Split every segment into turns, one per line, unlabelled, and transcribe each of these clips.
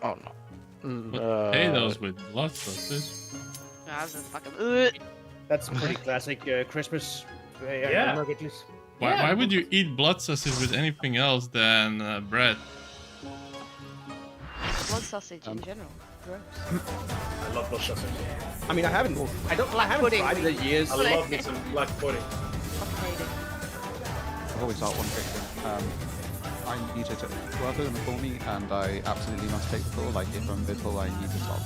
Oh no.
Potatoes with blood sausage.
No, I was just fucking.
That's pretty classic Christmas
Yeah.
hamburger dish.
Why would you eat blood sausage with anything else than bread?
Blood sausage in general. Gross.
I love blood sausage.
I mean, I haven't
Pudding.
tried it in years.
I love me some black pudding.
Fucking hate it.
I've always got one quick thing. I need to whoever gonna call me, and I absolutely must take the call. Like if I'm mid-call, I need to stop.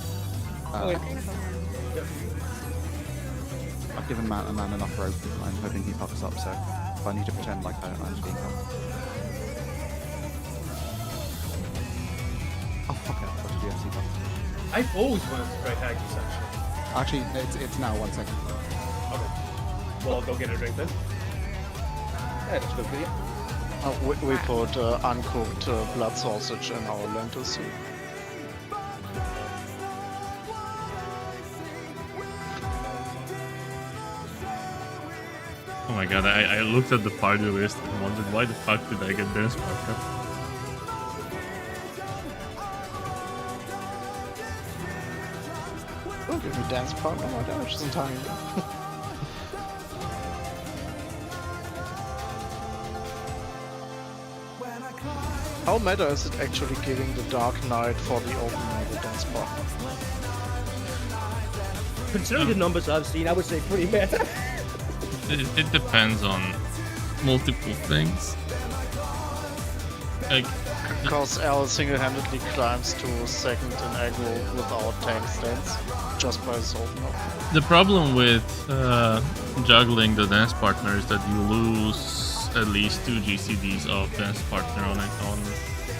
I've given a man enough rope. I'm hoping he pops up. So if I need to pretend like I'm being helped. Oh fuck it! What did you see?
I've always wanted to try haggis actually.
Actually, it's now 1 second.
Okay. Well, I'll go get a drink then.
Yeah, that's good for you.
We put uncooked blood sausage in our lentil soup.
Oh my god, I looked at the party list and wondered why the fuck did I get dance partner?
Don't give me dance partner, my damage isn't tiny. How meta is it actually giving the Dark Knight for the open meta dance partner?
Considering the numbers I've seen, I would say pretty meta.
It depends on multiple things. Like,
Because L single-handedly climbs to second in aggro without tank stance, just by his opener.
the problem with juggling the dance partner is that you lose at least 2 GCDs of dance partner on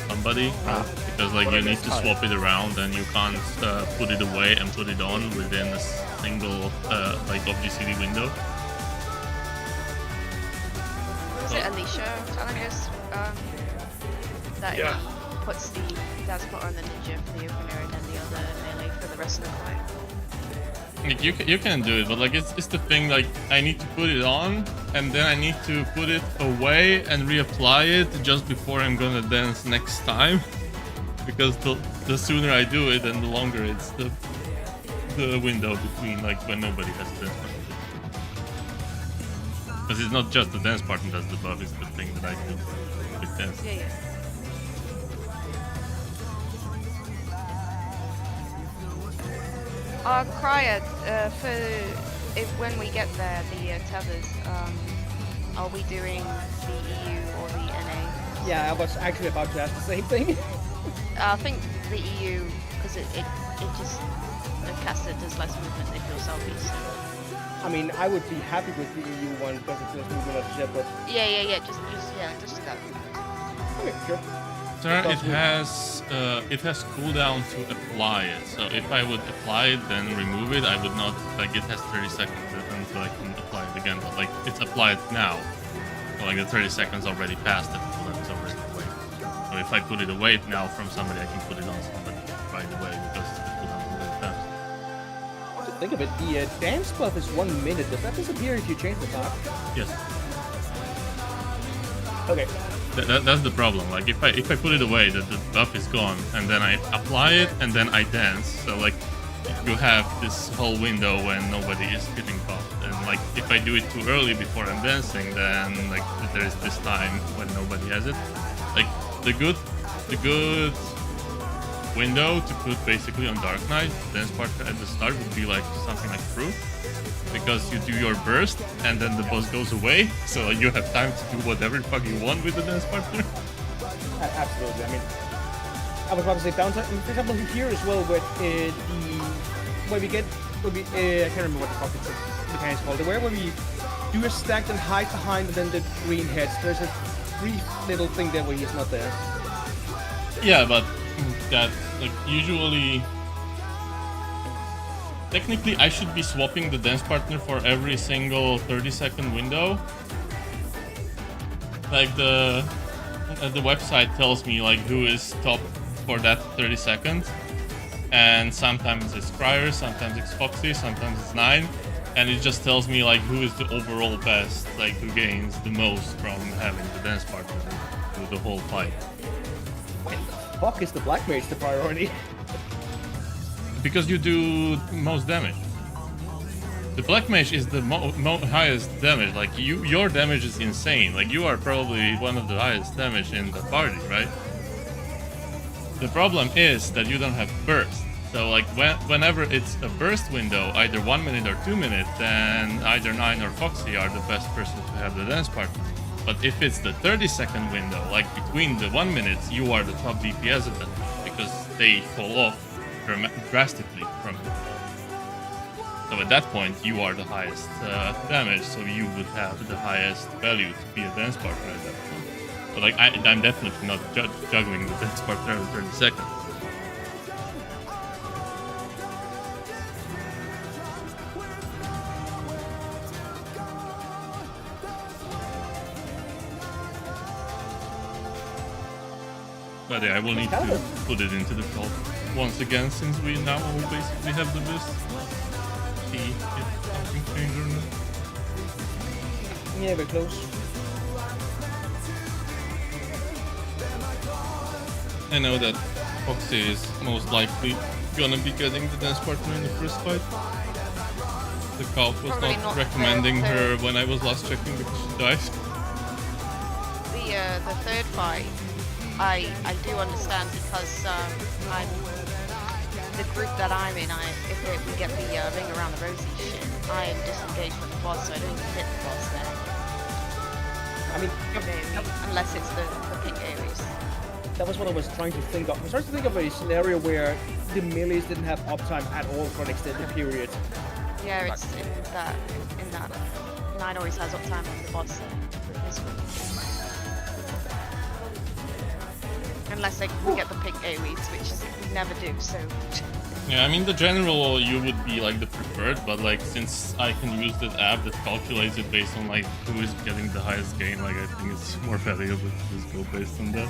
somebody, because like you need to swap it around and you can't put it away and put it on within a single like of GCD window.
Was it Alicia telling us that
Yeah.
it puts the dance spotter on the ninja for the opener and then the other melee for the rest of the fight?
Like you can do it, but like it's the thing, like I need to put it on and then I need to put it away and reapply it just before I'm gonna dance next time, because the sooner I do it and the longer it's the window between like when nobody has a dance partner. Because it's not just the dance partner that's the buff, it's the thing that I do with dance.
Yeah, yeah. Cryer, when we get there, the tethers, are we doing the EU or the NA?
Yeah, I was actually about to ask the same thing.
I think the EU, because it just, the caster does less movement if you're selfies. So.
I mean, I would be happy with the EU one because it's less movement as shit, but
Yeah, just that.
okay, sure.
Sarah, it has cooldown to apply it. So if I would apply it then remove it, I would not, like, it has 30 seconds until I can apply it again. But like it's applied now, so like the 30 seconds already passed and the cooldown is already away. So if I put it away now from somebody, I can put it on somebody right away because the cooldown is already passed.
To think of it, the dance buff is 1 minute. Does that disappear if you change the clock?
Yes.
Okay.
That's the problem. Like if I put it away, the buff is gone, and then I apply it, and then I dance. So like you have this whole window when nobody is getting buffed. And like if I do it too early before I'm dancing, then like there is this time when nobody has it. Like the good window to put basically on Dark Knight dance partner at the start would be like something like Proof. Because you do your burst and then the boss goes away, so you have time to do whatever the fuck you want with the dance partner.
Absolutely. I mean, I was about to say downtime. For example, here as well, with I can't remember what the fuck it's mechanic's called. Where we do a stack and hide behind, and then the green heads. There's a brief little thing there where he's not there.
Yeah, but that like usually. Technically, I should be swapping the dance partner for every single 30-second window. Like the website tells me like who is top for that 30 seconds, and sometimes it's Cryer, sometimes it's Foxy, sometimes it's 9, and it just tells me like who is the overall best, like who gains the most from having the dance partner through the whole fight.
fuck is the Black Mage the priority?
Because you do most damage. The Black Mage is the highest damage. Like your damage is insane. Like you are probably one of the highest damage in the party, right? The problem is that you don't have burst. So like whenever it's a burst window, either 1 minute or 2 minutes, then either Nine or Foxy are the best person to have the dance partner. But if it's the 30-second window, like between the 1 minute, you are the top DPS at that point because they fall off drastically from it. So at that point, you are the highest damage, so you would have the highest value to be a dance partner at that point. But like I'm definitely not juggling the dance partner every 30 seconds. But yeah, I will need to put it into the call once again, since we now basically have the list. See if something changed or not.
Yeah, we're close.
I know that Foxy is most likely gonna be getting the dance partner in the first fight. The cop was
Probably
not
not
recommending
the
her
third.
when I was last checking because she died.
The third fight, I do understand because I'm the group that I'm in. If we get the ring around the rosy shit, I am disengaged from the boss, so I don't even hit the boss there.
I mean,
Unless it's the pink Ares.
that was what I was trying to think of. I was trying to think of a scenario where the melees didn't have uptime at all for an extended period.
Yeah, it's in that. Nine always has uptime on the boss. This one. Unless we get the pink Ares, which we never do. So.
Yeah, I mean the general you would be like the preferred, but like since I can use that app that calculates it based on like who is getting the highest gain, like I think it's more valuable to just go based on that.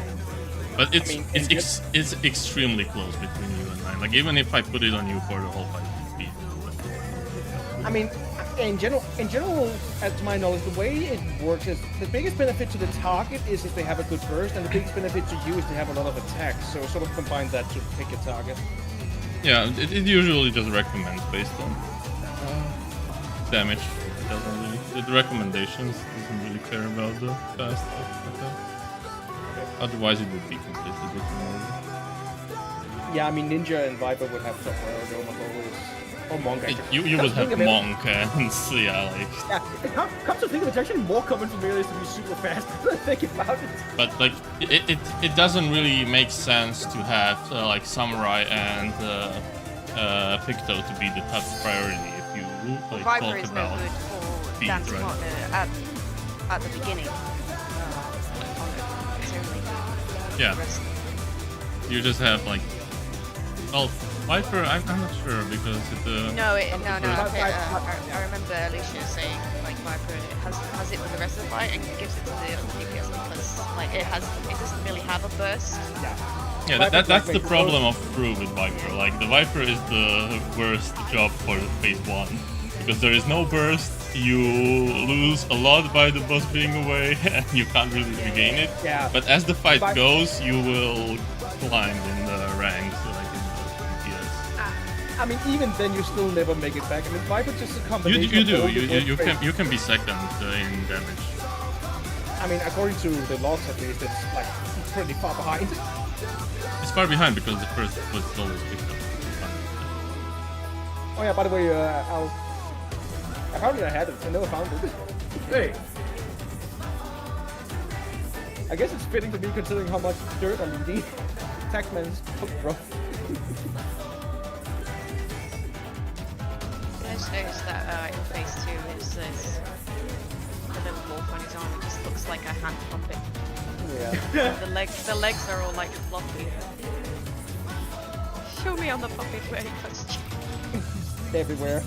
But it's extremely close between you and Nine. Like even if I put it on you for the whole fight, you'd beat it.
I mean, in general, to my knowledge, the way it works is the biggest benefit to the target is if they have a good burst, and the biggest benefit to you is to have a lot of attacks. So sort of combine that to pick a target.
Yeah, it usually just recommends based on damage. It doesn't really. The recommendations doesn't really care about the fast attack. Otherwise, it would be completely different.
Yeah, I mean, Ninja and Viper would have top priority almost always. Or Monk, actually.
You would have
Think of it-
Monk and yeah, like.
Yeah, come to think of it, it's actually more common for melees to be super fast. Think about it.
But like it doesn't really make sense to have like Samurai and Picto to be the top priority if you like
Viper
talk
is no
about
good for
speed,
dance
right?
partner at the beginning. It's only
Yeah.
the rest.
You just have like, well, Viper. I'm not sure because it.
No, I remember Alicia saying like Viper has it for the rest of the fight and gives it to the other DPS because like it doesn't really have a burst.
Yeah, that's the problem of Brew with Viper. Like the Viper is the worst job for phase 1 because there is no burst. You lose a lot by the boss being away, and you can't really regain it.
Yeah.
But as the fight goes, you will climb in the ranks, like in the DPS.
I mean, even then, you still never make it back. I mean, Viper's just a combination.
You
of
do.
all the worst
You can be second in damage.
I mean, according to the logs at least, it's like pretty far behind.
It's far behind because the first was always picked up.
Oh yeah, by the way, apparently I had it. I never found it.
Hey,
I guess it's fitting to be considering how much dirt on the Attackman's took, bro.
I just noticed that in phase 2 there's the little wolf on his arm. It just looks like a hand puppet.
Yeah.
The legs are all like floppy. Show me on the puppet where he touched you.
Everywhere.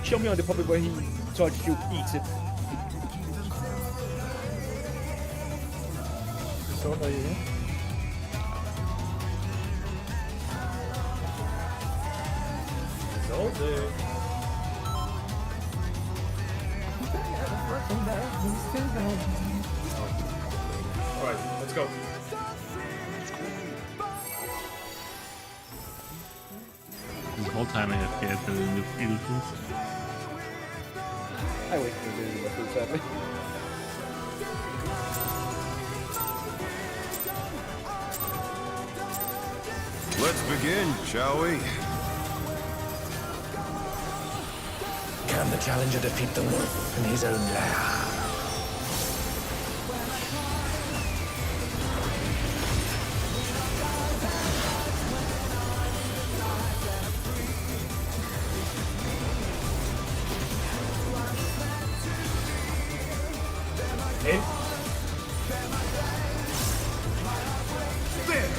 Show me on the puppet where he touched you, eats it.
so are you? It's all day. go.
The whole time I have cared for the illusions.
I wait for the weapons, sadly.
Let's begin, shall we?
Can the challenger defeat the wolf in his own lair?
In.
There!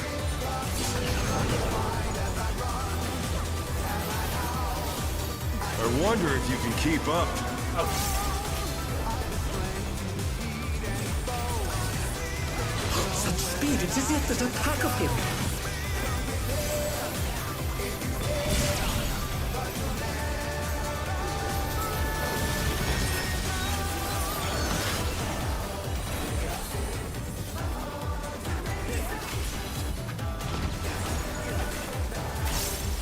I wonder if you can keep up.
Such speed, it's as if there's a pack of him.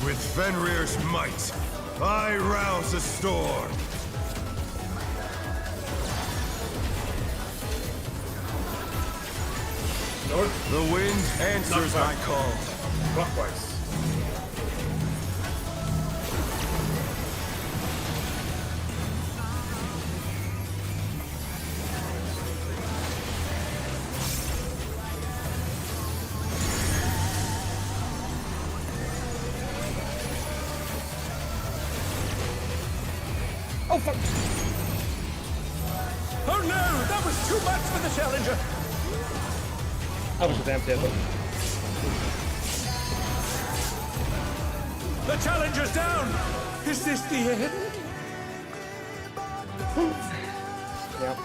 With Fenrir's might, I rouse a storm.
North.
The wind answers
Not
my
far.
call.
Clockwise.
Oh, fuck!
Oh no, that was too much for the challenger.
I was a damn dead,
The challenger's down. Is this the end?
yeah.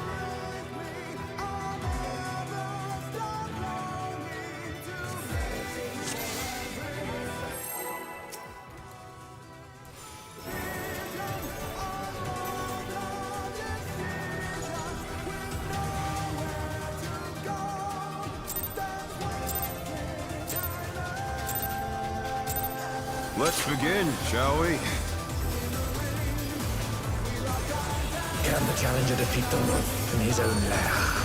Let's begin, shall we?
Can the challenger defeat the wolf in his own lair?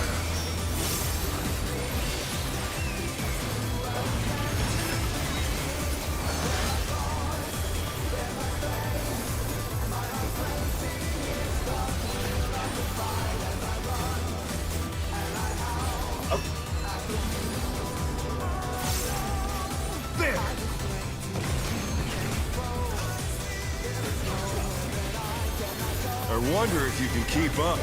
There! I wonder if you can keep up.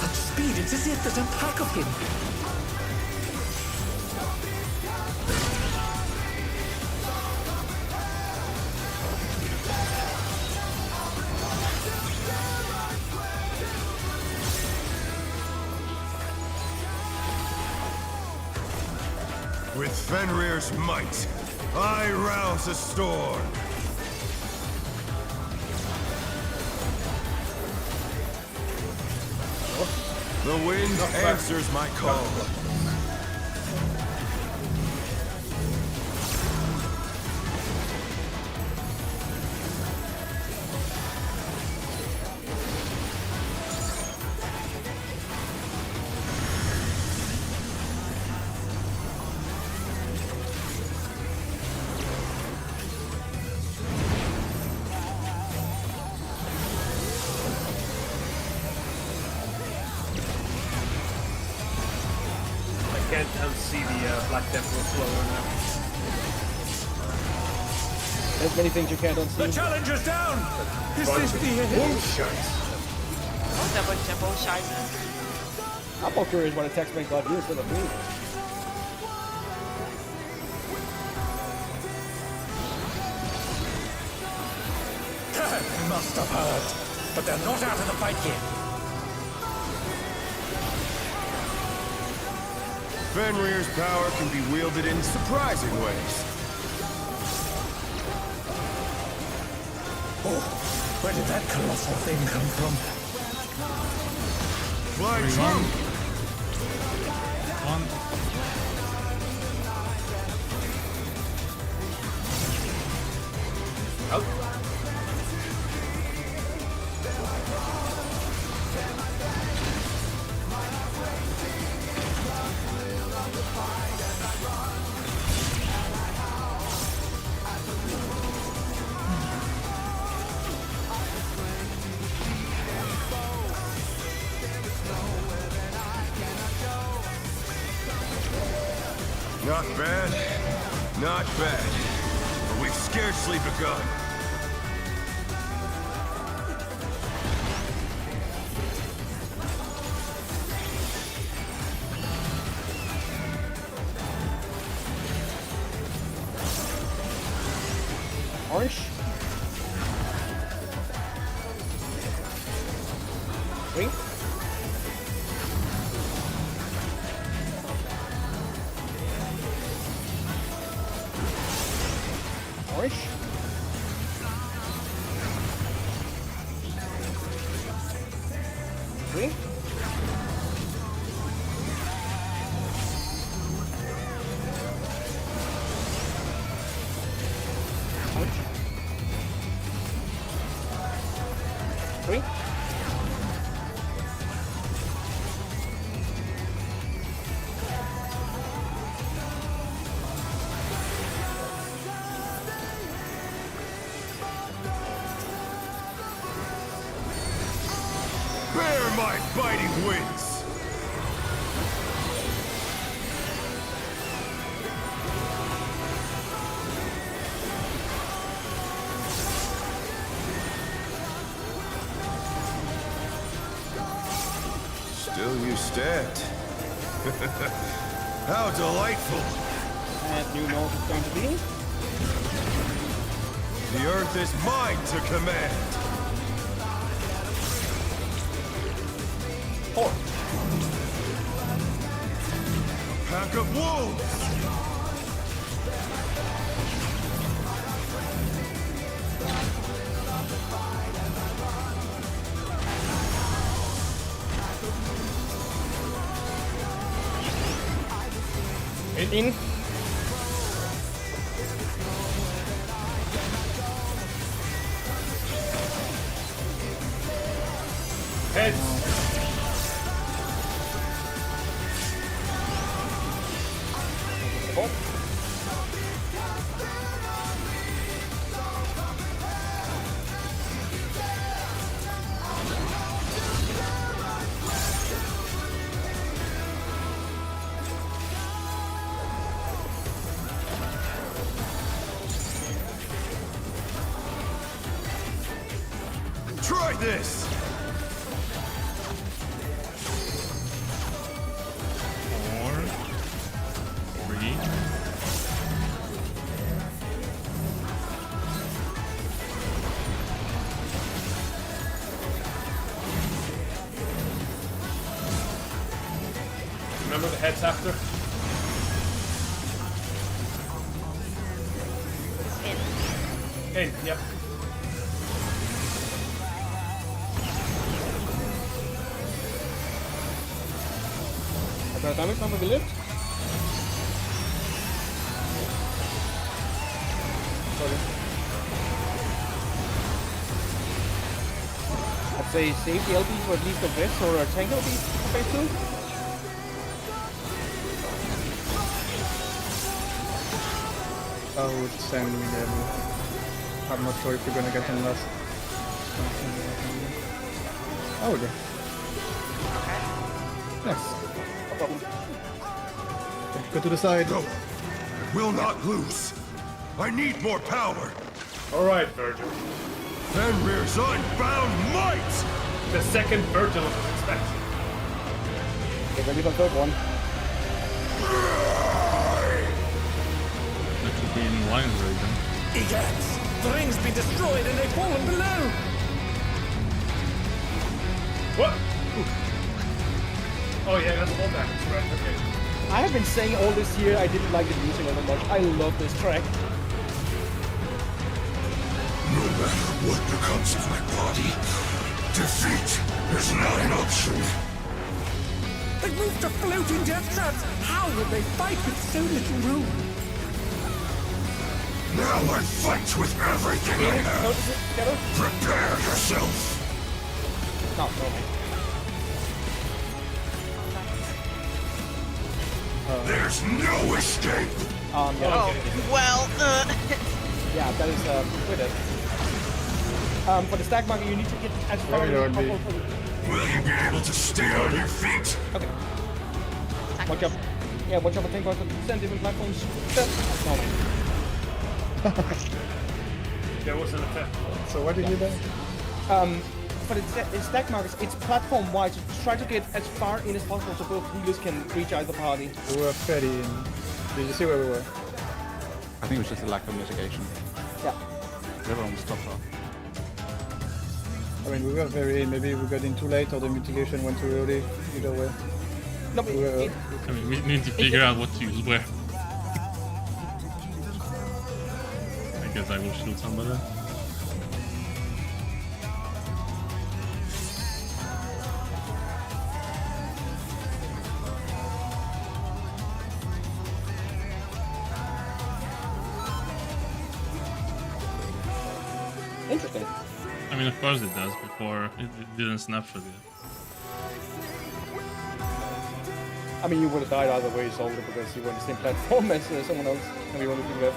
Such speed, it's as if there's a pack of him.
With Fenrir's might, I rouse a storm. The wind answers my call.
I can't unsee the Black Temple slower now.
There's many things you can't
The
unsee.
challenger's down. Is
Bunch
this
of
the end?
bullshit.
What's a bunch of bullshit?
I'm more curious what a text-man got you instead of me.
Must have heard. But they're not out of the fight yet.
Fenrir's power can be wielded in surprising ways.
Oh, where did that colossal thing come from?
Fly
3,
true!
1.
Out.
Not bad. Not bad. But we've scarcely begun.
Orange. Green. Orange. Green. Orange. Green.
Bear my biting wings! Still you stand. How delightful!
And new north is going to be.
The earth is mine to command!
Four.
Pack of wolves!
In.
Heads.
Four.
Try this!
4, 3.
Remember the heads after? In, yep.
Damage number we lift. Sorry. I'd say save the LB for at least a vest or a tank LB for phase 2.
I would send them. I'm not sure if you're gonna get them last. Oh, okay. Yes.
No problem.
Okay, go to the side.
No! Will not lose! I need more power!
Alright, Virgil.
Fenrir's unbound might!
The second Virgil was expected.
Get ready for the third one.
That should be in line version.
Egads! The ring's been destroyed and they've fallen below!
What? Oh yeah, that's all damage, right? Okay.
I have been saying all this year I didn't like the music all that much. I love this track.
No matter what becomes of my body, defeat
is not an option.
They moved to floating death traps! How will they fight with so little room?
Now I fight with everything I have. Prepare yourself.
No, no.
There's no escape.
Yeah.
Oh, well,
Yeah, that is with it. For the stack marker, you need to get as far as possible.
Will you be able to stay on your feet?
Okay. Watch out. Yeah, watch out for tank bars at 10 different platforms. No.
There was an attack.
So what did you do?
For the stack markers, it's platform-wide, so try to get as far in as possible so both healers can reach either party.
We were fairly in. Did you see where we were?
I think it was just a lack of mitigation.
Yeah.
Everyone was stopped off.
I mean, we were very in. Maybe we got in too late or the mitigation went too early. Either way.
No, but
I mean, we need to figure out what to use where. I guess I will shield somebody.
Interesting.
I mean, of course it does. Before it didn't snapshot yet.
I mean, you would have died either way, solely because you were on the same platform as someone else, and you wanted to go.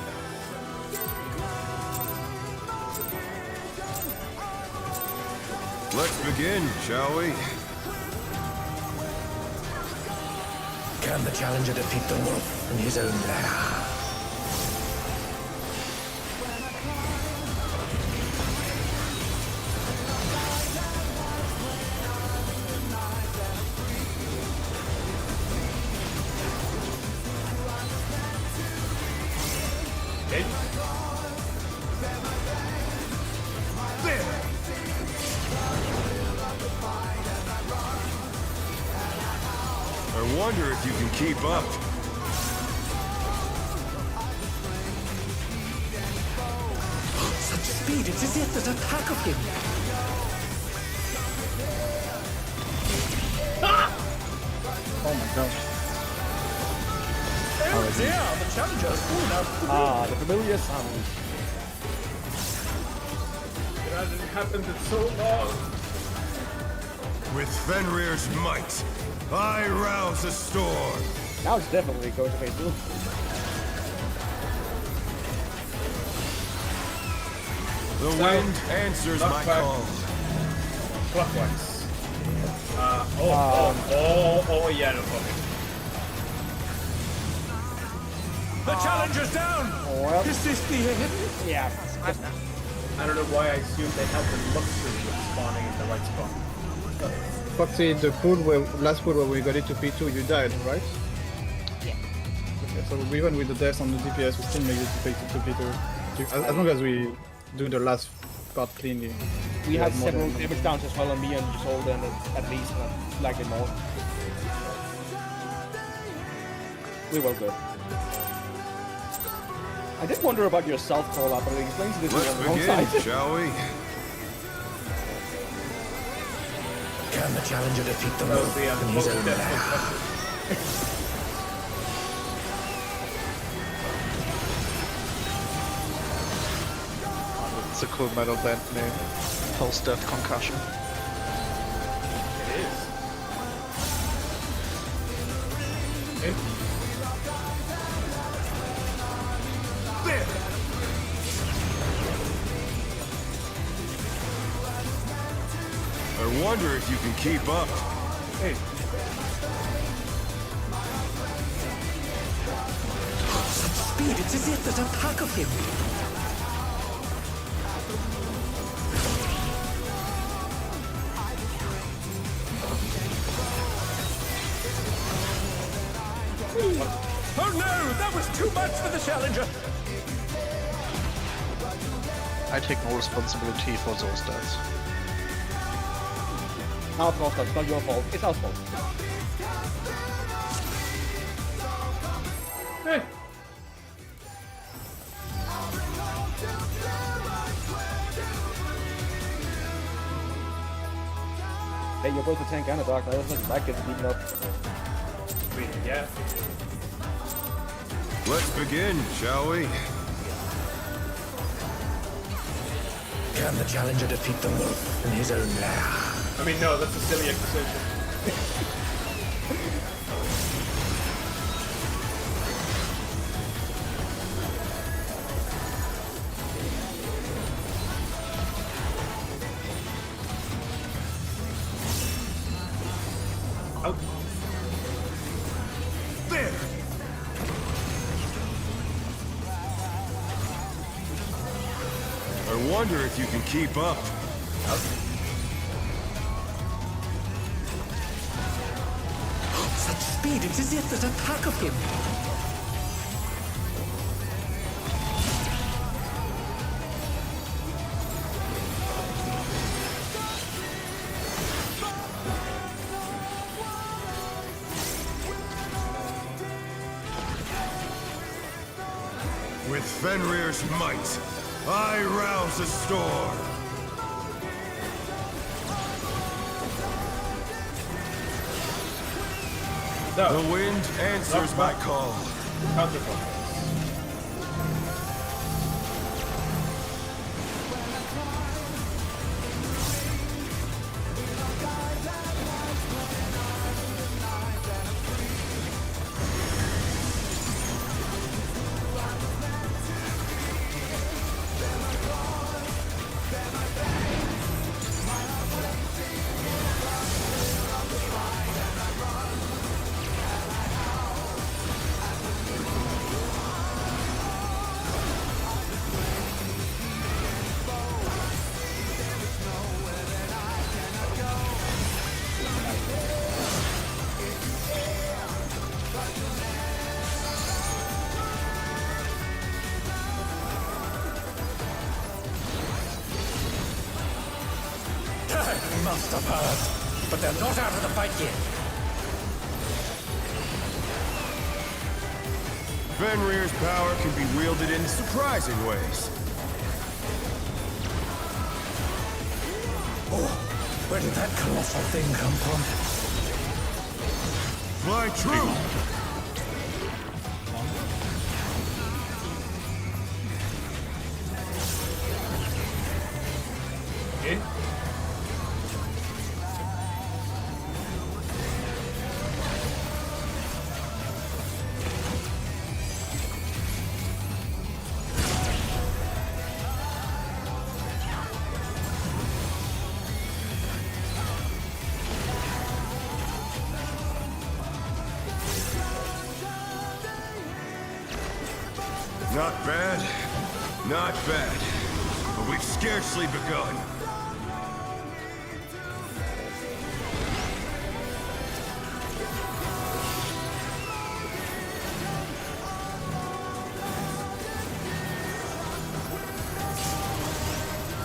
Let's begin, shall we?
Can the challenger defeat the wolf in his own lair?
I wonder if you can keep up.
Such speed, it's as if there's a pack of him.
Oh my gosh.
Oh dear, the challenger's fallen out of the room.
The familiar sound.
It hasn't happened in so long.
With Fenrir's might, I rouse a storm.
Now it's definitely going to phase 2.
The wind answers my call.
Clockwise. Yeah, no problem.
The challenger's down!
Well,
Is this the end?
yeah.
I don't know why I assumed they had the luxury of spawning in the right spot.
Foxy, the pool where last pool where we got it to P2, you died, right?
Yeah.
Okay, so even with the death on the DPS, we still made it to P2. As long as we do the last part cleanly.
We had
more
several
than-
damage downs as well on me and Isolde, and at least slightly more. We were good. I did wonder about your self-call up, but it explains this
Let's
on the wrong
begin,
side.
shall we?
Can the challenger defeat the
Oh,
wolf
yeah,
in his own
that's
lair?
question.
It's a cool metal band name. Post-death concussion.
It is. Okay.
There! I wonder if you can keep up.
Hey,
Such speed, it's as if there's a pack of him. Oh no, that was too much for the challenger.
I take no responsibility for those deaths.
Our fault, that's not your fault. It's our fault.
hey.
Hey, you're both a tank and a dark. That doesn't like it even up.
Yeah.
Let's begin, shall we?
Can the challenger defeat the wolf in his own lair?
I mean, no, that's a silly accusation. Out.
There! I wonder if you can keep up.
Such speed, it's as if there's a pack of him.
With Fenrir's might, I rouse a storm.
No.
The wind answers my call.
Counterfocus.
Must have heard, but they're not out of the fight yet.
Fenrir's power can be wielded in surprising ways.
Oh, where did that colossal thing come from?
Fly true!
In.
Not bad. Not bad. But we've scarcely begun.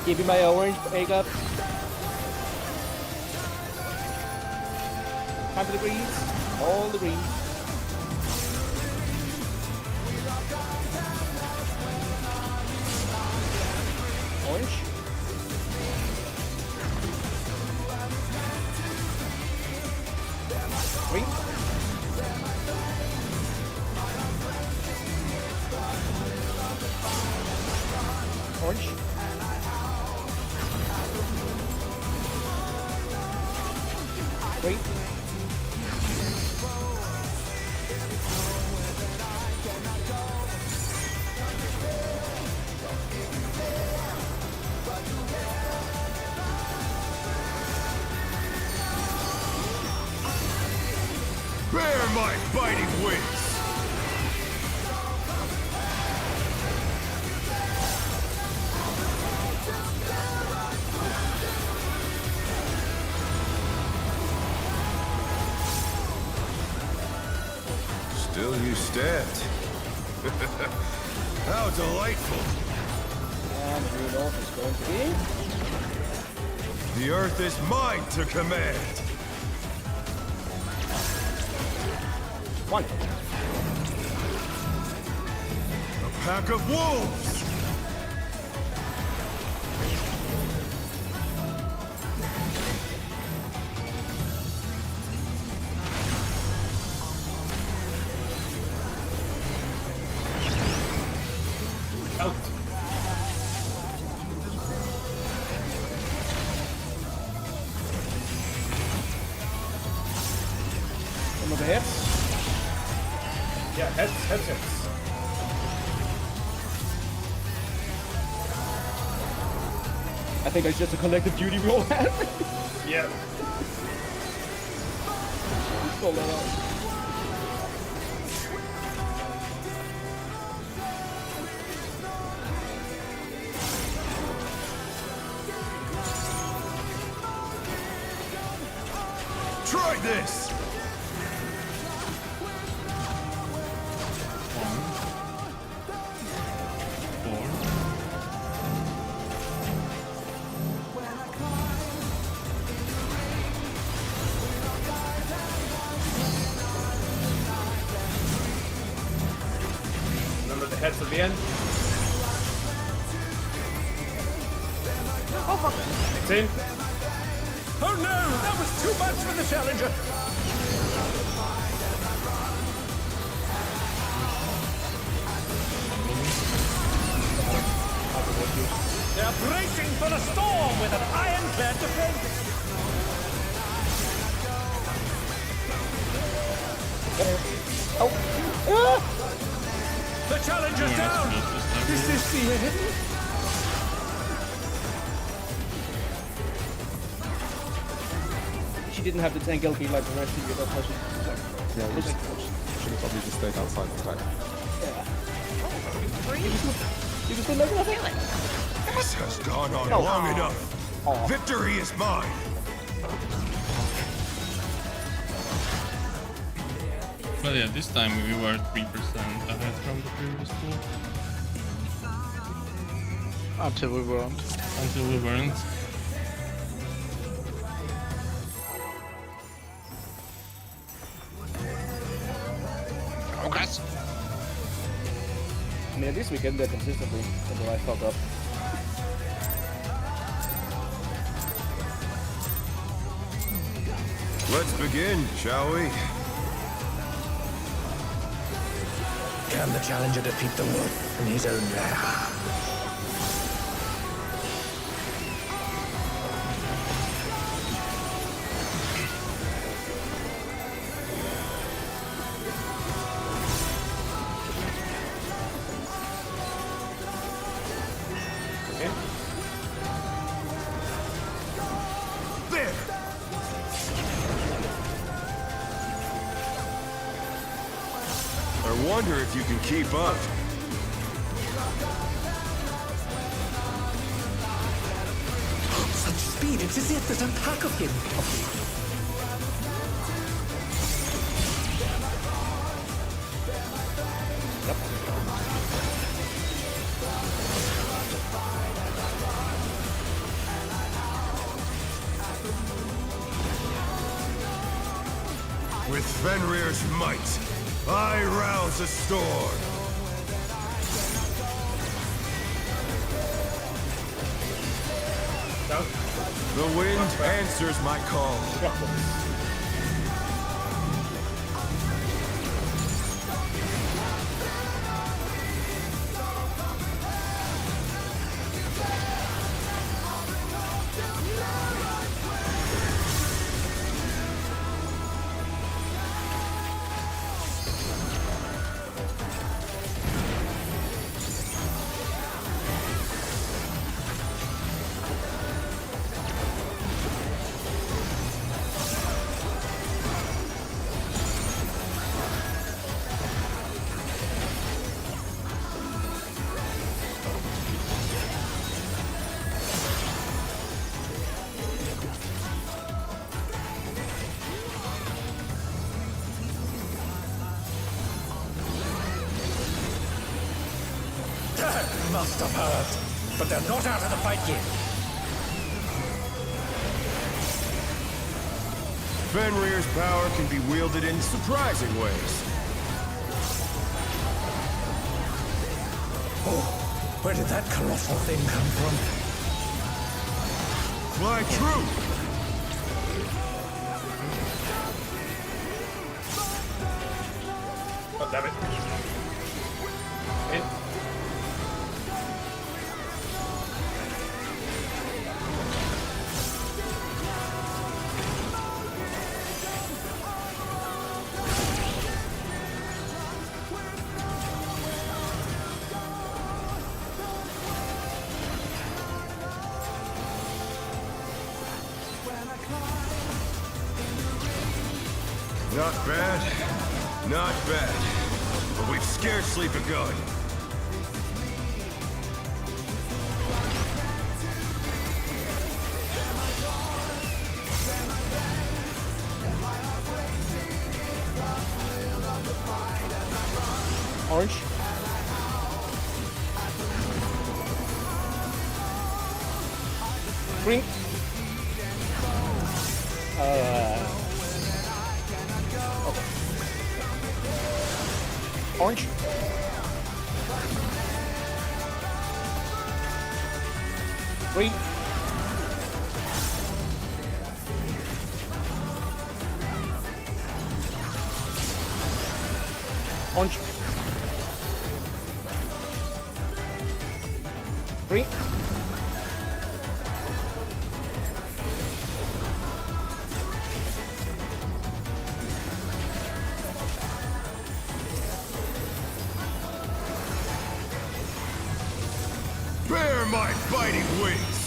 Give me my orange egg up. Time for the greens. All the greens. Orange. Green. Orange. Green.
Bear my biting wings! Still you stand. How delightful!
And the green off is going to be...
The earth is mine to command!
One.
A pack of wolves!
Some of the hits.
Yeah, heads.
I think it's just a collective duty we all have.
Yeah.
Pull that out.
Try this!
Remember the heads at the end?
Oh fuck.
16.
Oh no, that was too much for the challenger. They're bracing for the storm with an ironclad defense. The challenger's down. Is this the end?
She didn't have the tank LB like the rest of you. That's why she
Yeah, we
was
should
like,
have probably just stayed outside the back.
you can still make nothing.
This has gone on long enough. Victory is mine.
But yeah, this time we were 3% ahead from the previous pool.
Until we weren't.
Until we weren't.
Progress!
I mean, at least we get there consistently until I fuck up.
Let's begin, shall we?
Can the challenger defeat the wolf in his own lair?
There! I wonder if you can keep up.
Such speed, it's as if there's a pack of him.
With Fenrir's might, I rouse a storm. The wind answers my call.
Must have heard. But they're not out of the fight yet.
Fenrir's power can be wielded in surprising ways.
Oh, where did that colossal thing come from?
Fly true!
Oh, damn it. In.
Not bad. Not bad. But we've scarcely begun.
Orange. Green. Okay. Orange. Green. Orange. Green.
Bear my fighting wings!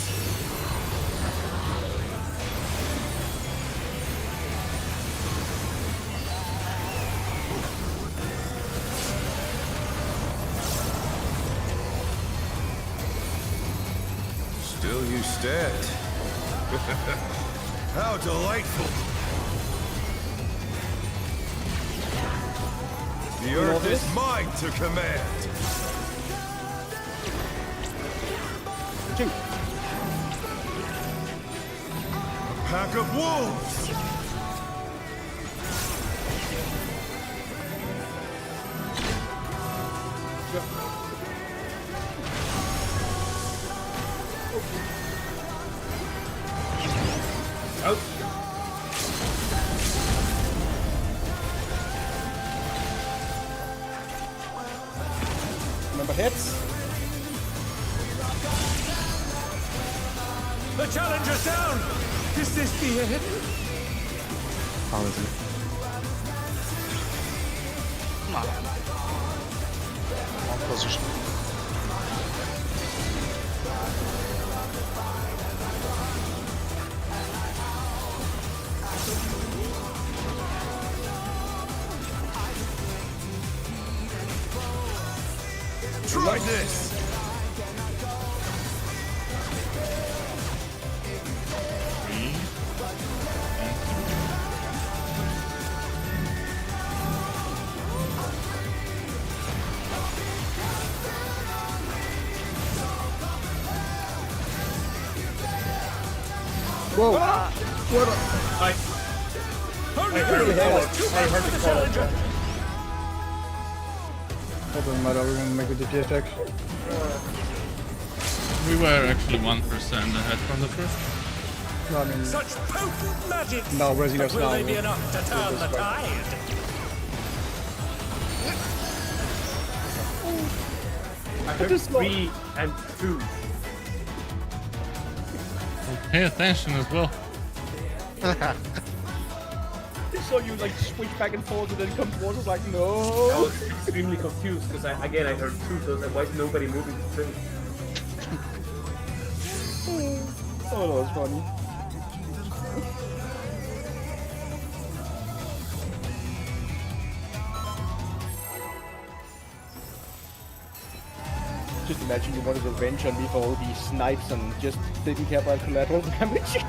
Still you stand. How delightful! The earth is mine to command!
Two.
A pack of wolves!
Out.
Remember hits.
The challenger's down! Is this the hit?
How is it?
Wrong position.
Try this!
Whoa.
I heard it. I heard the challenger.
That doesn't matter, we're gonna make a DPS check.
We were actually 1% ahead from the first.
No, I mean,
Such potent magic!
no, Resi
But
us
will
now.
they be enough to turn the tide?
I heard 3 and 2.
Pay attention as well.
So you like switch back and forth and then come towards us like,
I
no.
was extremely confused because I heard 2, so I was like, why is nobody moving to 3?
Oh, that was funny. Just imagine you wanted revenge on me for all these snipes and just didn't care about collateral damage.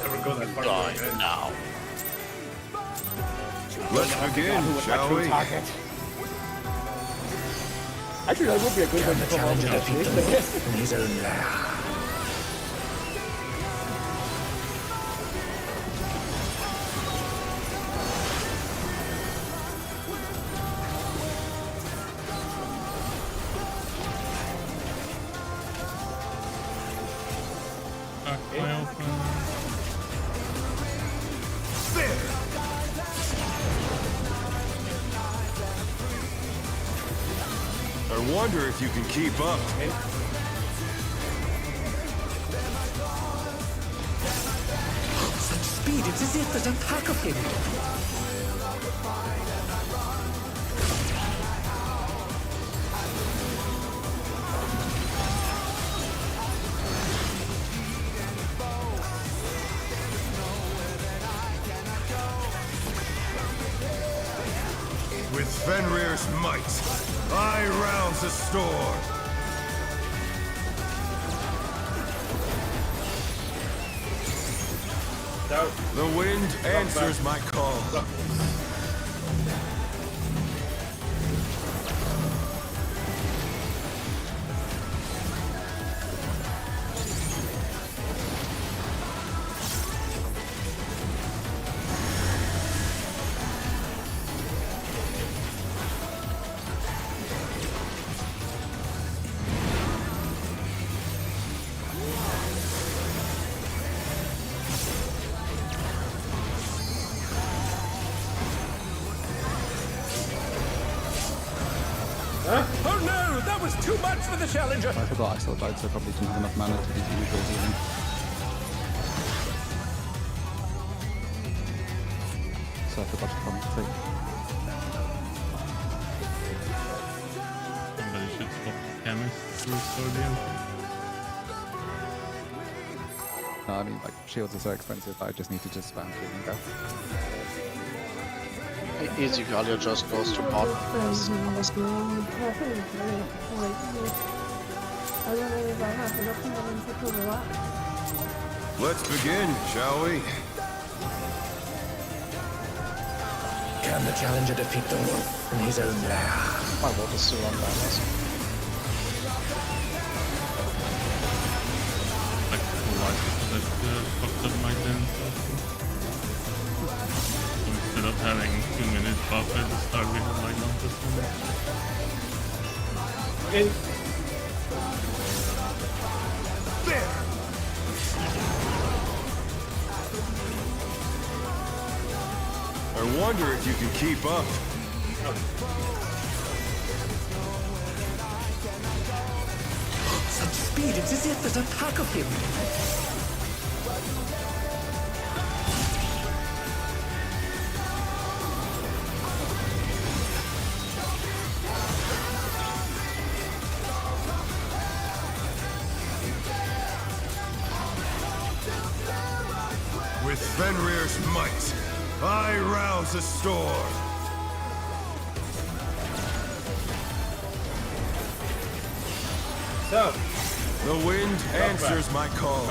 Never go that far.
Die now.
Let's begin, shall we?
Target. Actually, that would be a good one to come on with that shit, I guess.
In his own lair.
Back my open.
I wonder if you can keep up.
Such speed, it's as if there's a pack of him.
Fenrir's might, I rouse the storm. The wind answers my call.
Oh no, that was too much for the challenger.
I forgot I still died, so I probably didn't have enough mana to do the usual healing. So I forgot to compensate.
Somebody should swap chemist to restore the MP.
No, I mean, like, shields are so expensive that I just need to just spam healing death.
Easy Gallia just goes to pot.
Let's begin, shall we?
Can the challenger defeat the wolf in his own lair?
My vote is still on balance.
Like, why? Because I fucked up my dance. Instead of having 2 minutes buff at the start, we had like not this one.
There! I wonder if you can keep up.
Such speed, it's as if there's a pack of him.
With Fenrir's might, I rouse the storm.
So,
The wind answers my call.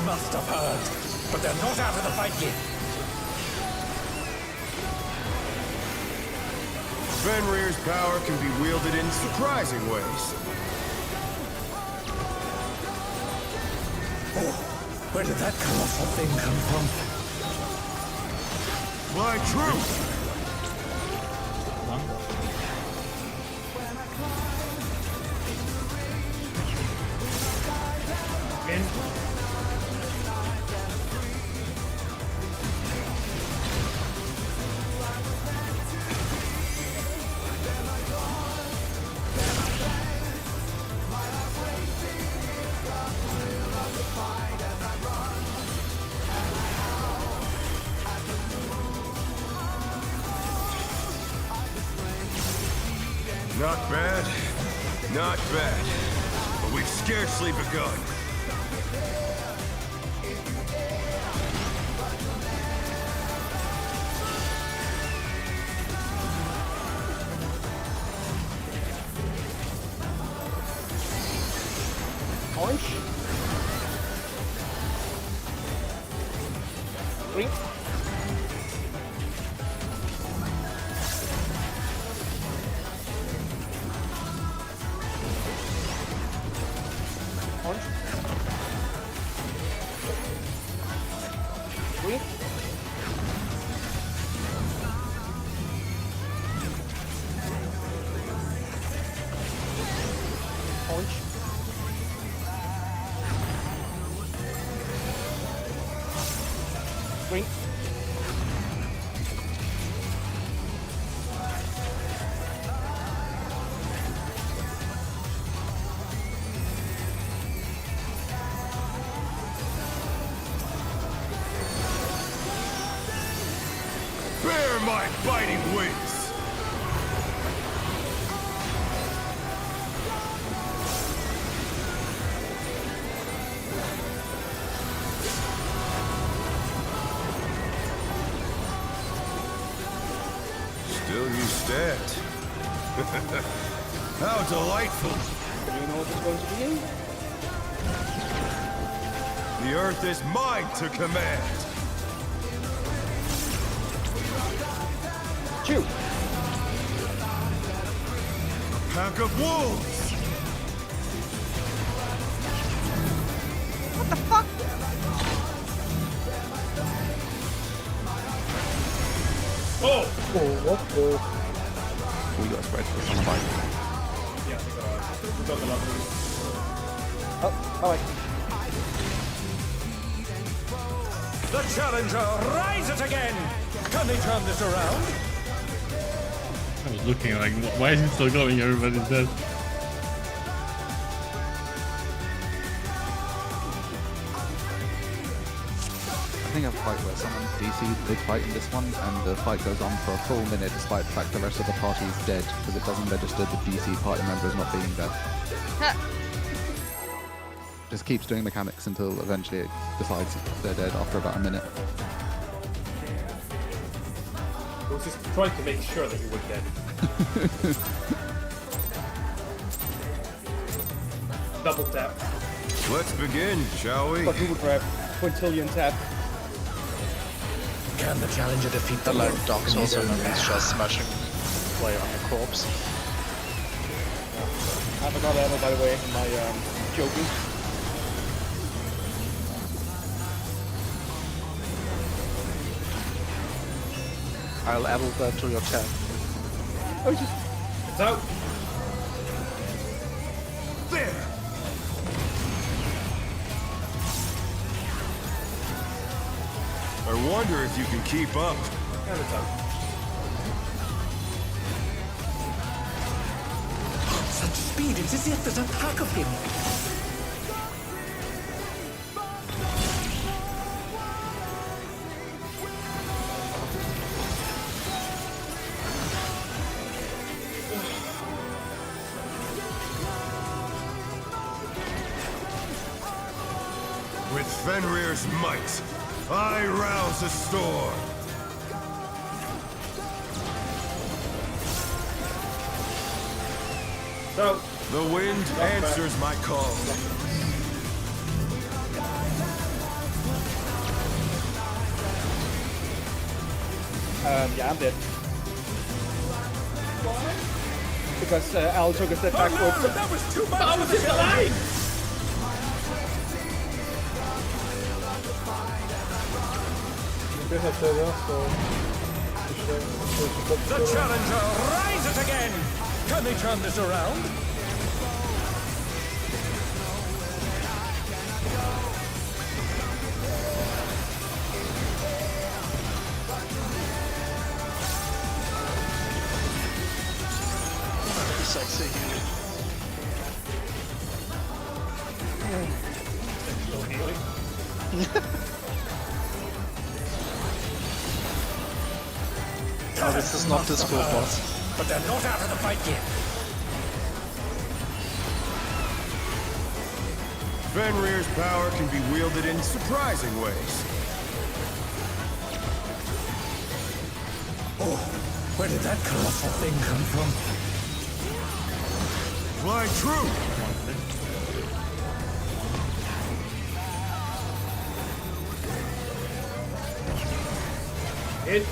Must have heard, but they're not out of the fight yet.
Fenrir's power can be wielded in surprising ways.
Oh, where did that colossal thing come from?
My truth! Not bad. Not bad. But we've scarcely begun.
Orange. Green. Orange.
command. How delightful.
Do you know what it's going to be in?
The earth is mine to command.
Shoot!
A pack of wolves.
What the fuck?
Oh!
We got spread for some fight.
Yeah, we got the love.
Oh, alright.
The challenger rises again! Can they turn this around?
I was looking like, why is he still going? Everybody's dead.
I think I've fight where someone DC'd the big fight in this one, and the fight goes on for a full minute despite the fact the rest of the party is dead, because it doesn't register the DC party members not being dead. Just keeps doing mechanics until eventually it decides they're dead after about a minute.
I was just trying to make sure that you were dead. Double tap.
Let's begin, shall we?
Quadruple trap. Quintillion tap.
Can the challenger defeat the
I like
wolf
Dark
in
Souls
his own
enemies
lair?
just smashing away on the corpse.
I forgot ammo, by the way, in my joking.
I'll add that to your tab.
Oh, just...
It's out.
There. I wonder if you can keep up.
And it's out.
Such speed, it's as if there's a pack of him.
With Fenrir's might, I rouse a storm.
So,
The wind answers my call.
Yeah, I'm dead. Because Al took a step backwards.
That was too much!
I was in the line!
The challenger rises again! Can they turn this around?
Sexy. Oh, this is not this cool boss.
But they're not out of the fight yet.
Fenrir's power can be wielded in surprising ways.
Oh, where did that colossal thing come from?
Fly true!
It.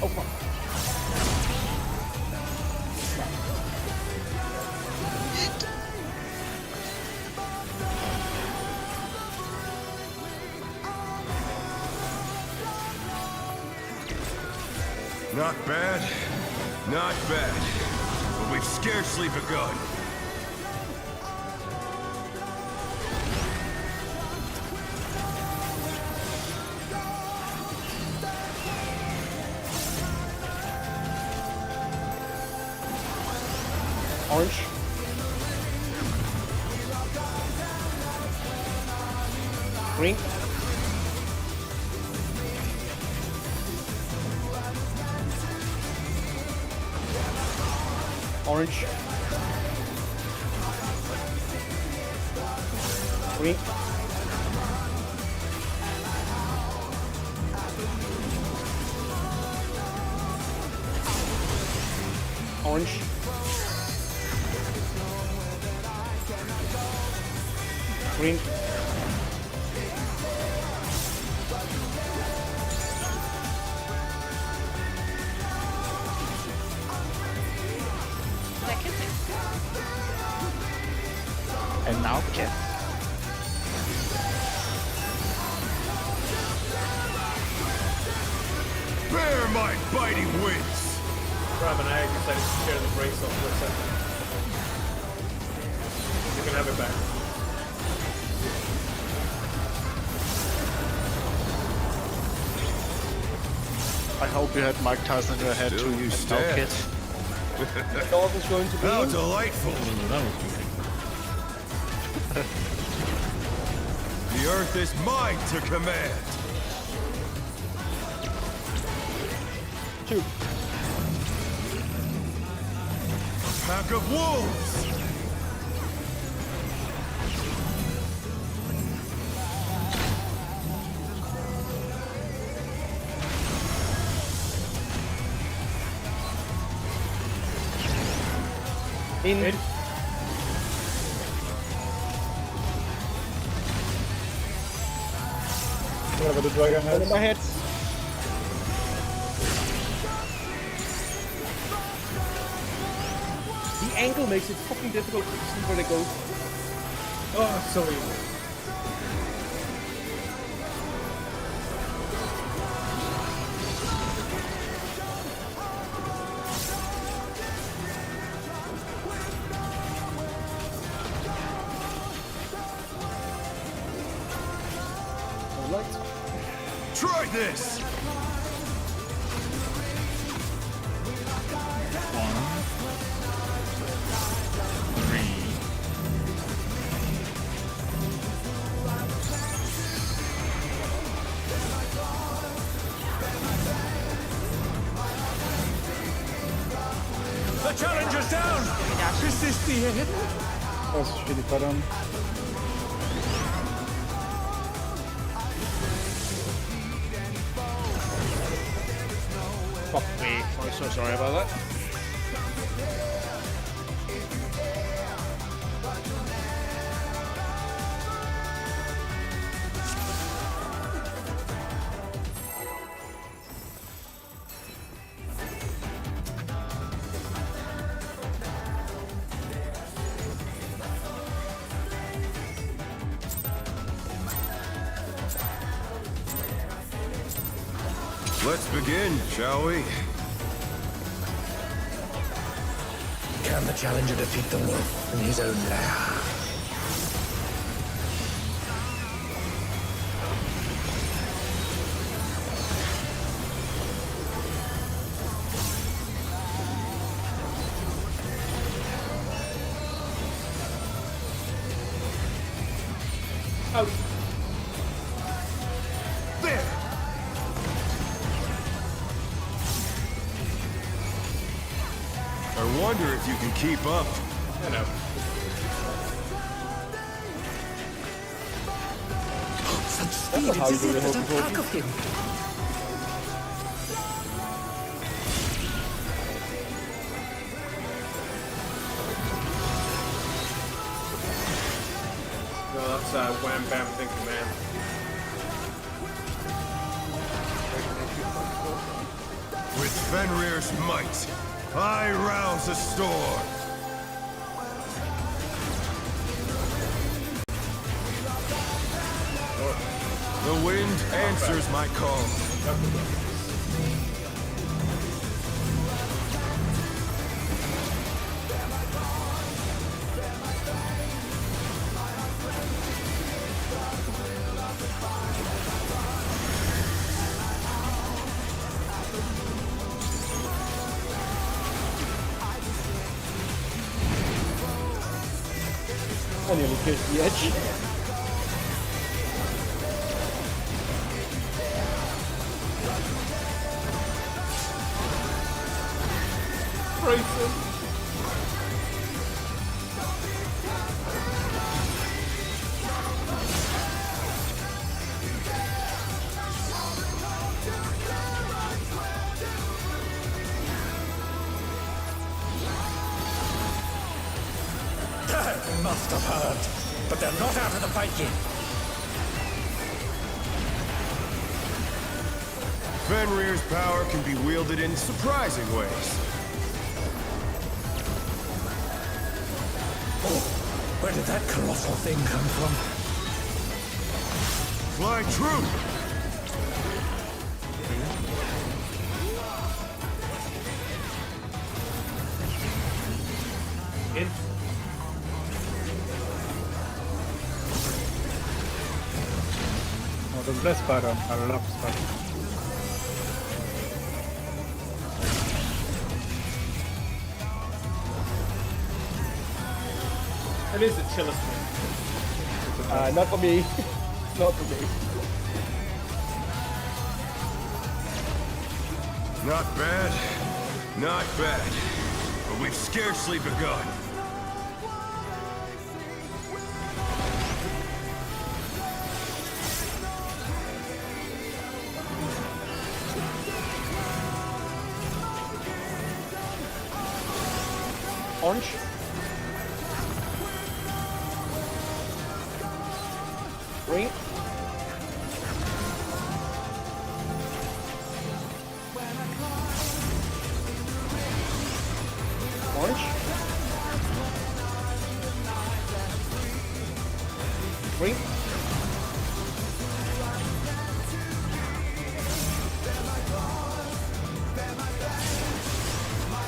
Oh, fuck.
Not bad. Not bad. But we've scarcely begun.
Orange. Green. Orange. Green. Orange. Green.
They're kissing.
And now Ken.
Bear my biting wings!
Grab an egg, decided to share the brace off for a second. You can have it back.
I hope you had Mike Tyson in your head
Still
too.
you
and
stand.
no kid.
The dog is going to be.
How delightful!
That was weird.
The earth is mine to command!
2.
A pack of wolves!
In.
Whatever the dragon
One in
has.
my head. The angle makes it fucking difficult to see where they go.
Oh, sorry.
Alright.
Try this!
1, 3.
The challenger's down! Is this the end?
That's really bad.
Fuck me. I'm so sorry about that.
Let's begin, shall we?
Can the challenger defeat the wolf in his own lair?
There! I wonder if you can keep up.
I know.
Such speed,
not how
it's
you
as
do
if
the
there's a
hokey
pack of him.
No, that's Wham Bam Thinking Man.
With Fenrir's might, I rouse a storm. The wind answers my call.
I nearly pierced the edge.
must have heard. But they're not out of the fight yet.
Fenrir's power can be wielded in surprising ways.
Oh, where did that colossal thing come from?
Fly true!
Oh, the blessed Spider. I love Spider.
It is the chillest one.
Not for me. Not for me.
Not bad. Not bad. But we've scarcely begun.
Orange. Green. Orange. Green.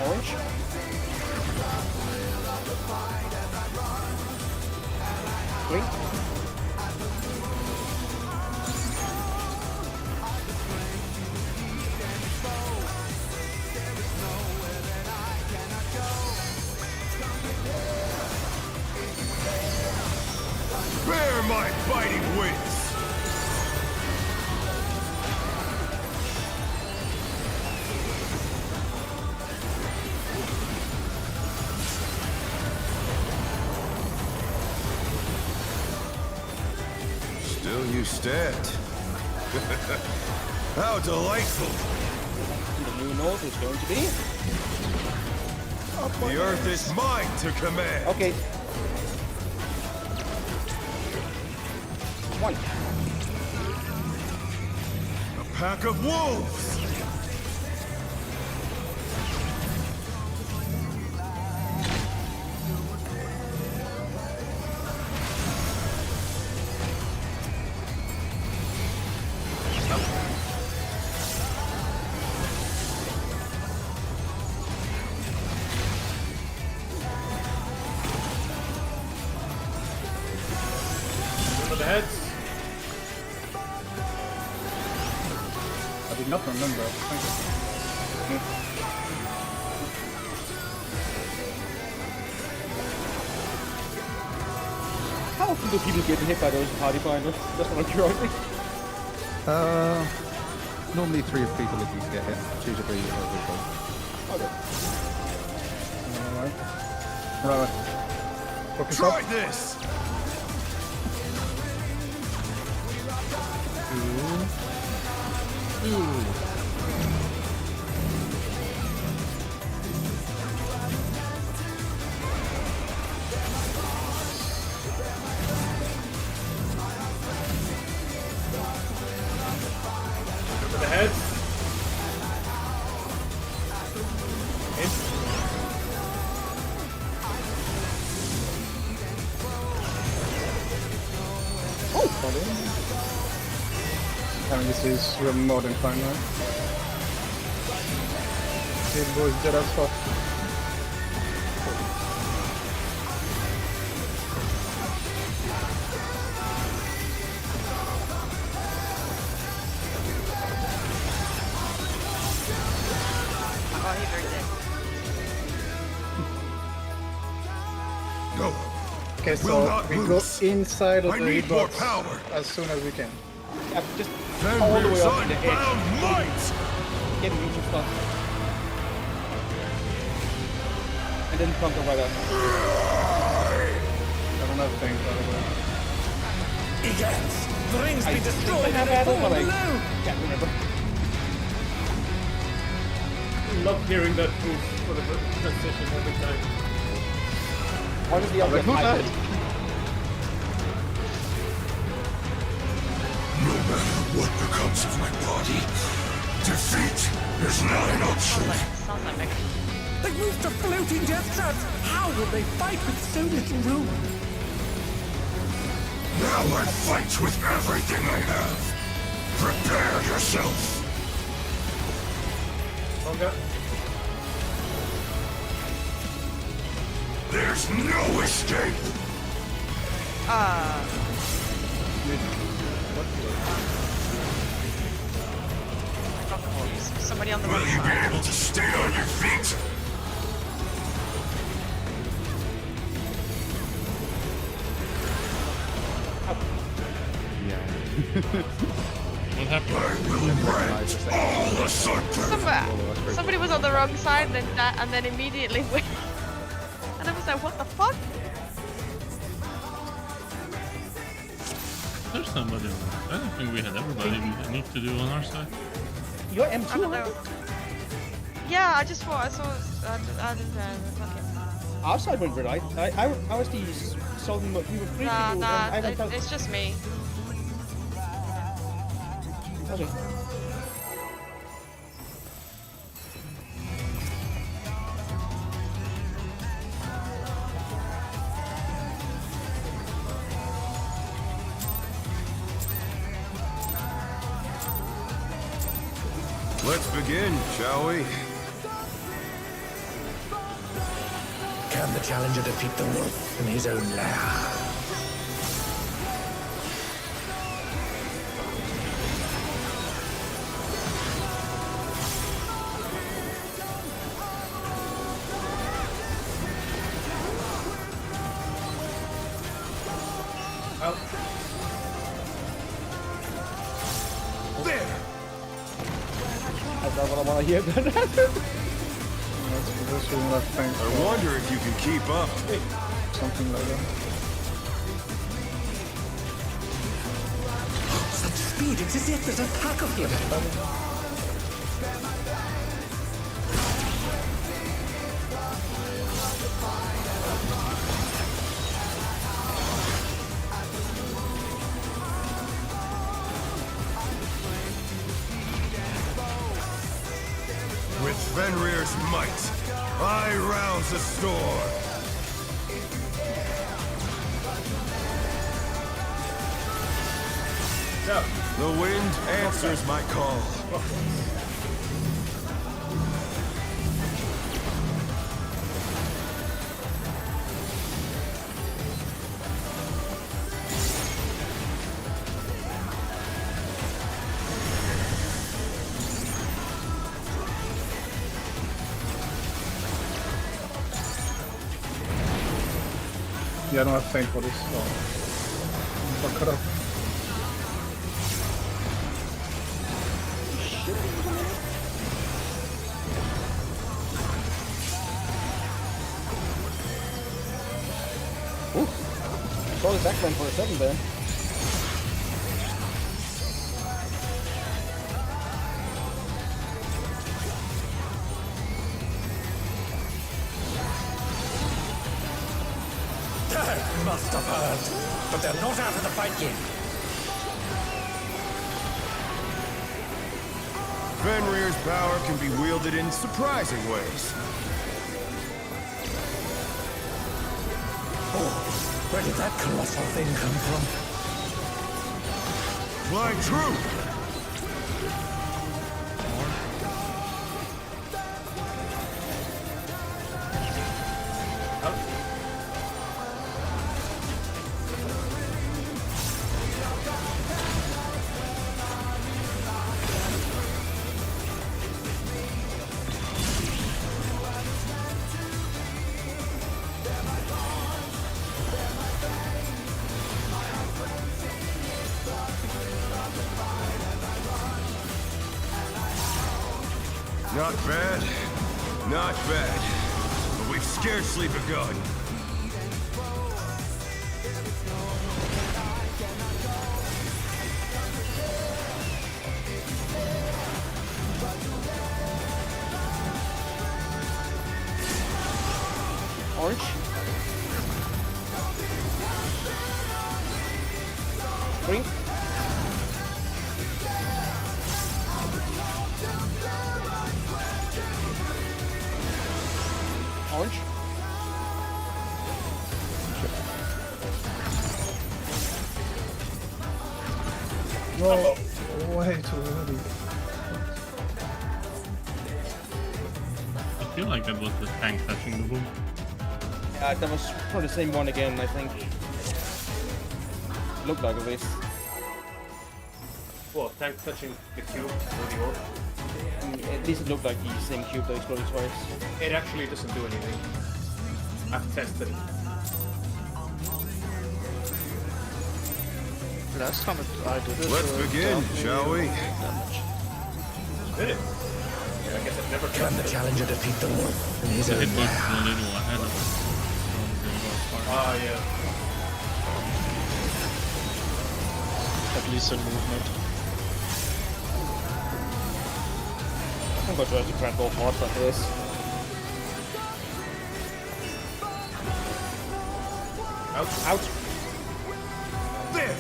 Orange. Green.
Bear my biting wings! Still you stand. How delightful!
The new north is going to be.
The earth is mine to command!
Okay. One.
A pack of wolves!
For the heads.
I did not remember. Thank you.
How often do people get hit by those party binders? That's what I'm curiosity.
Normally 3 people if you get hit. 2 to 3 people.
Okay.
Right. Focus
Try
up.
this!
For the heads.
Having this is more than fine, right? This boy's dead as fuck.
Oh, he's right there.
Go!
Okay,
Will
so
not
we
lose.
go inside of
I
the
need more
hitbox
power.
as soon as we can.
Yeah, just all the way
Fenrir's
up to the edge.
unbound might!
Get reach and stuff. And then conquer by that.
I don't have things, by the way.
Egads! The rings
I
be
think
destroyed
I have
and
had
they
it,
fall
but I
below!
can't remember.
I love hearing that proof for the transition every time.
Honestly, I'm
Like,
just
not
hyped.
that.
What becomes of my body? Defeat is not an option.
Sounds like Mega.
They moved to floating death traps! How will they fight with so little room?
Now I fight with everything I have. Prepare yourself.
Okay.
There's no escape.
Somebody on the
Will
wrong
you be
side.
able to stay on your feet?
What happened?
I will rent all asunder.
Somebody was on the wrong side and then immediately went. And I was like, what the fuck?
There's somebody on there. I don't think we had everybody we need to do on our side.
You're
I don't
M2,
know. Yeah, I just thought I saw. I didn't know.
our side went right. I was the solving. We were three
Nah,
people. and I went out.
it's just me.
Okay.
Let's begin, shall we?
Can the challenger defeat the wolf in his own lair?
There!
That's not what I want to hear.
That's for those who don't have thanks
I wonder if you can keep up.
something like that.
Such speed, it's as if there's a pack of them.
With Fenrir's might, I rouse the storm.
So,
The wind answers my call.
Yeah, I don't have thank for this. So. Fuck it up.
Saw the backline for a second there.
They must have heard, but they're not out of the fight yet.
Fenrir's power can be wielded in surprising ways.
Where did that colossal thing come from?
Flying true! Not bad, not bad. But we've scarcely begun.
Orange. Green.
No, way too early.
I feel like that was the tank touching the boom.
Yeah, that was probably the same one again, I think. Looked like at least.
Well, tank touching the cube or the orb.
At least it looked like the same cube that exploded twice.
It actually doesn't do anything. I've tested it.
Last time I did it.
Let's begin, shall we?
Did it? Yeah, I guess I've never
Can the
tested it.
challenger defeat the wolf in his
The
own
hitbox
lair?
is a little ahead of us. From the boss part.
Ah, yeah.
At least in movement.
I'm going to try to try and go hard like this.
Ouch.
Ouch!
There!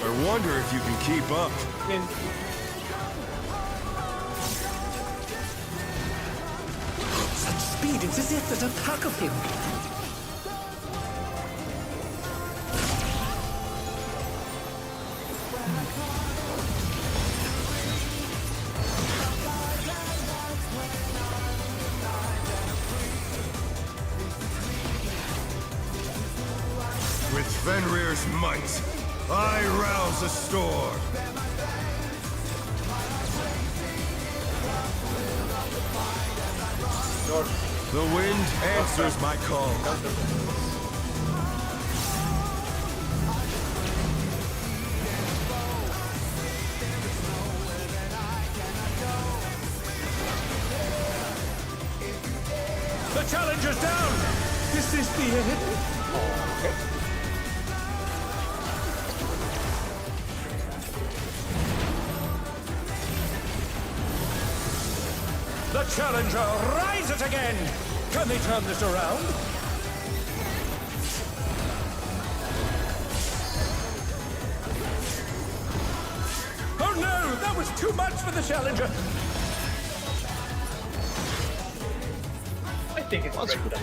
I wonder if you can keep up.
Such speed, it's as if there's a pack of him.
With Fenrir's might, I rouse a storm. The wind answers my call.
The challenger's down! Is this the end? The challenger rises again! Can they turn this around? Oh no! That was too much for the challenger!
I think it's
That's
great.
good.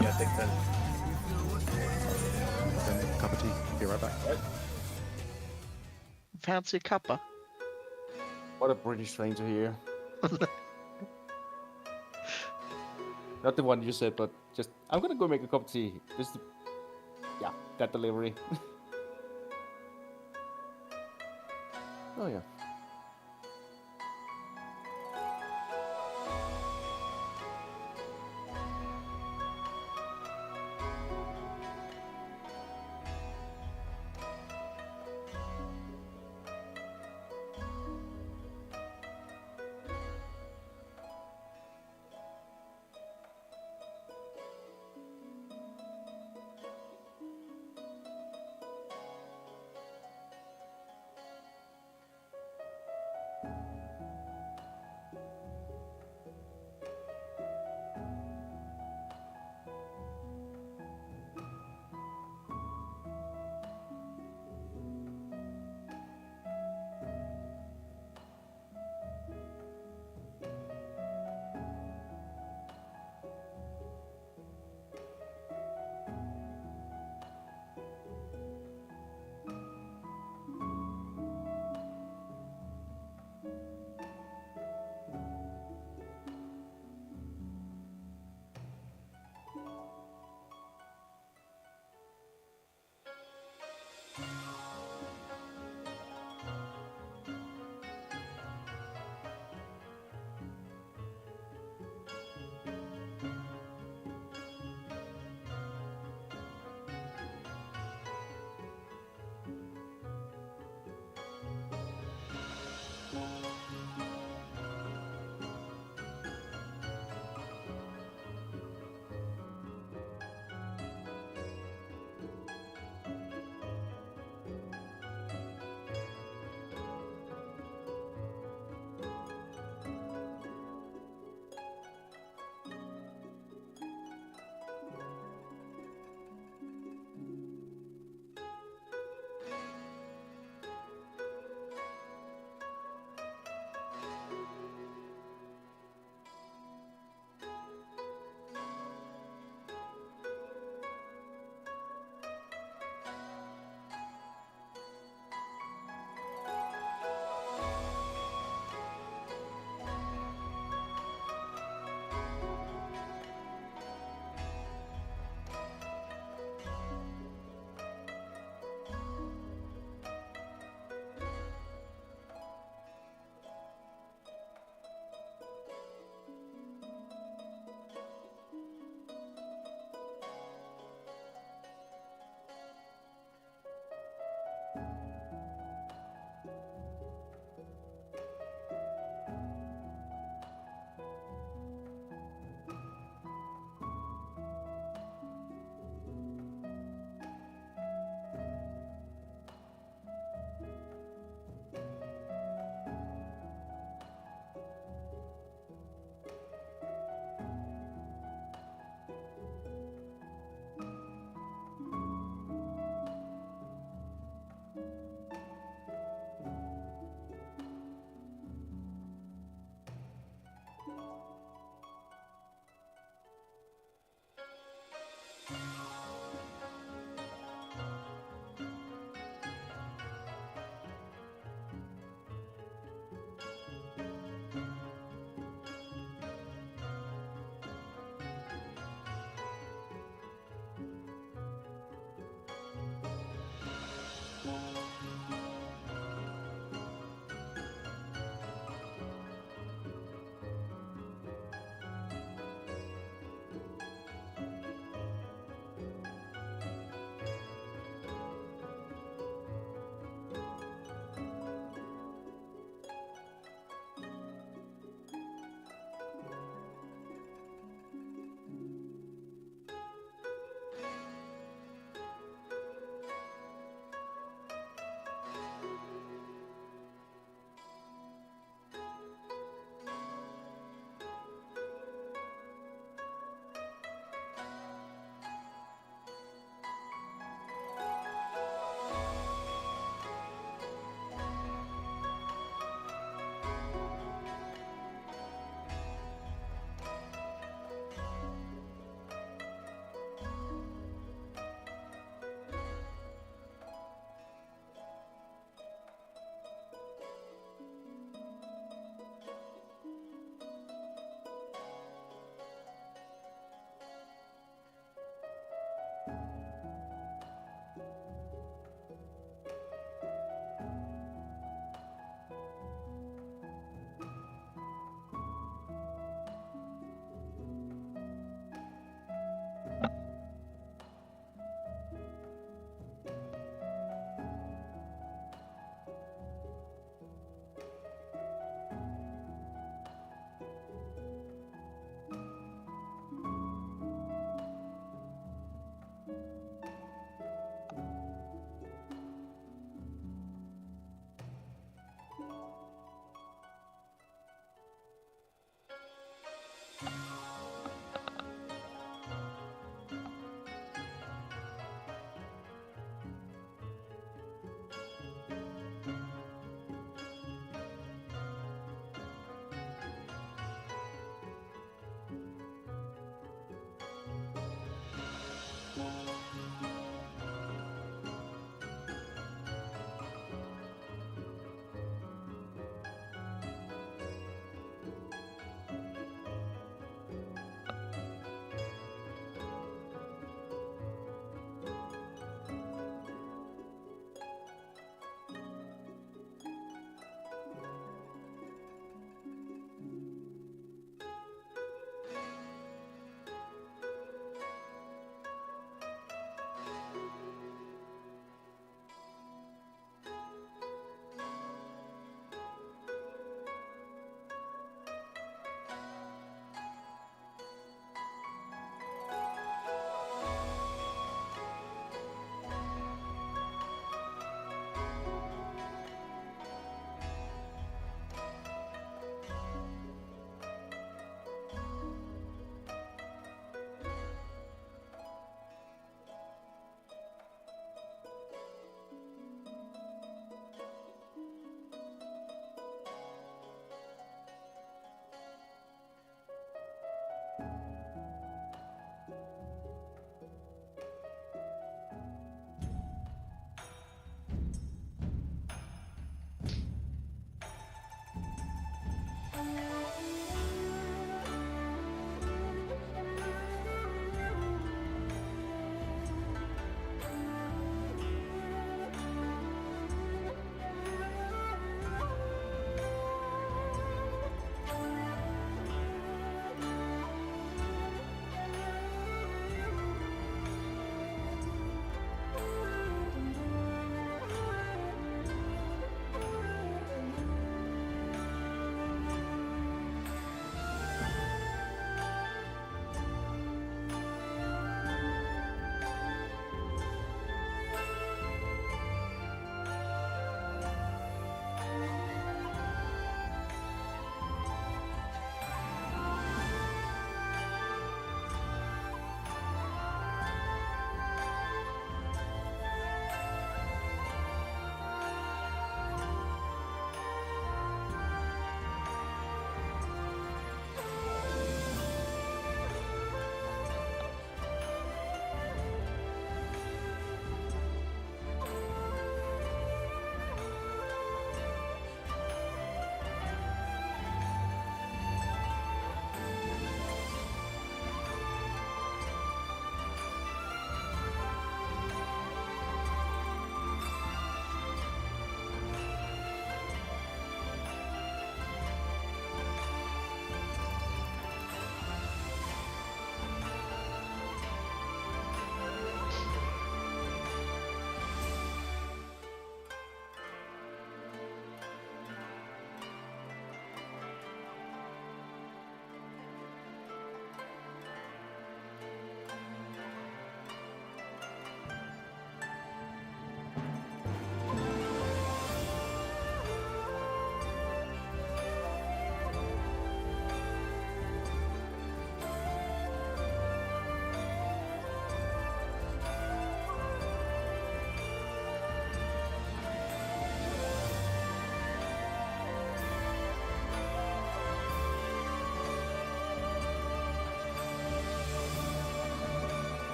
Yeah, take 10.
Then cup of tea. Be right back.
Fancy cuppa.
What a British thing to hear. Not the one you said, but just, I'm gonna go make a cup of tea. Just, yeah, that delivery. Oh yeah.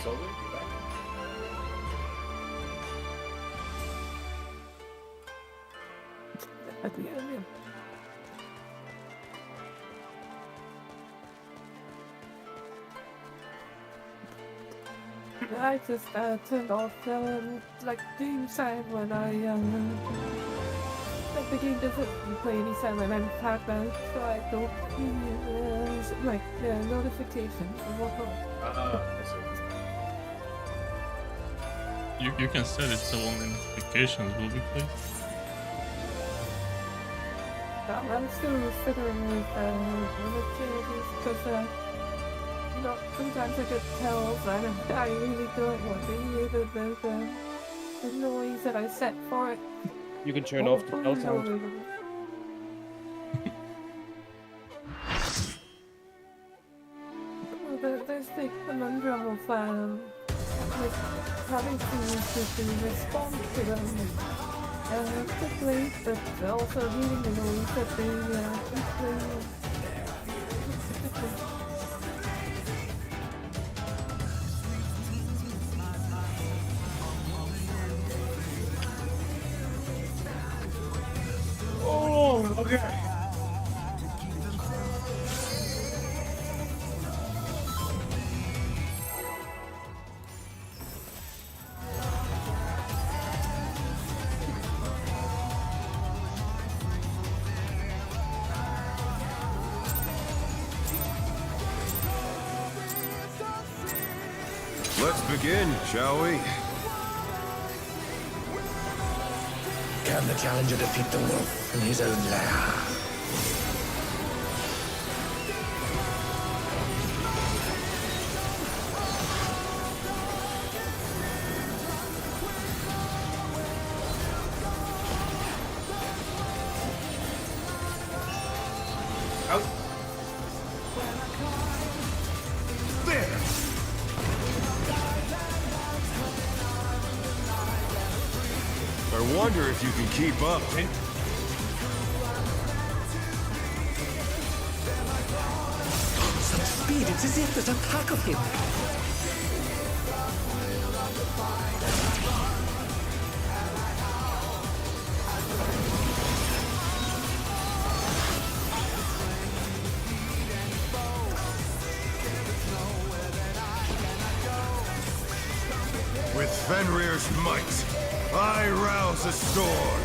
soldier, you back?
At the end, yeah. I just turned off like game sound when like the game doesn't play any sound when I'm tapped out, so I don't hear like notifications and whatnot.
I see.
You can set it so only notifications will be played.
I'm still figuring with changes because you know, sometimes I get tells and I really don't want to hear the noise that I set for it.
You can turn off the bell sound.
Well, there's the conundrum of like having to respond to them quickly, but also hearing the noise that they play.
Oh, okay.
Let's begin, shall we?
Can the challenger defeat the wolf in his own lair?
Out.
There! I wonder if you can keep up.
Such speed, it's as if there's a pack of him.
With Fenrir's might, I rouse a storm.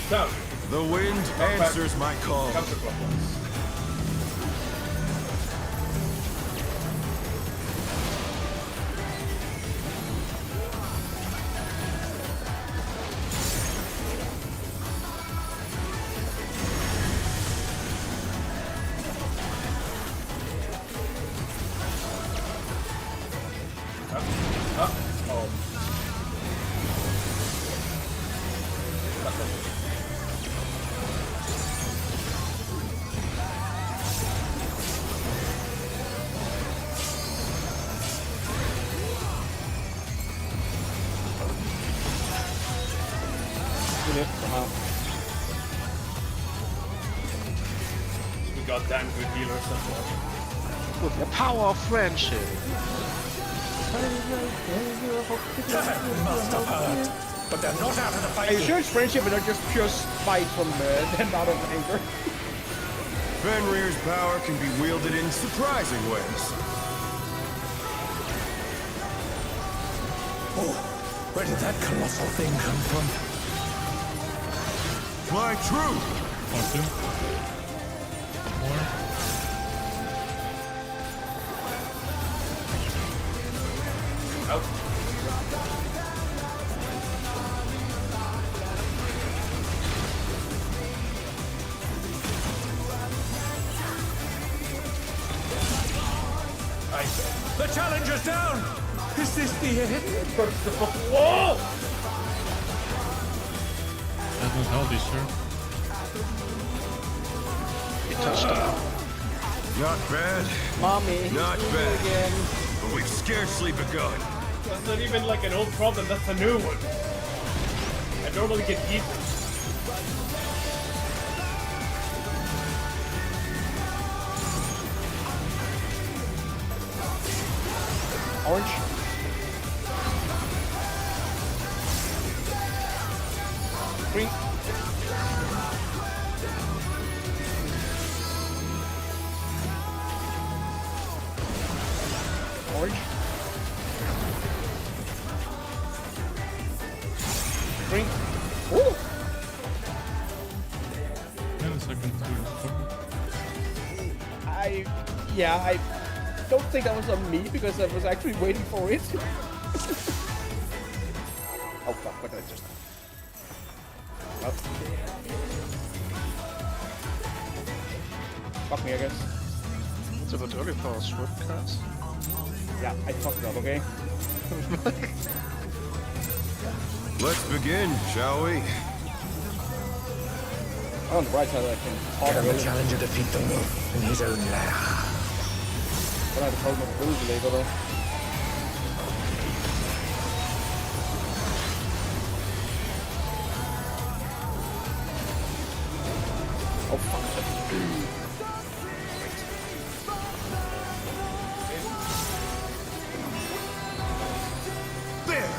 Down.
The wind answers my call.
Counterclockwise. We got damn good healers as well.
With the power of friendship.
That must have hurt. But they're not out of the
Are
fight
you
yet.
sure it's friendship and not just pure spite from them out of anger?
Fenrir's power can be wielded in surprising ways.
Oh, where did that colossal thing come from?
My truth!
Or two. More.
Out.
The challenger's down! Is this the end?
Whoa!
That was healthy, sure.
He touched him.
Not bad,
Mommy,
not
you
bad.
again.
But we've scarcely begun.
That's not even like an old problem, that's a new one. I normally get heat.
Orange. Green. Orange. Green. Ooh!
And a second to
I don't think that was on me because I was actually waiting for it. Oh fuck, what did I just... Oh. Fuck me, I guess.
It's a bit early for a swim class.
Yeah, I fucked up, okay?
Let's begin, shall we?
On the right side, I can talk
Can the
really.
challenger defeat the wolf in his own lair?
I don't have to talk about the rules later though. Oh fuck.
There!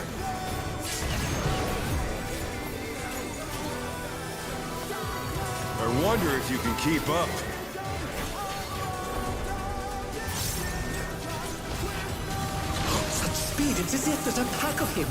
I wonder if you can keep up.
Such speed, it's as if there's a pack of him.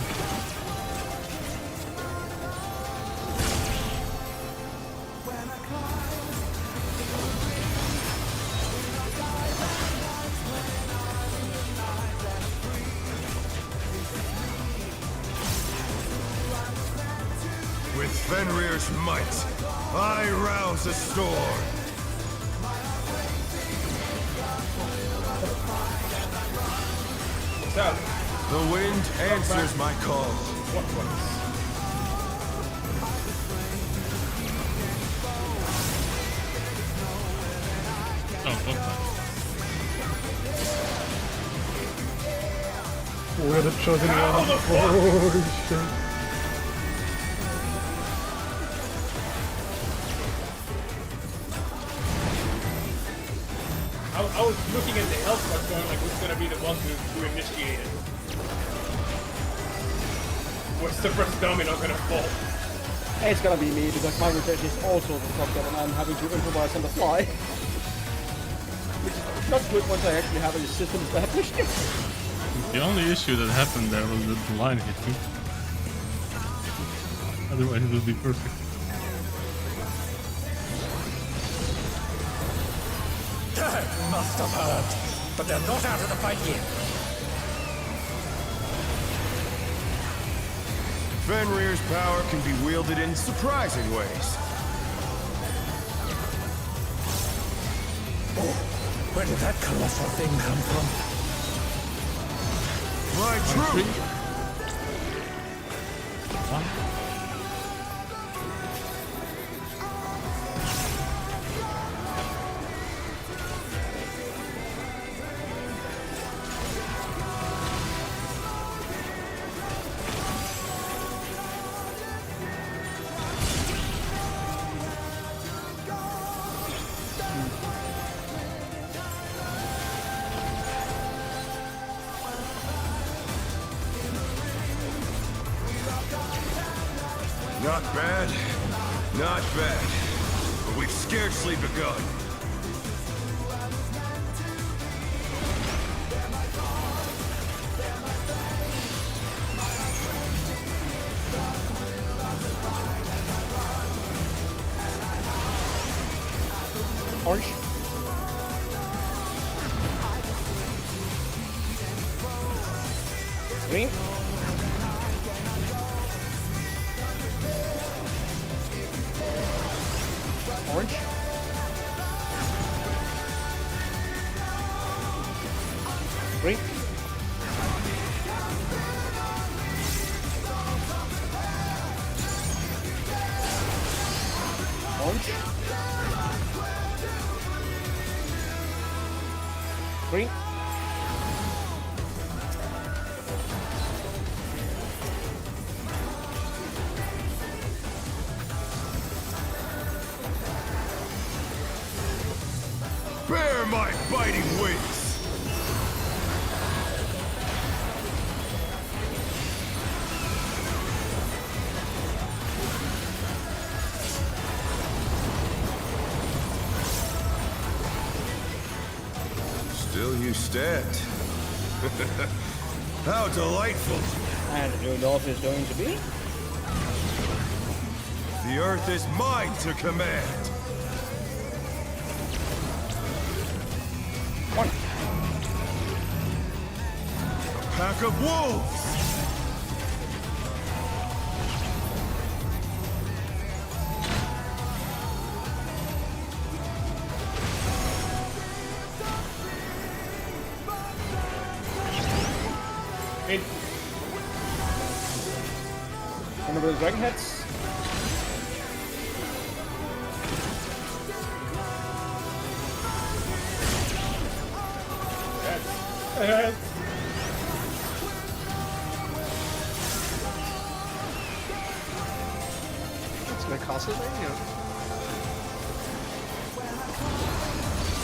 With Fenrir's might, I rouse a storm.
What's up?
The wind answers my call.
What?
Oh, okay.
We're the chosen one. Oh shit.
I was looking at the health bar going like, who's gonna be the one to initiate it? What's the first domino gonna fall?
It's gonna be me because my rotation is also the fucked up and I'm having to improvise on the fly. Which is not good once I actually have a system established.
The only issue that happened there was that the line hit me. Otherwise it would be perfect.
Must have hurt, but they're not out of the fight yet.
Fenrir's power can be wielded in surprising ways.
Oh, where did that colossal thing come from?
My truth! Not bad, not bad. But we've scarcely begun.
Orange. Green. Orange. Green. Orange. Green.
Bear my biting wings! you stepped. How delightful.
And the new north is going to be?
The earth is mine to command.
One.
A pack of wolves.
Remember the dragon heads?
It's like Castlevania.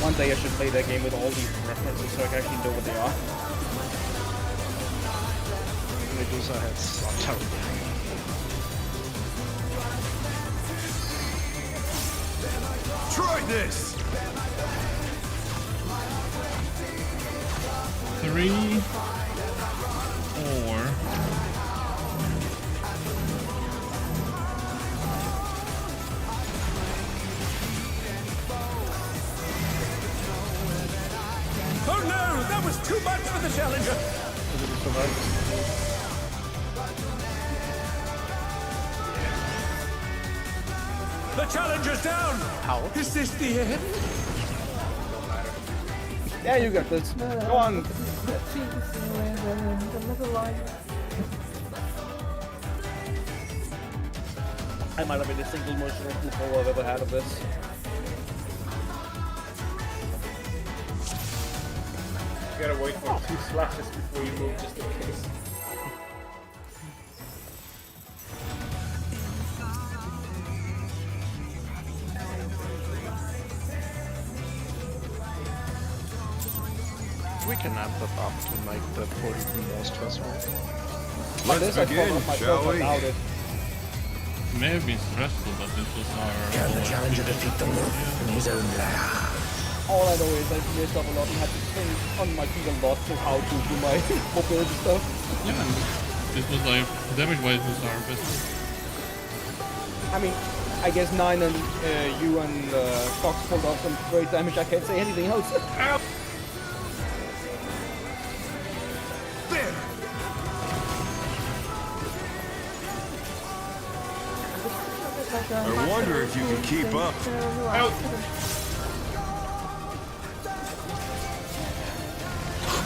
One day I should play that game with all these references so I can actually know what they are.
Medusa heads are terrible.
Try this.
3, 4.
Oh no! That was too much for the challenger! The challenger's down!
How?
Is this the end?
Yeah, you got this. Go on. I might have been the single most emotional pull I've ever had of this.
You gotta wait for 2 slashes before you move just in case.
We can amp it up to make the pull even more stressful.
Let's begin, shall we?
It.
It may have been stressful, but this was our.
Can the challenger defeat the wolf in his own lair?
All I know is I messed up a lot and had to think on my feet a lot to how to do my mobility stuff.
Yeah, this was like damage-wise was our best.
I mean, I guess 9 and you and Fox pulled off some great damage. I can't say anything else.
There. I wonder if you can keep up.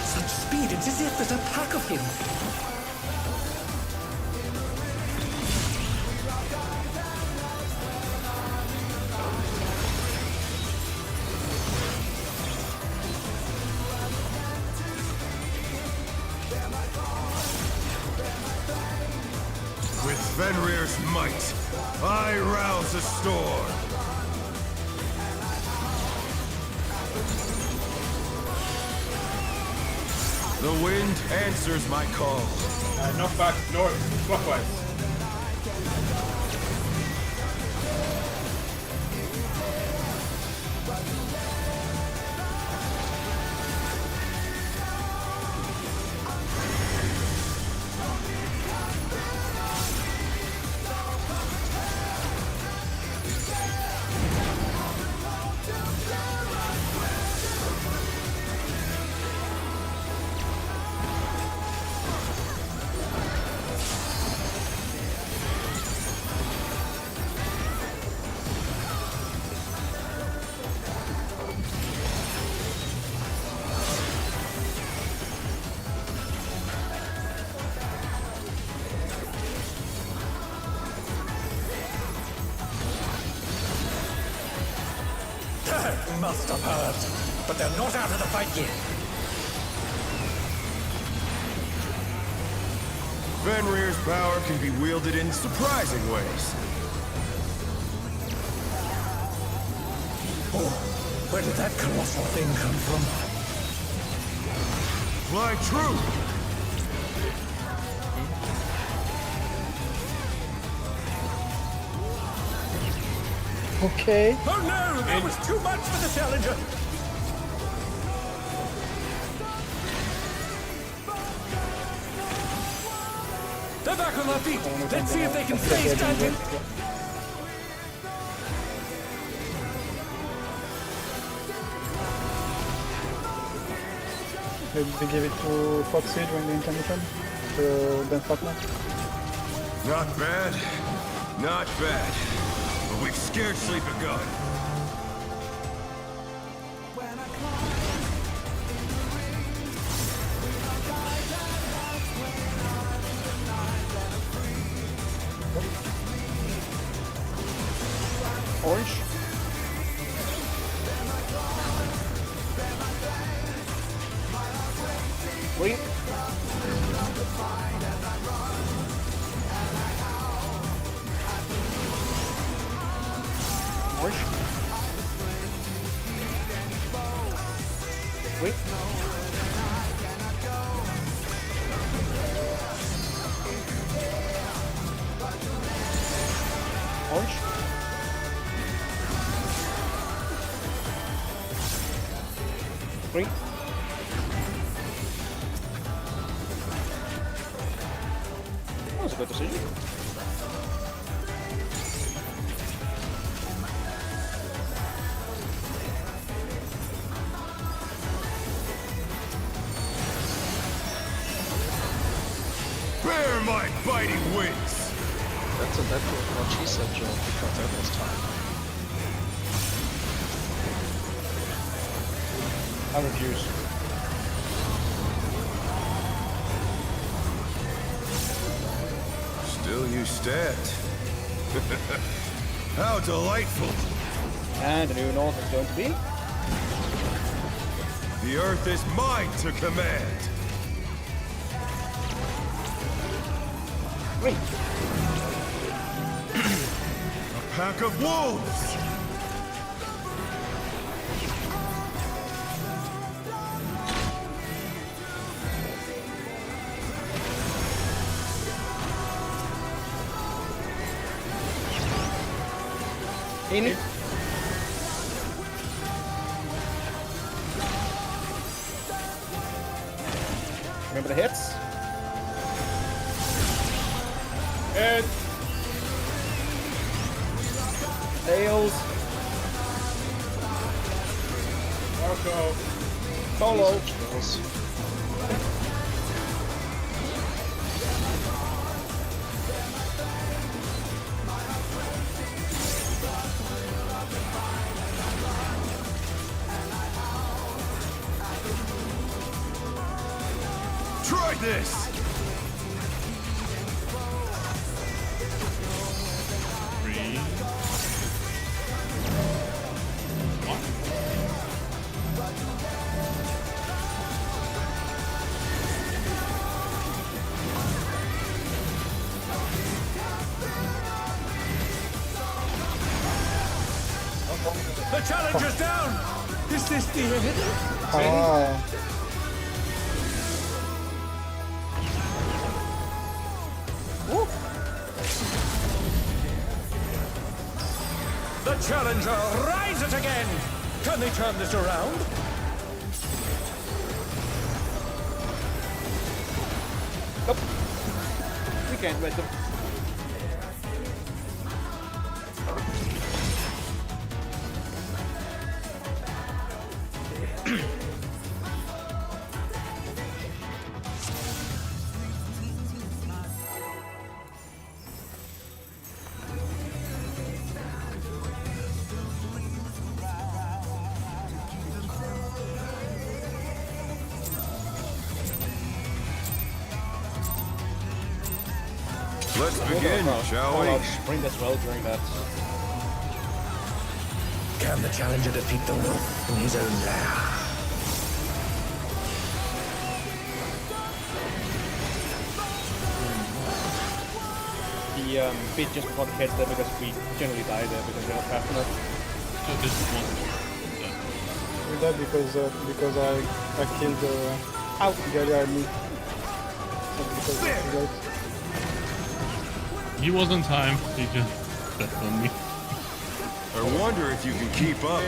Such speed, it's as if there's a pack of him.
With Fenrir's might, I rouse a storm. The wind answers my call.
Knock back north, clockwise.
Must have heard, but they're not out of the fight yet.
Fenrir's power can be wielded in surprising ways.
Oh, where did that colossal thing come from?
Fly true!
Okay.
Oh no, that was too much for the challenger. on their feet. Let's see if they can stay standing.
Maybe we give it to Foxy during the intermission to dance partner.
Not bad. Not bad. But we've scarcely begun.
Orange. Green. Orange. Green. Orange. Green. That was a good decision.
Bear my biting wings!
That's exactly what she said, Joe, because that was time.
I refuse.
Still you stand. How delightful!
And the new north is going to be
The earth is mine to command!
green.
A pack of wolves!
In. Remember the hits?
Head.
Tails.
Marco.
Solo.
Try this!
Three. One.
The challenger's down. Is this the end?
Ah,
The challenger rises again. Can they turn this around?
Nope. We can't let them.
Let's begin, shall we?
Sprint as well during that.
Can the challenger defeat the wolf in his own lair?
The bit just before the heads there because we generally die there because we're not fast enough.
So this one.
we died because I killed the other army. Not because of you guys.
He was on time. He just stepped on me.
I wonder if you can keep up.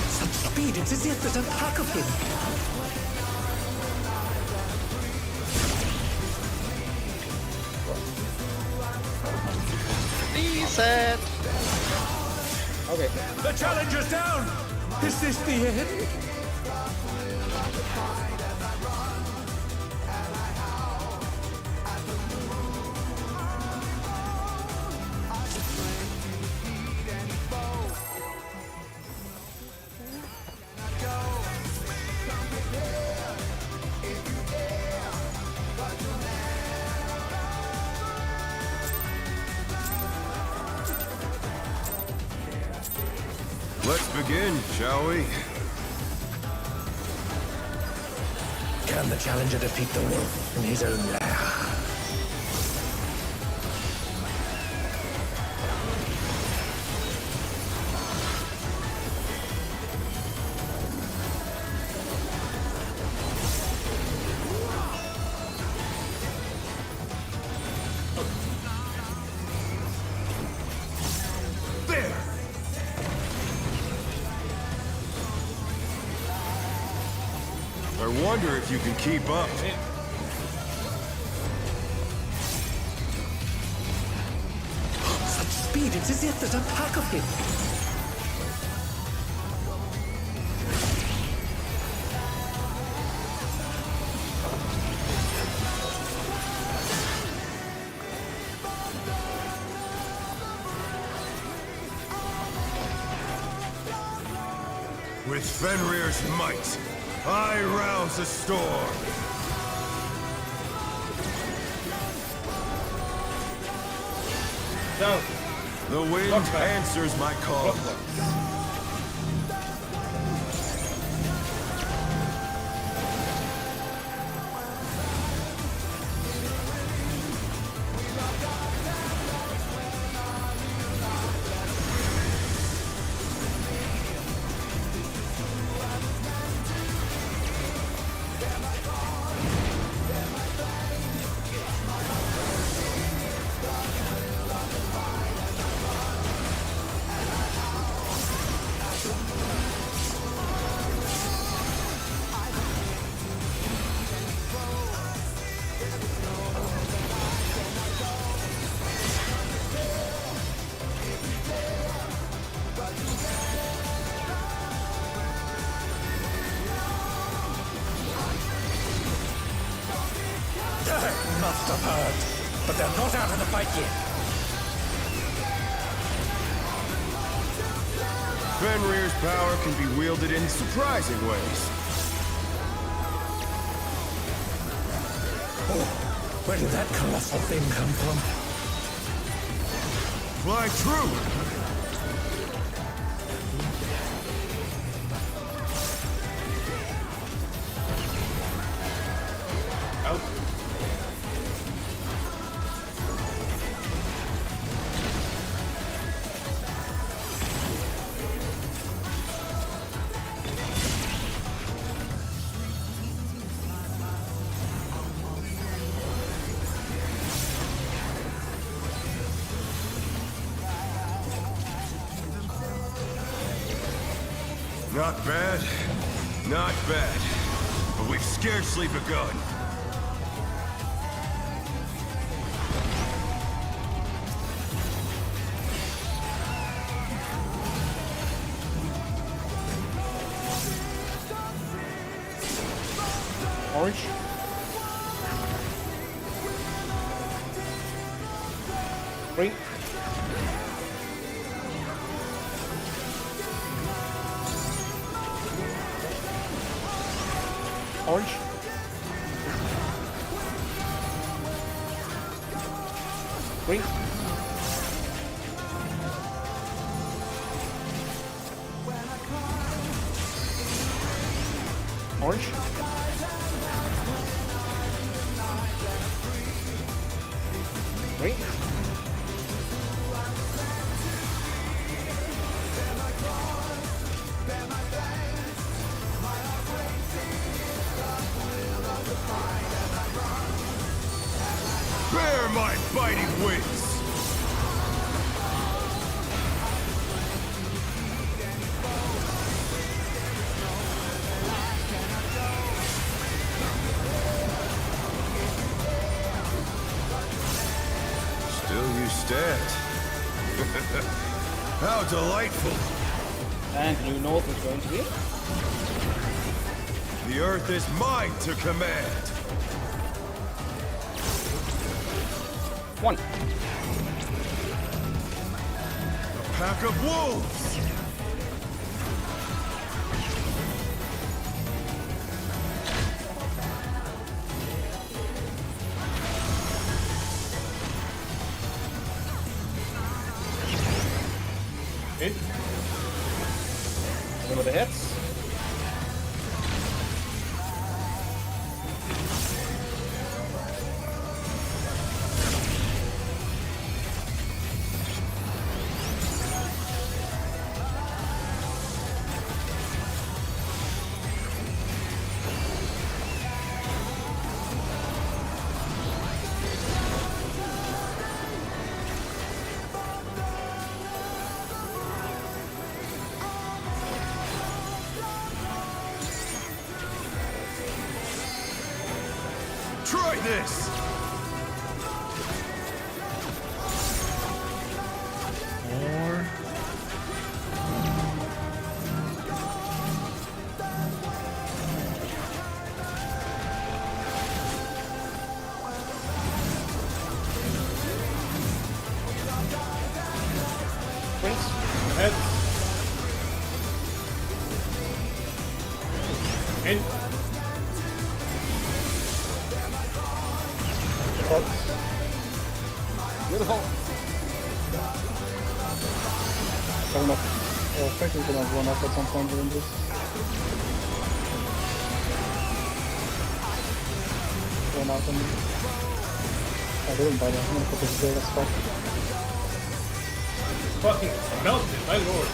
Such speed, it's as if there's a pack of him.
Set.
Okay.
The challenger's down! Is this the end?
Let's begin, shall we?
Can the challenger defeat the wolf in his own lair?
I wonder if you can keep up.
Such speed, it's as if there's a pack of him.
With Fenrir's might, I rouse a storm.
Down.
The wind answers my call.
Must have heard, but they're not out of the fight yet.
Fenrir's power can be wielded in surprising ways.
Oh, where did that colossal thing come from?
Fly true! Not bad, not bad. But we've scarcely begun.
Orange. Green. Orange. Green. Orange. Green.
Bear my biting wings! Still you stand. How delightful!
And New North is going to be.
The Earth is mine to command!
1.
A pack of wolves!
Hit.
One of the hits.
Try this!
Or
Prince.
Ahead. In.
Beautiful.
Fair enough. I think we're gonna run off at some point during this. Run out on me. I didn't buy that. I'm gonna put this there, that's fine.
Fucking melted, my lord.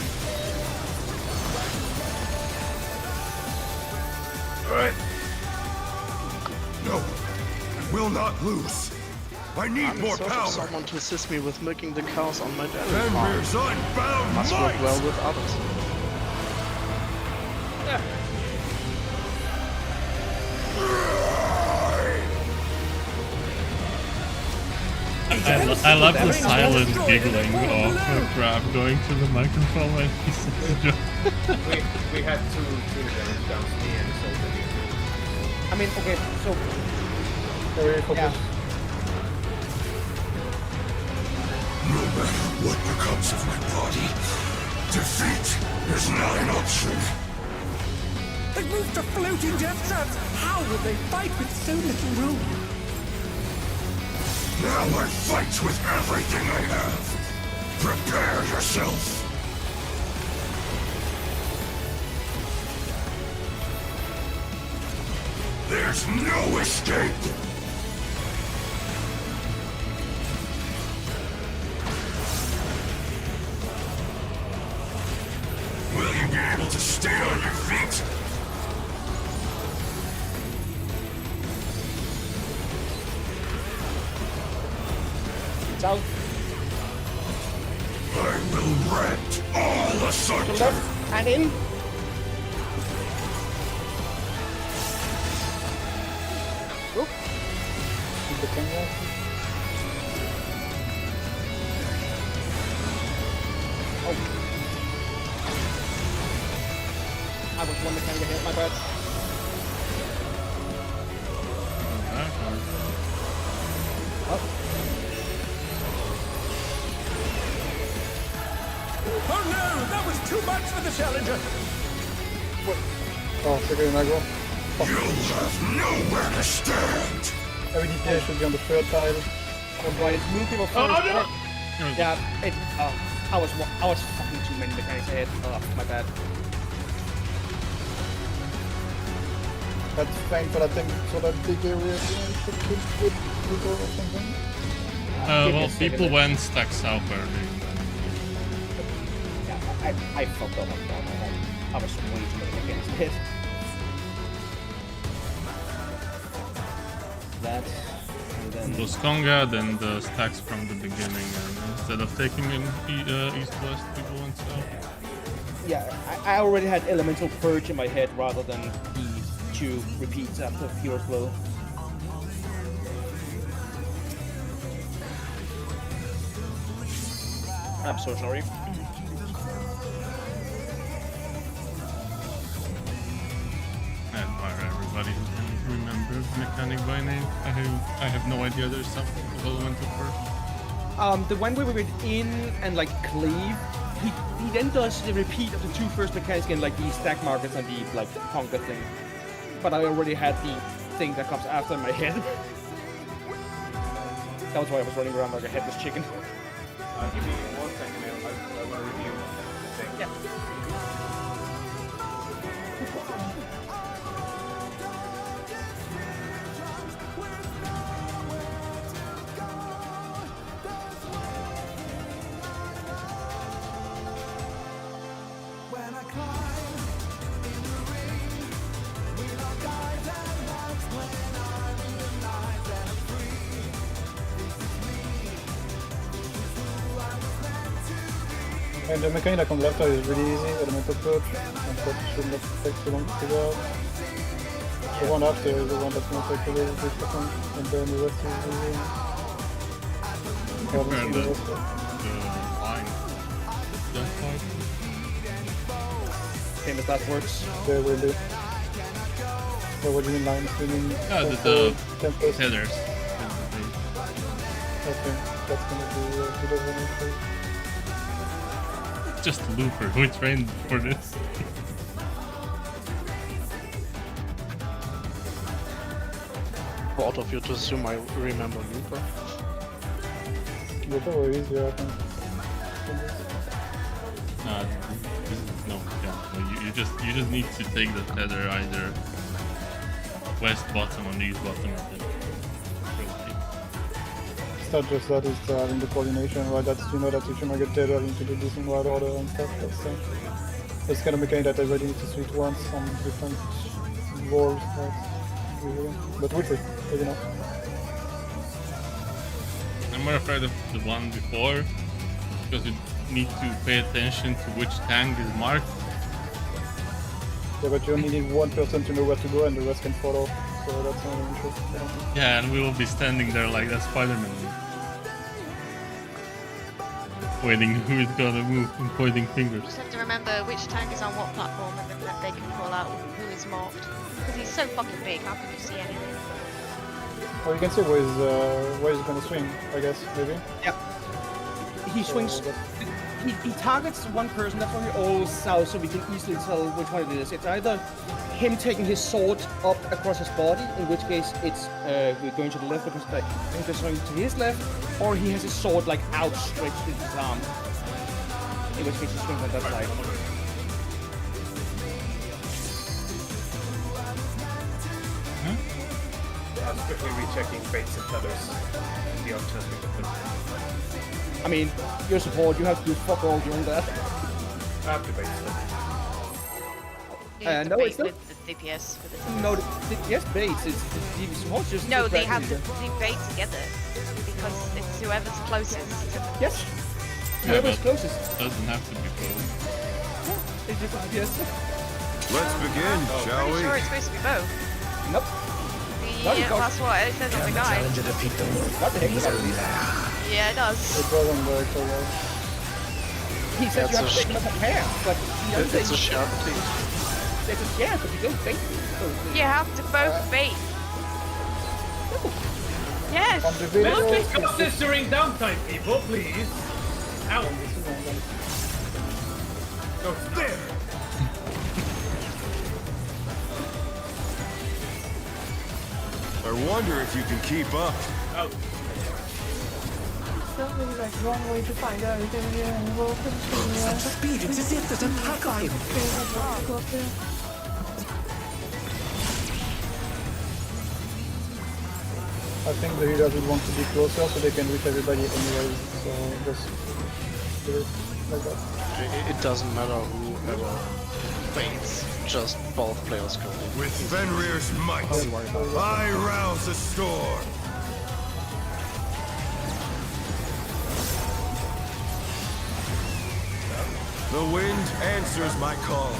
Alright. No, I will not lose. I need
I'm in
more
search of
power.
someone to assist me with milking the cows on my dairy farm.
Fenrir's unbound
Must work
might!
well with others.
I love the silent giggling of Crab going to the microphone when he says a joke.
We had two tuners down to the end, so
I mean, okay, so
Very focused.
yeah.
No matter what becomes of my body, defeat is not an option.
They moved to floating death traps. How will they fight with so little room?
Now I fight with everything I have. Prepare yourself. There's no escape. Will you be able to stay on your feet?
It's out.
I will rent all
To
asunder.
the left and in. Oop.
Keep the king there.
I was one mechanic ahead, my bad.
Oh no, that was too much for the challenger.
Oh, figure I go.
You'll have nowhere to stand.
Every DPS should be on the third tile.
Right, it's move people first. Yeah, it. I was fucking too many mechanics ahead. Oh, my bad.
That's thankful, I think, so that big area should be good people or something.
Give me
Well,
a second
people
then.
went stack south early.
Yeah, I fucked up on that. I was way too many mechanics ahead. That, and then.
Bosconga, then the stacks from the beginning, and instead of taking in east-west, people went south.
Yeah, I already had Elemental Purge in my head rather than the 2 repeats after Fure's Blow. I'm so sorry.
I admire everybody who can remember mechanic by name. I have no idea there's something relevant at first.
The one where we went in and like cleave, he then does the repeat of the two first mechanics again, like the stack markers and the like conquer thing. But I already had the thing that comes after in my head. That was why I was running around like a headless chicken.
Give me 1 second, man. I want to review the thing.
Yeah.
And the mechanic on the left side is really easy, element approach, and that should not take too long to figure out. The one after is the one that's going to take a little bit second, and then the rest is easy.
And the line. That part.
Same as that works.
There will be. So what do you mean lines? Do you mean
The
tempos?
headers.
Okay, that's going to be a bit of an issue.
Just a looper. We trained for this.
Both of you to assume I remember Looper.
Looper or easier, I think.
You just need to take the tether either west bottom or east bottom and then rotate.
It's not just that, it's having the coordination, right? That's, you know, that if you might get tethered into the decent right order and stuff, that's kind of mechanic that everybody needs to switch once on different walls, right? Usually. But we'll see, maybe not.
I'm more afraid of the one before because you need to pay attention to which tank is marked.
Yeah, but you only need one person to know where to go and the rest can follow, so that's not an issue.
Yeah, and we will be standing there like that Spider-Man. Waiting who is gonna move and pointing fingers.
Just have to remember which tank is on what platform and then that they can call out who is marked. Because he's so fucking big, how can you see anything?
Well, you can see where he's gonna swing, I guess, maybe.
Yeah. He swings. He targets one person. That's why we all saw, so we can easily tell which one it is. It's either him taking his sword up across his body, in which case it's we're going to the left because he's going to his left, or he has his sword like outstretched with his arm, in which case he swings on that side.
I was quickly rechecking fates and feathers. The alternative weapon.
I mean, your support, you have to do fuck all doing that.
I have to bait them.
You
no,
bait
it's not.
with the DPS. With the
No, yes, baits. It's the support's just.
no,
just
they
bad
have to
news.
debate together because it's whoever's closest.
Yes.
Yeah,
Whoever's
but
closest.
doesn't have to be both.
It's just yes.
Let's begin, shall
Pretty
we?
sure it's supposed to be both.
Nope. No, you
Yeah,
don't.
that's what it says on the guide.
What the heck is that?
Yeah, it does.
It wasn't very so well.
He says you have to take them a pair, but he doesn't
It's
say
a shared thing.
it's a yeah, but you don't bait.
You have to both bait. Yes.
On the video,
Let's discuss this during downtime, people, please. Ow. Go there.
I wonder if you can keep up.
Out.
Certainly like one way to find out if anyone will continue.
Such speed, it's as if there's a pack of him.
I think the healers would want to be closer so they can reach everybody anyway, so just do it like that.
It doesn't matter whoever baits, just both players go in.
With Fenrir's might, I rouse the storm. The wind answers my call.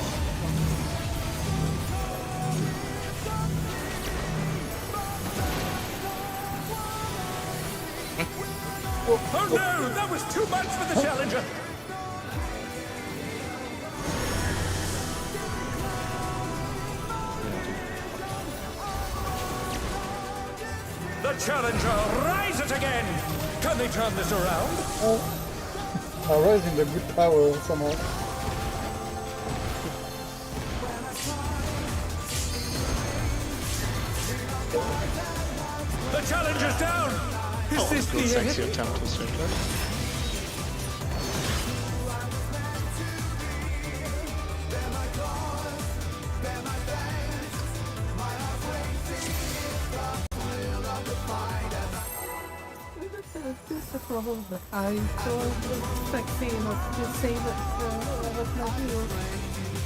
Oh no! That was too much for the challenger! The challenger rises again! Can they turn this around?
Raising the good power somehow.
The challenger's down! Is this
Good
the
sexy
end?
attempt to swing that.
This is the problem that I don't expect seeing the same with my heels.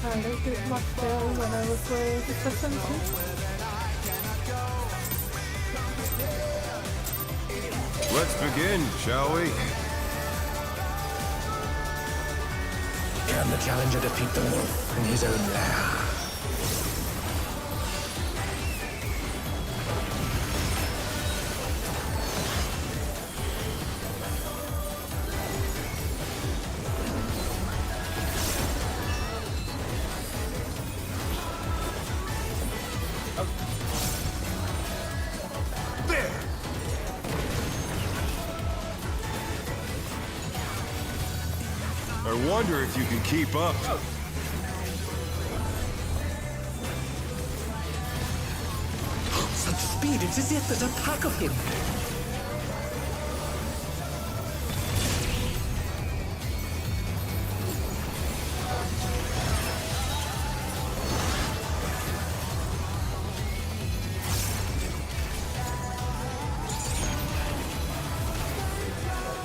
I don't get much better when I was wearing the suspension.
Let's begin, shall we?
Can the challenger defeat the wolf in his own lair?
I wonder if you can keep up.
Such speed, it's as if there's a pack of him.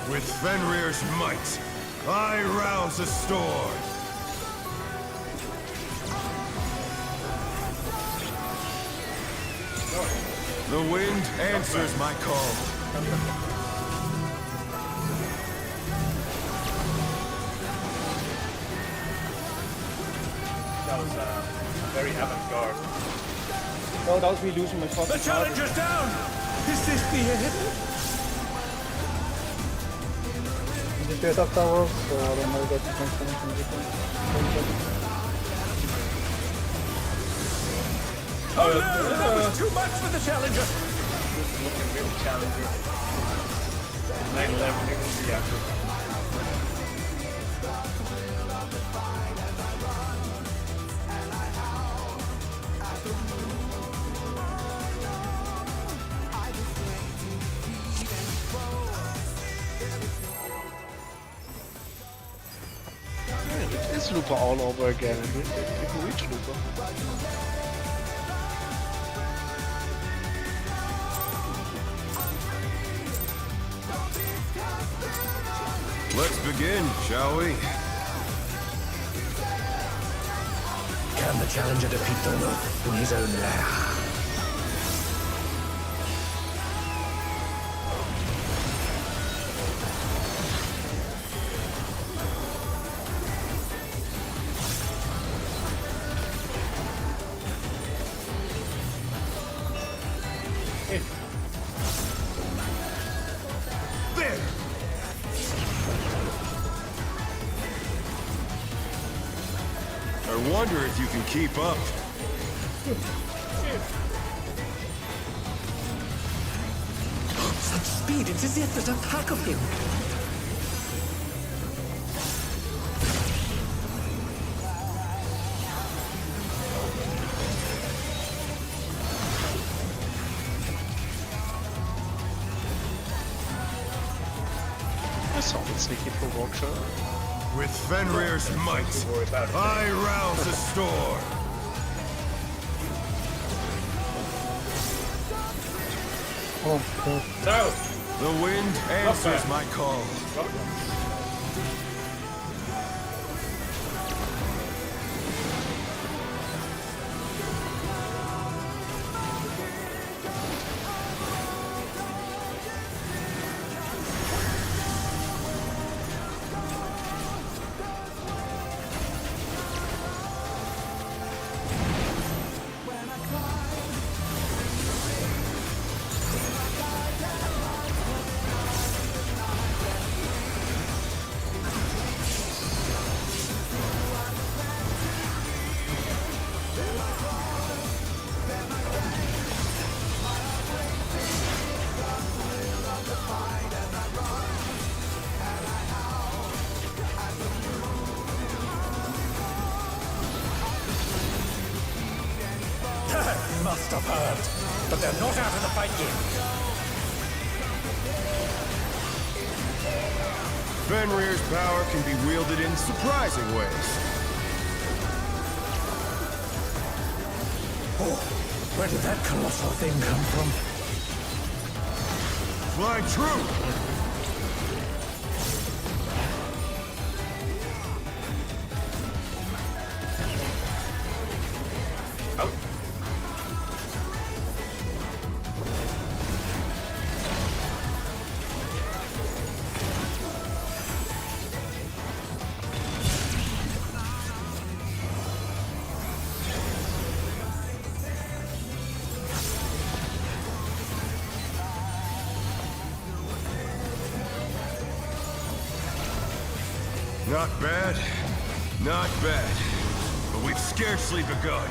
With Fenrir's might, I rouse a storm. The wind answers my call.
That was very avant-garde.
No, that was me losing my fucking
The challenger's down! Is this the end?
DPS up tower, so I don't know if that makes anything different.
Oh no! That was too much for the challenger!
Looking real challenging. 9/11 it will be after.
It's Looper all over again. We can reach Looper.
Let's begin, shall we?
Can the challenger defeat the wolf in his own lair?
There! I wonder if you can keep up.
Such speed, it's as if there's a pack of him.
I saw the sneaky provoker.
With Fenrir's might, I rouse a storm.
Oh, God.
So,
The wind answers my call.
They're not out of the fight yet.
Fenrir's power can be wielded in surprising ways.
Oh, where did that colossal thing come from?
Flying true!
Out.
Not bad, not bad. But we've scarcely begun.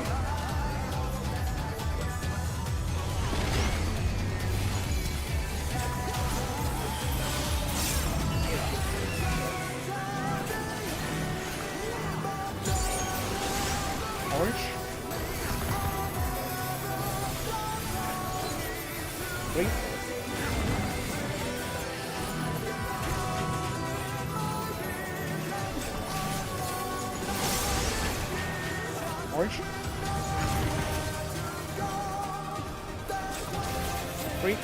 Orange. Green. Orange. Green.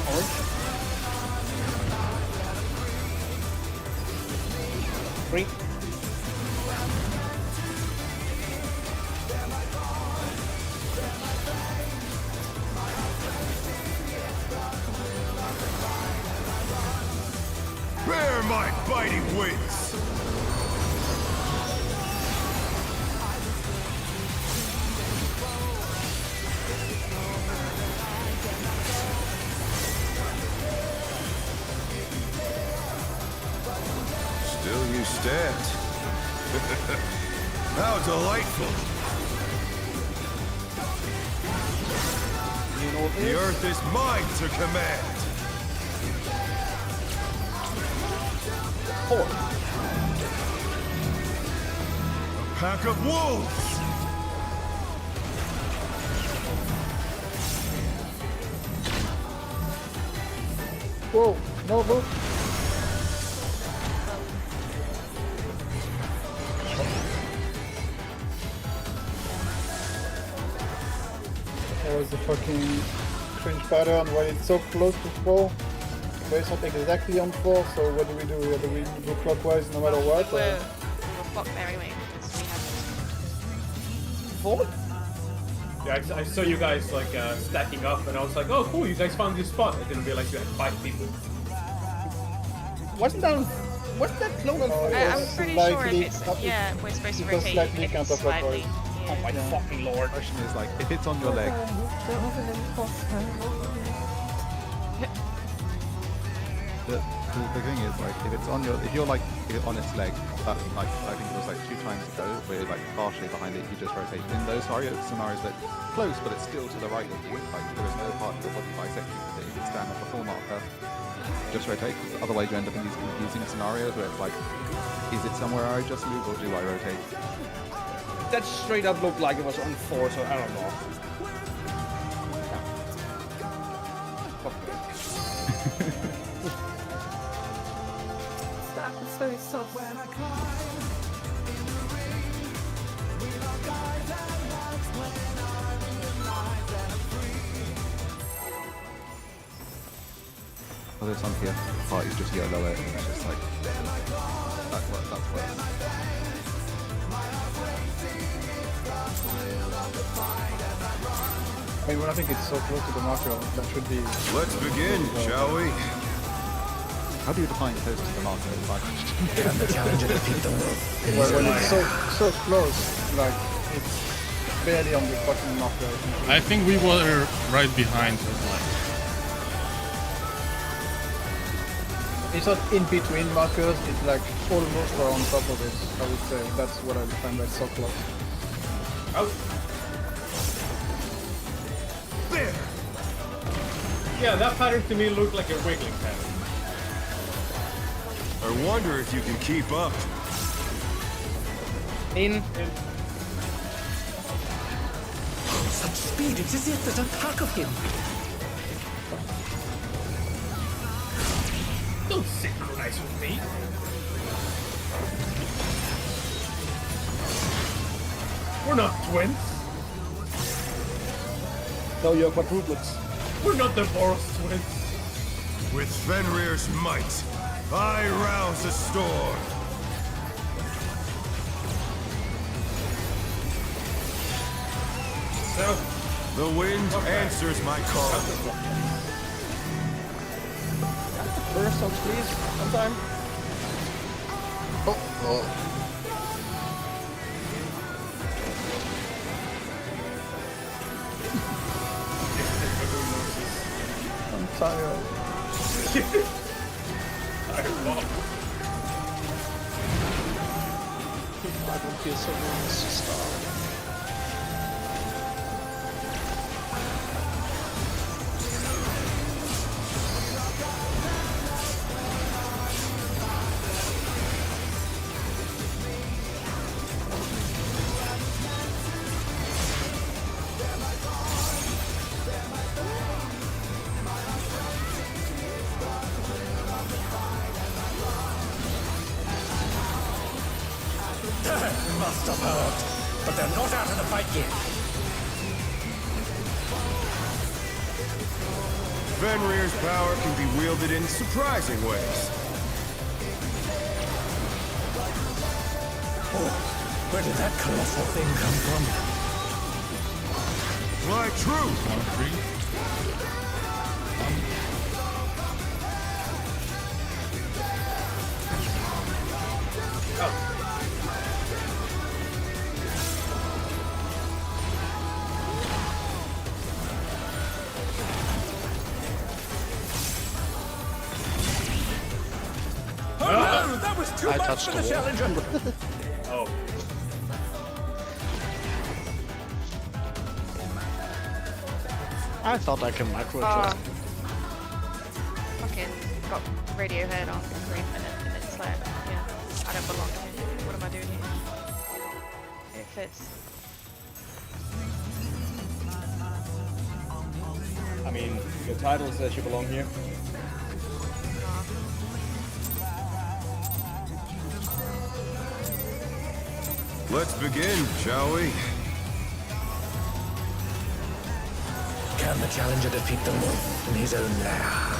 Orange. Green.
Bear my biting wings! Still you stand. How delightful!
You know what
The earth is mine to command!
4.
A pack of wolves!
Whoa, no, no. That was the fucking cringe pattern when it's so close to 4. But it's not exactly on 4, so what do we do? Do we go clockwise no matter what?
We were fucked there anyway because we had
4?
Yeah, I saw you guys like stacking up, and I was like, "Oh, cool! You guys found this spot." I didn't realize you had 5 people.
Wasn't that clone on 4?
I'm pretty sure if
slightly-
it's yeah, we're supposed to
it was
rotate
slightly
if it's slightly.
counterclockwise.
Oh my fucking lord.
Question is like, if it's on your leg,
There was an imposter.
the thing is like, if you're like on its leg, that like I think it was like 2 times ago, where like partially behind it, you just rotate. In those scenarios that close, but it's still to the right of you, like there is no part of your body bisecting it. If you stand at the full marker, just rotate. 'Cause otherwise, you end up in these confusing scenarios where it's like, is it somewhere I just move or do I rotate?
That straight up looked like it was on 4, so I don't know. Fuck me.
That was very soft.
Although some here parties just YOLO it, and it's just like that's worse.
I mean, when I think it's so close to the marker, that should be...
Let's begin, shall we?
How do you define close to the marker? Like,
Can the challenger defeat the wolf?
when it's so close, like, it's barely on the fucking marker.
I think we were right behind his leg.
It's not in between markers, it's like almost or on top of it, I would say. That's what I define by so close.
Out.
There!
Yeah, that pattern to me looked like a wiggling pattern.
I wonder if you can keep up.
In.
Such speed, it's as if there's a pack of him.
Don't synchronize with me. We're not twins.
No, you're quadruplets.
We're not the Boros twins.
With Fenrir's might, I rouse a storm.
So,
The wind answers my call.
Burst on squeeze sometime.
Oh.
I'm tired.
I don't feel so nervous to start.
Must have heard, but they're not out of the fight yet.
Fenrir's power can be wielded in surprising ways.
Oh, where did that colossal thing come from?
My truth!
1, 3.
Oh no, that was too
I
much
touched
for the
the wall.
challenger.
oh.
I thought I can micro adjust.
Fucking got Radiohead on screen and it's like, yeah, I don't belong here. What am I doing here? It fits.
I mean, your title says you belong here.
Let's begin, shall we?
Can the challenger defeat them in his own lair?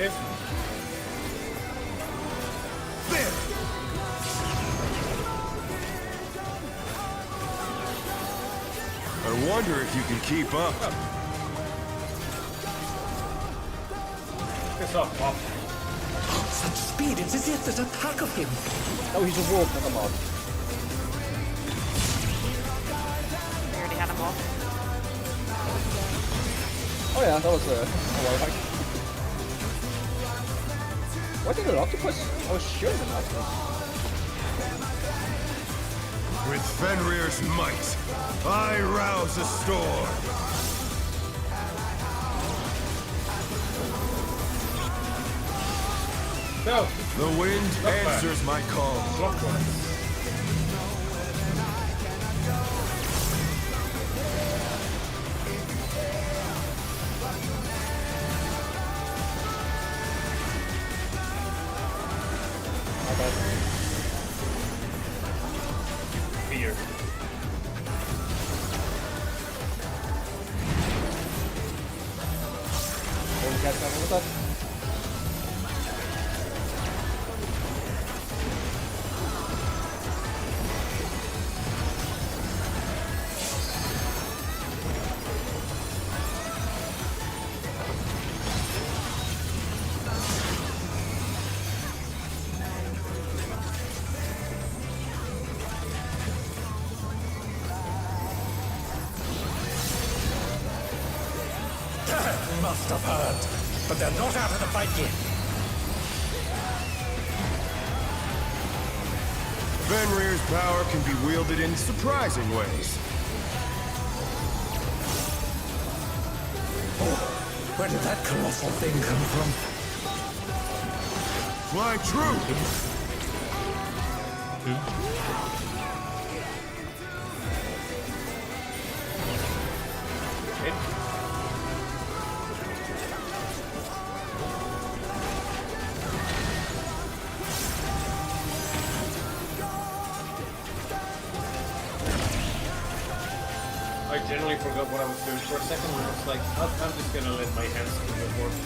If
I wonder if you can keep up.
piss off, Pop.
Such speed, it's as if there's a pack of him.
Oh, he's a wolf, never mind.
We already had him off.
Oh yeah, that was a while back. What did an octopus? I was sure it was an octopus.
With Fenrir's might, I rouse a storm.
No,
The wind answers my call.
clockwise. Fear.
Oh, you guys got with that?
Must have heard, but they're not out of the fight yet.
Fenrir's power can be wielded in surprising ways.
Where did that colossal thing come from?
Fly true!
I generally forgot what I was doing for a second, and I was like, I'm just gonna let my hands do the work.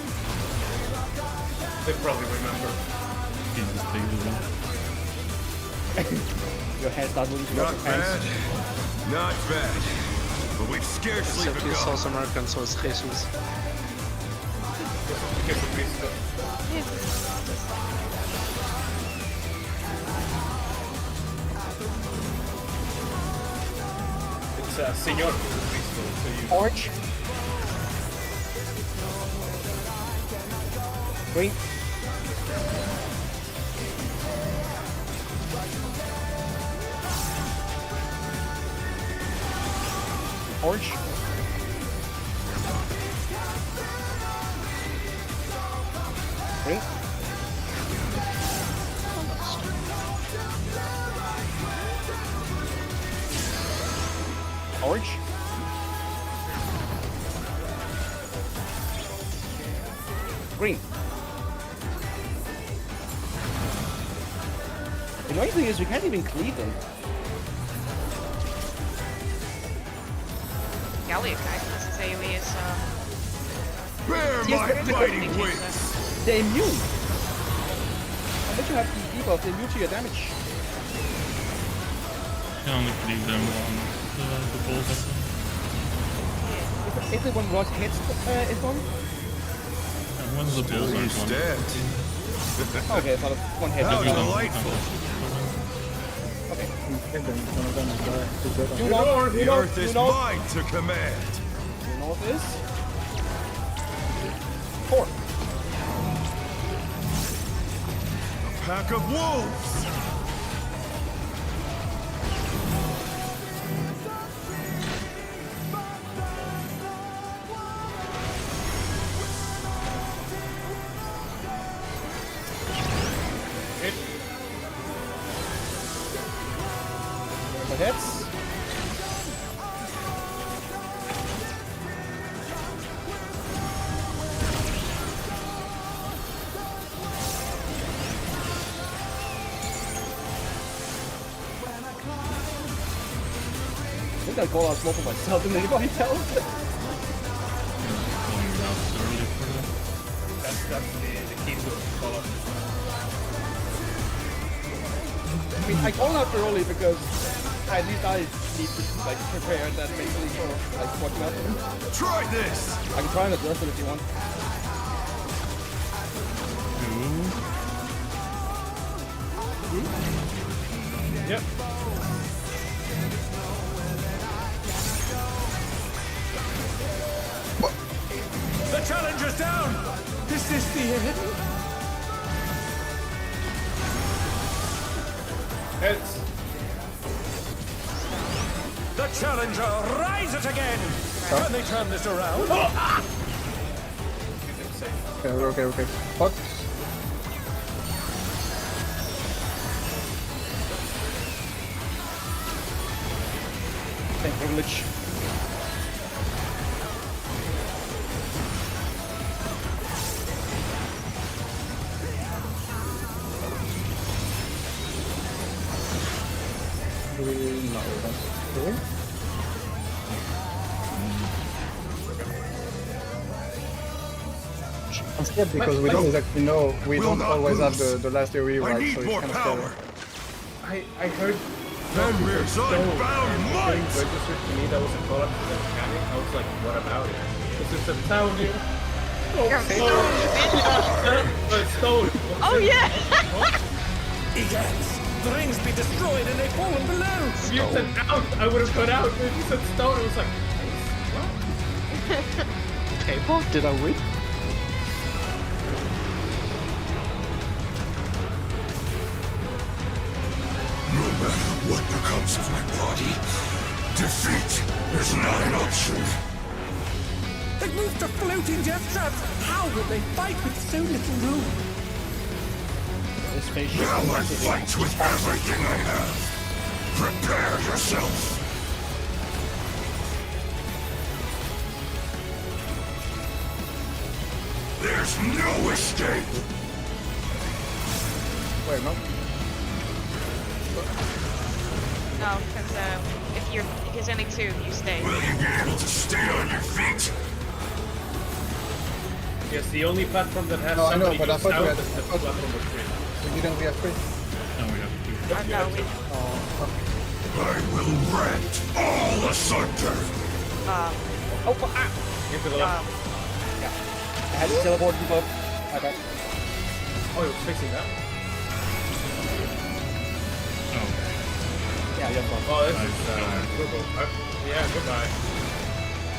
They probably remember.
Your hands start moving to
Not
your
bad.
hands.
Not bad. But we've scarcely
Except he's
begun.
South American, so it's Jesus.
Because of this stuff. It's Senor Cristo, so you...
Orange. Green. Orange. Green. Orange. Green. The annoying thing is we can't even cleave them.
Galliocactus area is
Bear
Yes,
my
but the
fighting
good thing is,
wings!
They're immune. Unless you have the debuff, they're immune to your damage.
I can only cleave them once the balls are done.
If everyone runs hits is one.
And once the balls
You
are
stand.
Okay, so one hit.
How
done.
delightful!
Okay.
Hit them, one of them is dead. He's dead.
Do not,
The earth is mine to command!
You know what this? 4.
Pack of wolves!
The hits. I think I'll call out smoke for myself. Didn't anybody tell?
That's the key to the color.
I mean, I call out early because at least I need to like prepare that mentally for like watching out for them.
Try this!
I can try and adjust it if you want.
Yep.
The challenger's down! Is this the end?
Heads.
The challenger rises again! Can they turn this around?
Okay. What?
Thank privilege.
Do we know that? Do we? I'm scared because we don't exactly know. We
Will
don't
not
always have
lose.
the last theory
I
right,
need
so it's
more
kind of
power!
scary.
I heard
Fenrir's unbound might!
registered to me that was a collapse of the mechanic. I was like, what about it? Because it's a town here. Stone.
Oh yeah!
Egads! The rings be destroyed and they fallen below!
If you said out, I would have got out. If you said stone, I was like,
Table? Did I win?
No what becomes of my body, defeat is not an option.
They've moved to floating death traps! How will they fight with so little room?
This spaceship.
Now I fight with everything I have. Prepare yourself. There's no escape.
Wait, no.
No, because if there's only two, you stay.
Will you be able to stay on your feet?
Yes, the only platform that has
No, I know,
somebody
but I
who's
thought we
out
had-
is the
I thought-
platform with three.
We didn't we have 3?
No, we have two.
No, we,
I will rend all asunder.
Oh, ah!
Into the left.
I had to teleport you both. Okay.
Oh, he was fixing that.
Oh,
Yeah, you're fine.
Oh, this
Nice.
is Google. Yeah, goodbye.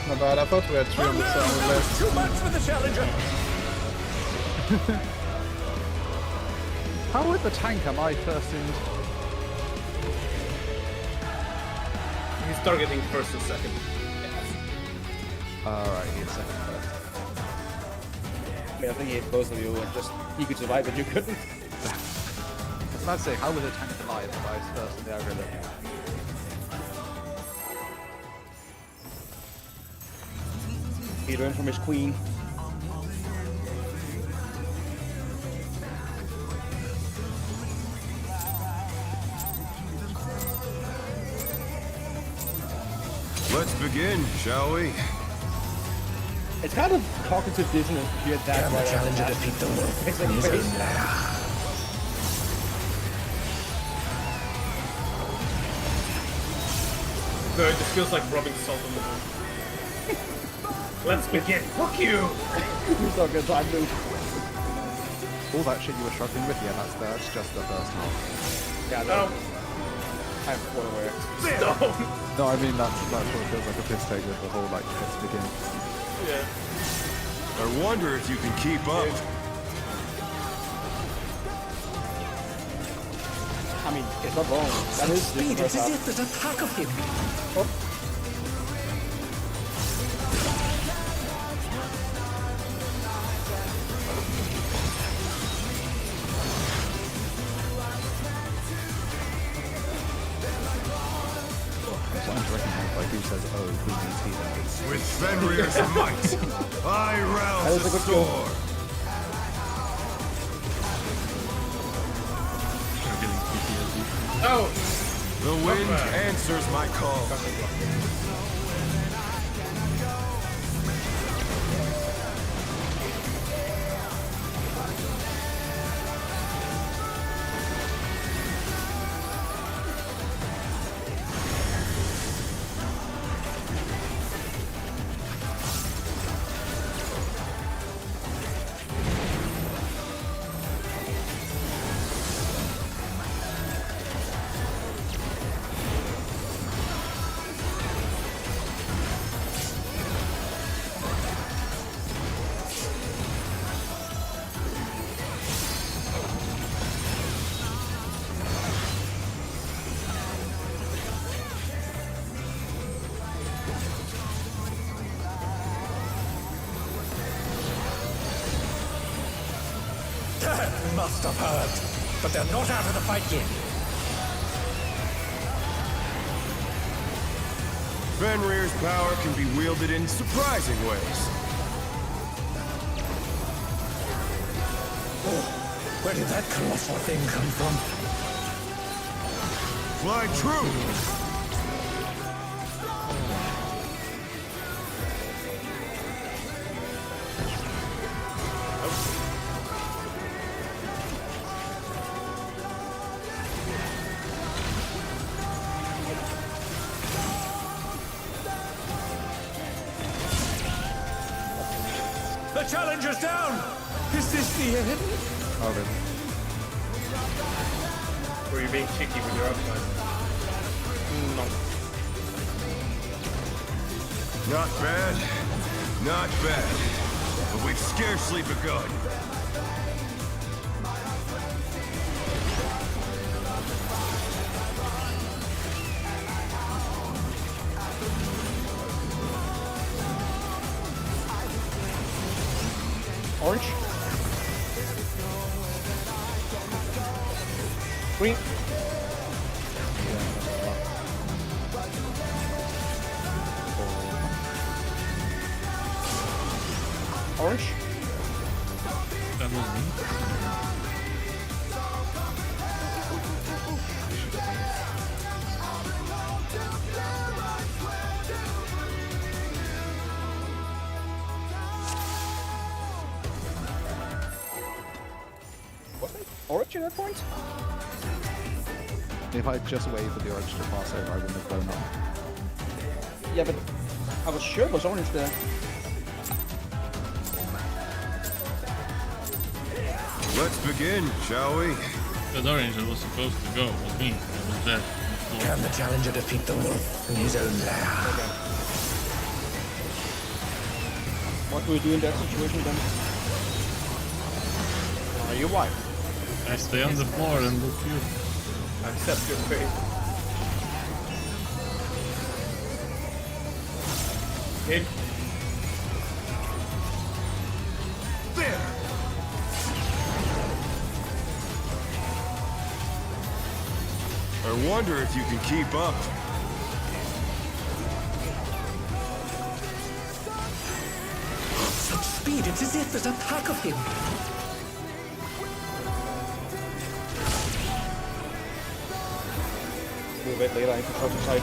Not bad. I thought we had 3
Oh
on
no!
the side.
That was too much for the Challenger!
How with the tank am I first in?
He's targeting first and second.
Alright, he's second first.
I mean, I think he hit both of you and just he could survive, but you couldn't.
I was about to say, how was the tank alive if I was first in the algorithm?
He learned from his queen.
Let's begin, shall we?
It's kind of cognitive dissonance if you attack right
Challenger defeat the world in his own lair.
No, it just feels like rubbing salt on the wound. Let's begin. Fuck you!
It's not good time move.
All that shit you were struggling with, yeah, that's just the first half.
Yeah,
No.
I'm well aware.
Stone!
No, I mean, that's what it feels like a piss take with the whole, like, let's begin.
Yeah.
I wonder if you can keep up.
I mean, it's not wrong. That is
Speed,
the
it's
first
as
half.
if there's a pack of him.
I'm starting to recognize, like, who says, oh, who needs healing?
With Fenrir's might, I
That
rouse
was
the
a good kill.
storm.
I'm getting PTSD.
Oh!
The wind answers my call.
That must have hurt. But they're not out of the fight yet.
Fenrir's power can be wielded in surprising ways.
Where did that colossal thing come from?
Fly true!
The Challenger's down! Is this the end?
Oh, really?
Were you being cheeky with your uptime?
No.
Not bad. Not bad. But we've scarcely begun.
Orange.
That was me.
Orange at that point?
If I just waited for the orange to pass over, I wouldn't have blown up.
Yeah, but I was sure it was orange there.
Let's begin, shall we?
That orange that was supposed to go was me. I was dead.
Can the challenger defeat the wolf in his own lair?
What do we do in that situation then?
You're right.
I stay on the floor and look you.
Accept your fate. Hit.
There! I wonder if you can keep up.
Such speed, it's as if there's a pack of him.
Move it later into the side.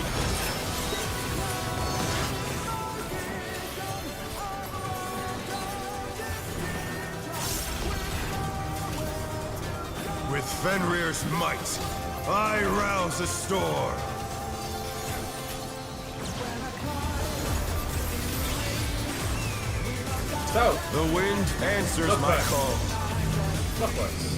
With Fenrir's might, I rouse the storm.
So,
The wind answers
Look
my
back.
call.
clockwise.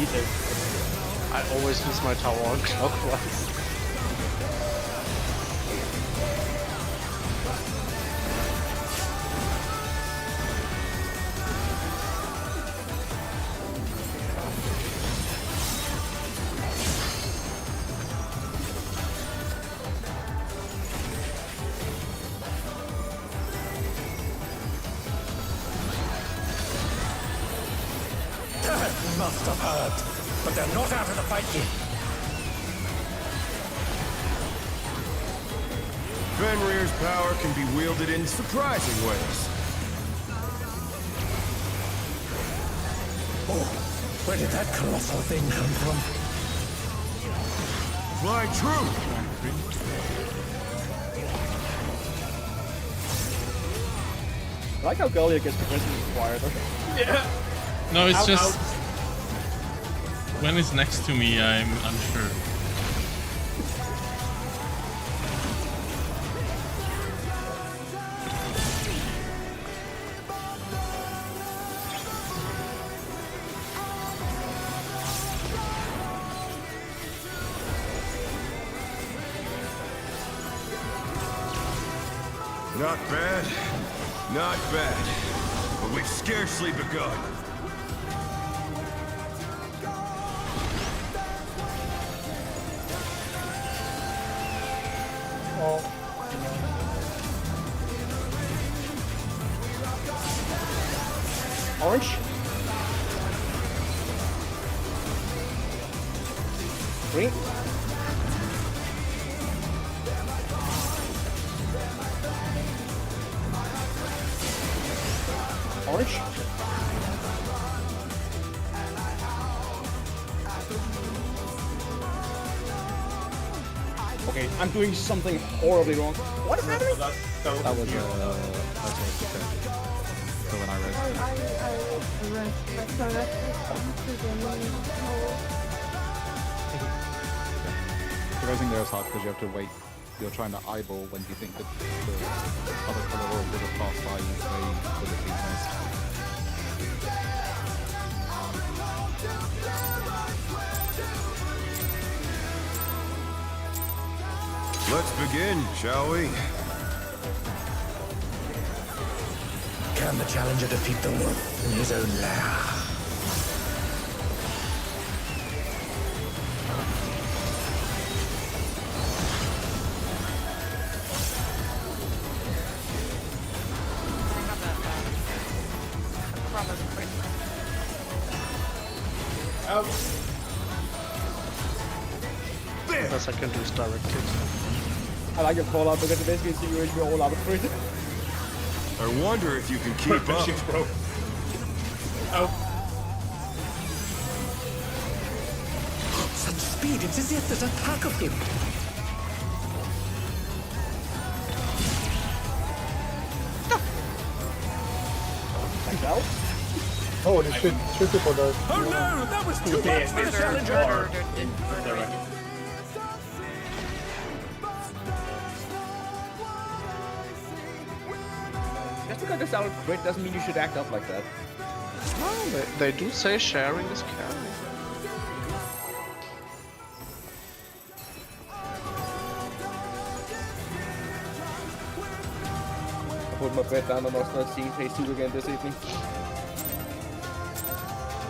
Either. I always use my tower on clockwise.
Must have heard, but they're not out of the fight yet.
Fenrir's power can be wielded in surprising ways.
Oh, where did that colossal thing come from?
Fly true!
I like how Galia gets progressively quieter.
Yeah.
No, it's
Out,
just
out.
when it's next to me, I'm unsure.
Not bad. Not bad. But we've scarcely begun.
Orange. Green. Orange. Okay, I'm doing something horribly wrong. What is happening?
That was okay. So when I read. Progressing there is hard because you have to wait. You're trying to eyeball when you think that the other colour would have passed by you way would have been missed.
Let's begin, shall we?
Can the challenger defeat the wolf in his own lair?
rather than crit.
Out.
The best I can do is direct hit.
I like your call out because it basically see you into all out of crit.
I wonder if you can keep up.
Shit's broke. Out.
Such speed, it's as if there's a pack of him.
Thanks, Al.
Holy shit, 3 people died.
Oh no, that was too much for the challenger.
Just because it's out of crit doesn't mean you should act up like that.
No, they do say sharing is caring.
I put my bet down on us not seeing phase 2 again this evening.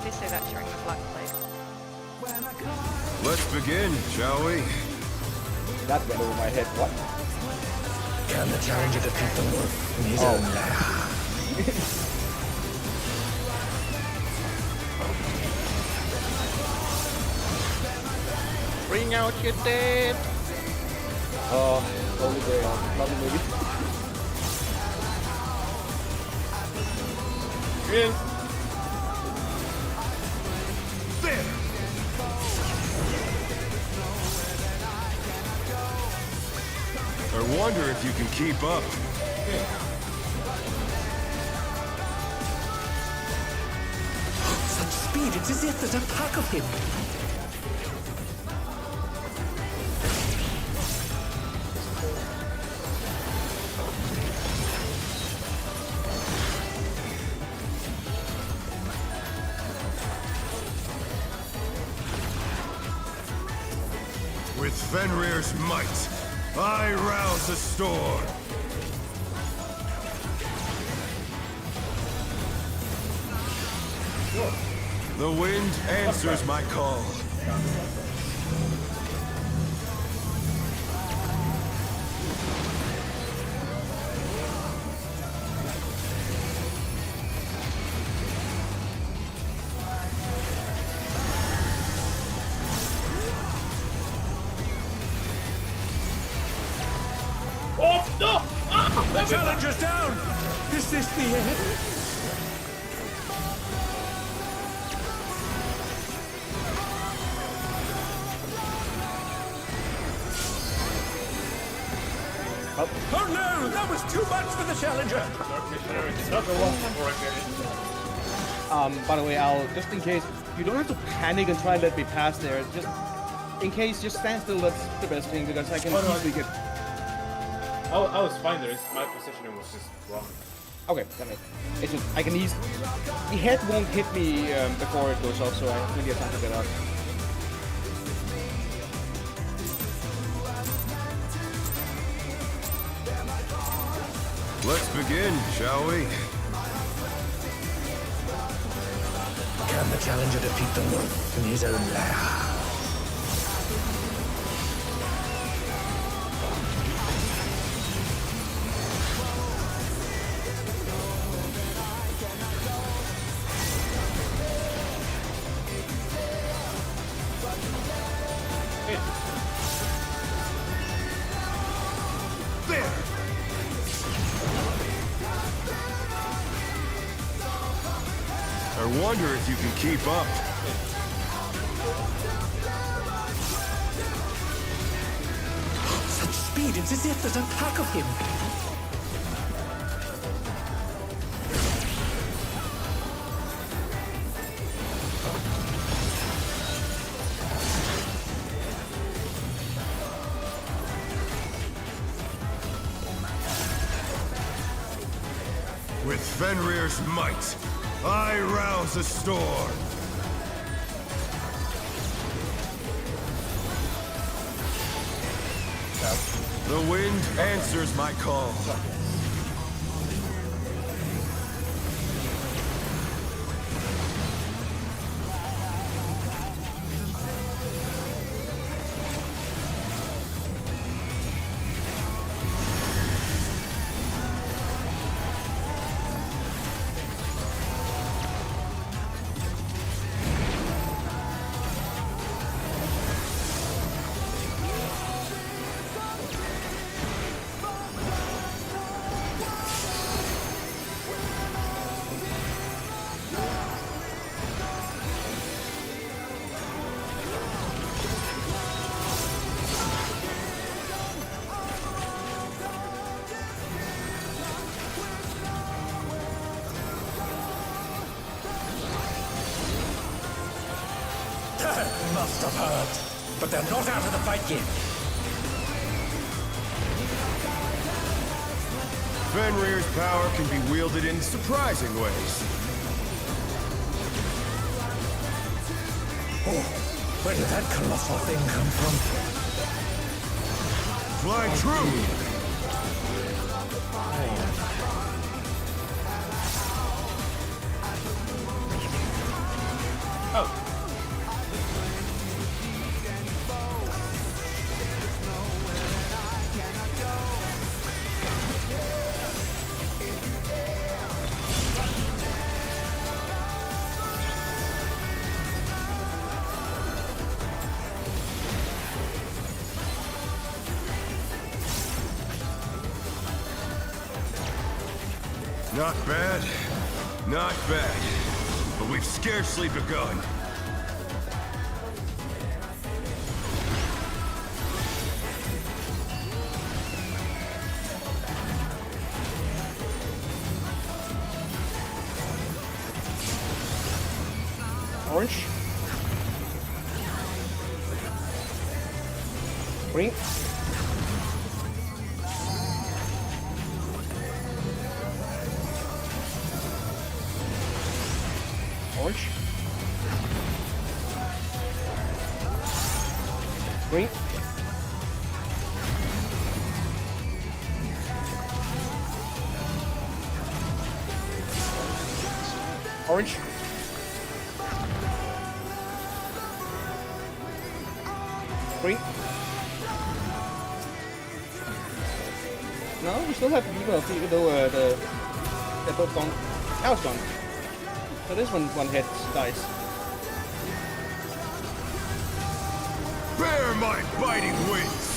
They say that during the Black Plague.
Let's begin, shall we?
That went over my head. What?
Can the challenger defeat the wolf in his own lair?
Bring out your dead!
Oh, Holy Grail. Lovely movie.
In.
There! I wonder if you can keep up.
Such speed, it's as if there's a pack of him.
With Fenrir's might, I rouse the storm. The wind answers my call.
Oh, no! Ah,
The challenger's down! Is this the end? Oh no! That was too much for the challenger!
By the way, Al, just in case, you don't have to panic and try and let me pass there. Just in case, just stand still. That's the best thing because I can easily get.
I was fine there. My positioning was just wrong.
Okay, damn it. It's just I can ease. The head won't hit me before it goes off, so I really have time to get out.
Let's begin, shall we?
Can the challenger defeat the wolf in his own lair?
I wonder if you can keep up.
Such speed, it's as if there's a pack of him.
With Fenrir's might, I rouse the storm. The wind answers my call.
must have heard. But they're not out of the fight yet.
Fenrir's power can be wielded in surprising ways.
Oh, where did that colossal thing come from?
Fly true!
Oh.
Not bad. Not bad. But we've scarcely begun.
Orange. Green. Orange. Green. Orange. Green. No, we still have Viva, even though they're both gone. Now it's gone. So this one hit dice.
Bear my biting wings!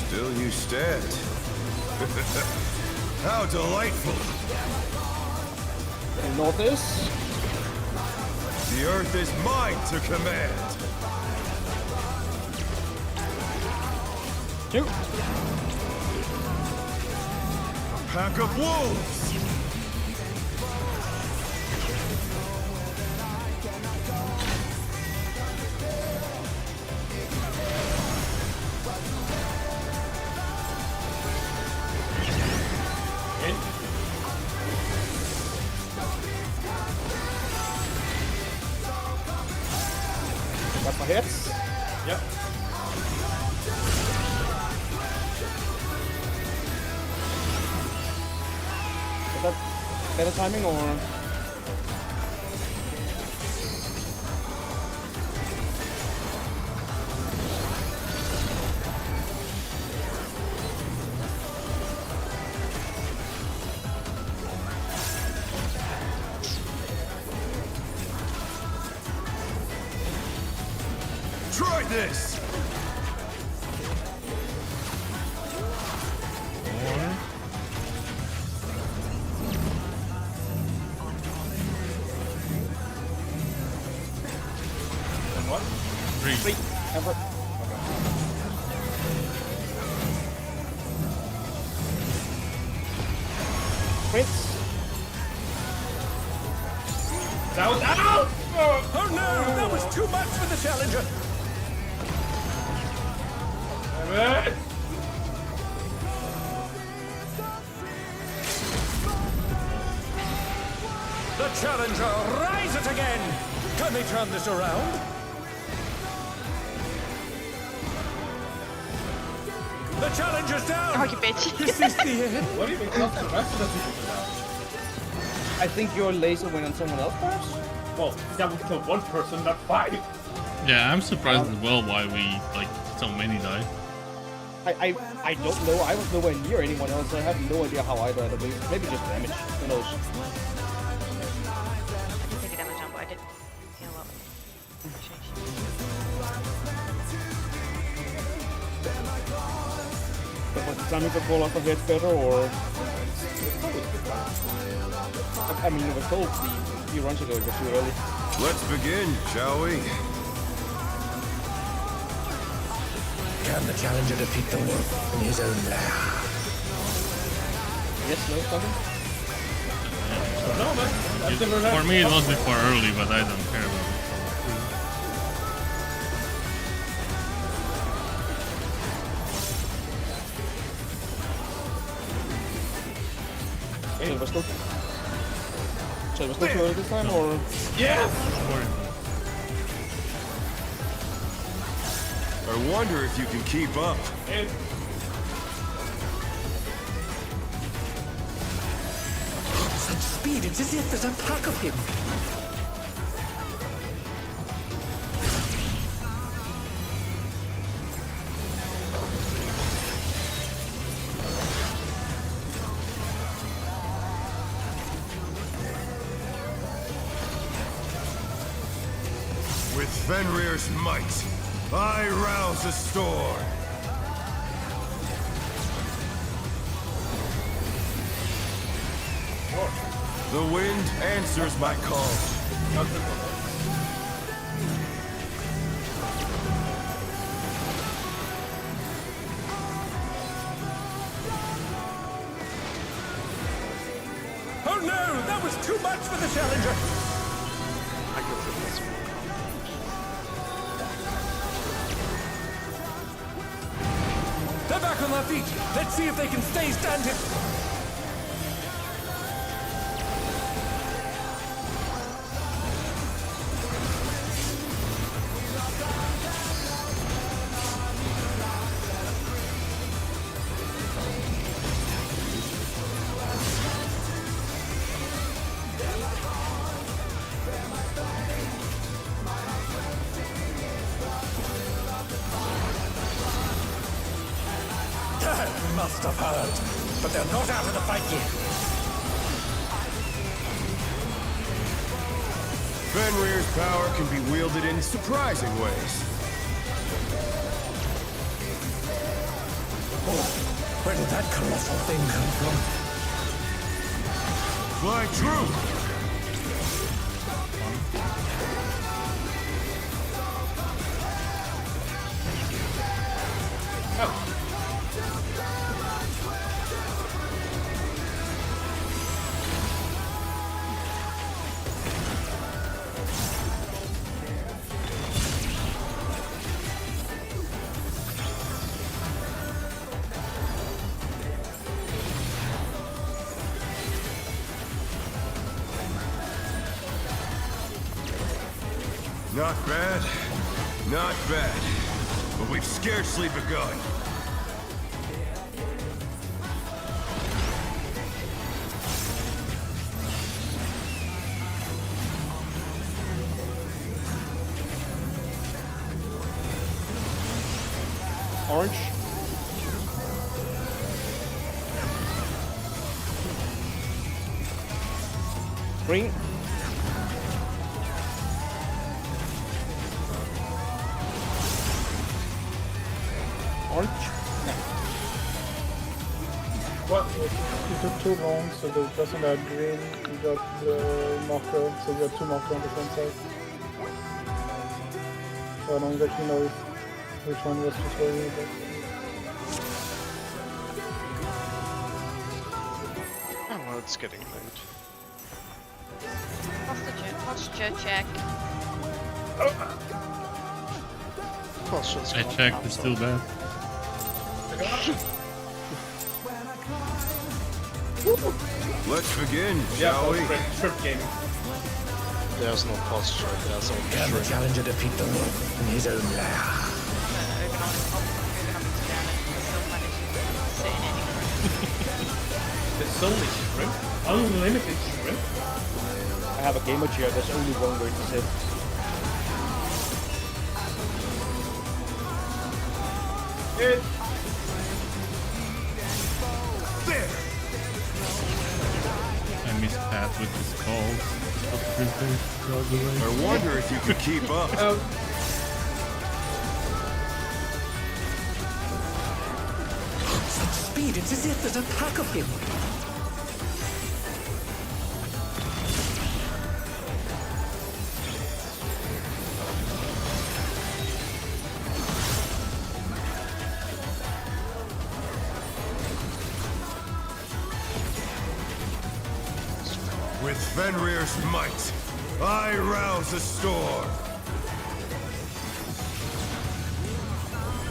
Still you stand. How delightful!
And north is.
The earth is mine to command.
Two.
A pack of wolves!
In.
Got my hits.
Yep.
Is that better timing or?
Try this!
And what?
Three.
Ever. Prince.
That was out!
Oh no, that was too much for the challenger.
Damn it!
The challenger rises again. Can they turn this around? The challenger's down.
Oh, you bitch.
This is the end.
What even comes the rest of the people now?
I think your laser went on someone else perhaps?
Well, that would kill one person, not 5.
Yeah, I'm surprised as well why we like so many die.
I don't know. I was nowhere near anyone else. I have no idea how I died. Maybe just damage. Who knows?
I did take a damage on, but I didn't feel well.
But was the timing for call off of hit better or? I mean, it was told a few runs ago it was too early.
Let's begin, shall we?
Can the challenger defeat the wolf in his own lair?
Yes, no, something?
No, man. That's never
For me, it was before early, but I don't care about it.
So it was still too early this time, or?
Yes!
I wonder if you can keep up.
Such speed, it's as if there's a pack of him.
With Fenrir's might, I rouse a storm. The wind answers my call.
Oh no, that was too much for the challenger.
I can feel this one.
They're back on their feet. Let's see if they can stay standing. Must have heard, but they're not out of the fight yet.
Fenrir's power can be wielded in surprising ways.
Oh, where did that colossal thing come from?
Fly true! Not bad. Not bad. But we've scarcely begun.
Orange. Green. Orange. No.
What?
You took 2 wrong, so the person that had green, you got the marker, so you got 2 markers on the same side. So I don't exactly know which one was to show you, but...
Oh, well, it's getting late.
Posture check.
Posture's
I
gone
checked,
up,
it's
so-
still bad.
Let's begin,
Yeah,
shall we?
Trip gaming.
There's no posture, there's only
Can the
shrink.
challenger defeat the wolf in his own lair?
There's only shrimp. Unlimited shrimp.
I have a gamer chair. There's only one way to sit.
It.
There!
I missed Pat with his calls.
I wonder if you can keep up.
Such speed, it's as if there's a pack of him.
Fenrir's might. I rouse the storm.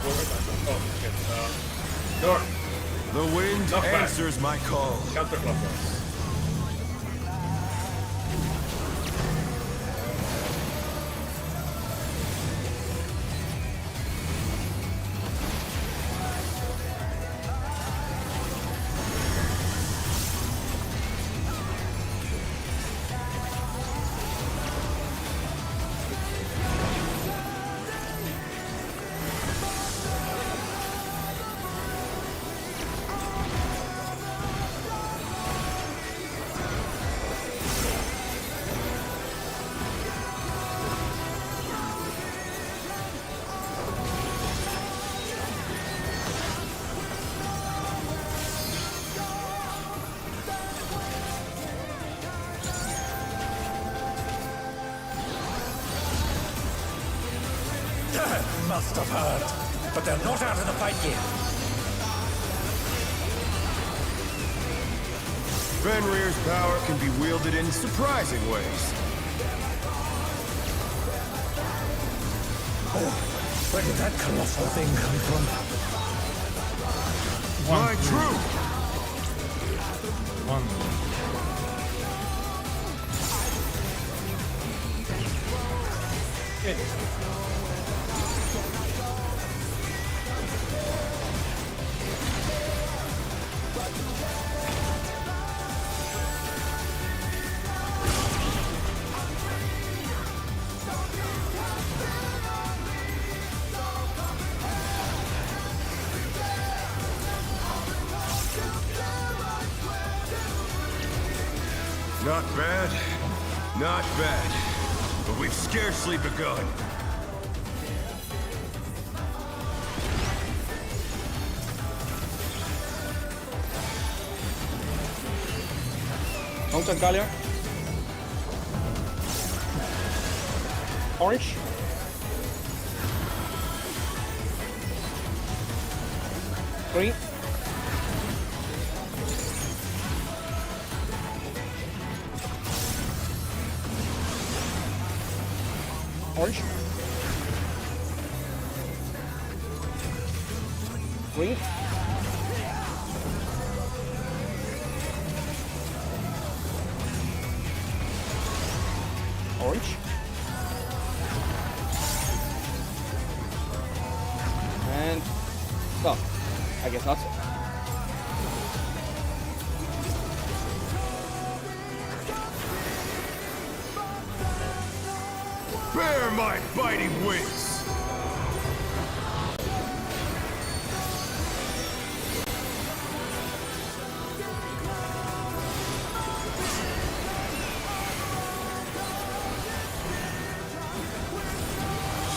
Oh, okay. North.
The wind
Not bad.
answers my call.
Counterclockwise.
Must have heard. But they're not out of the fight yet.
Fenrir's power can be wielded in surprising ways.
Oh, where did that colossal thing come from?
My truth!
One.
Not bad. Not bad. But we've scarcely begun.
Mountain Gallia. Orange. Green. Orange. Green. Orange. And no, I guess not.
Bear my biting wings!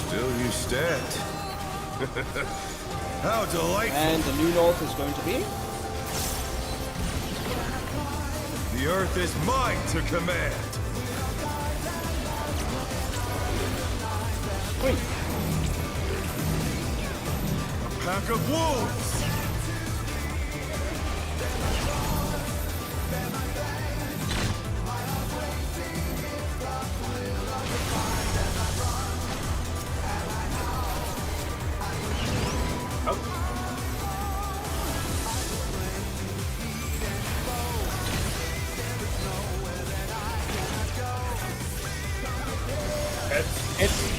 Still you stand. How delightful!
And the new north is going to be
The earth is mine to command!
green.
A pack of wolves!
It's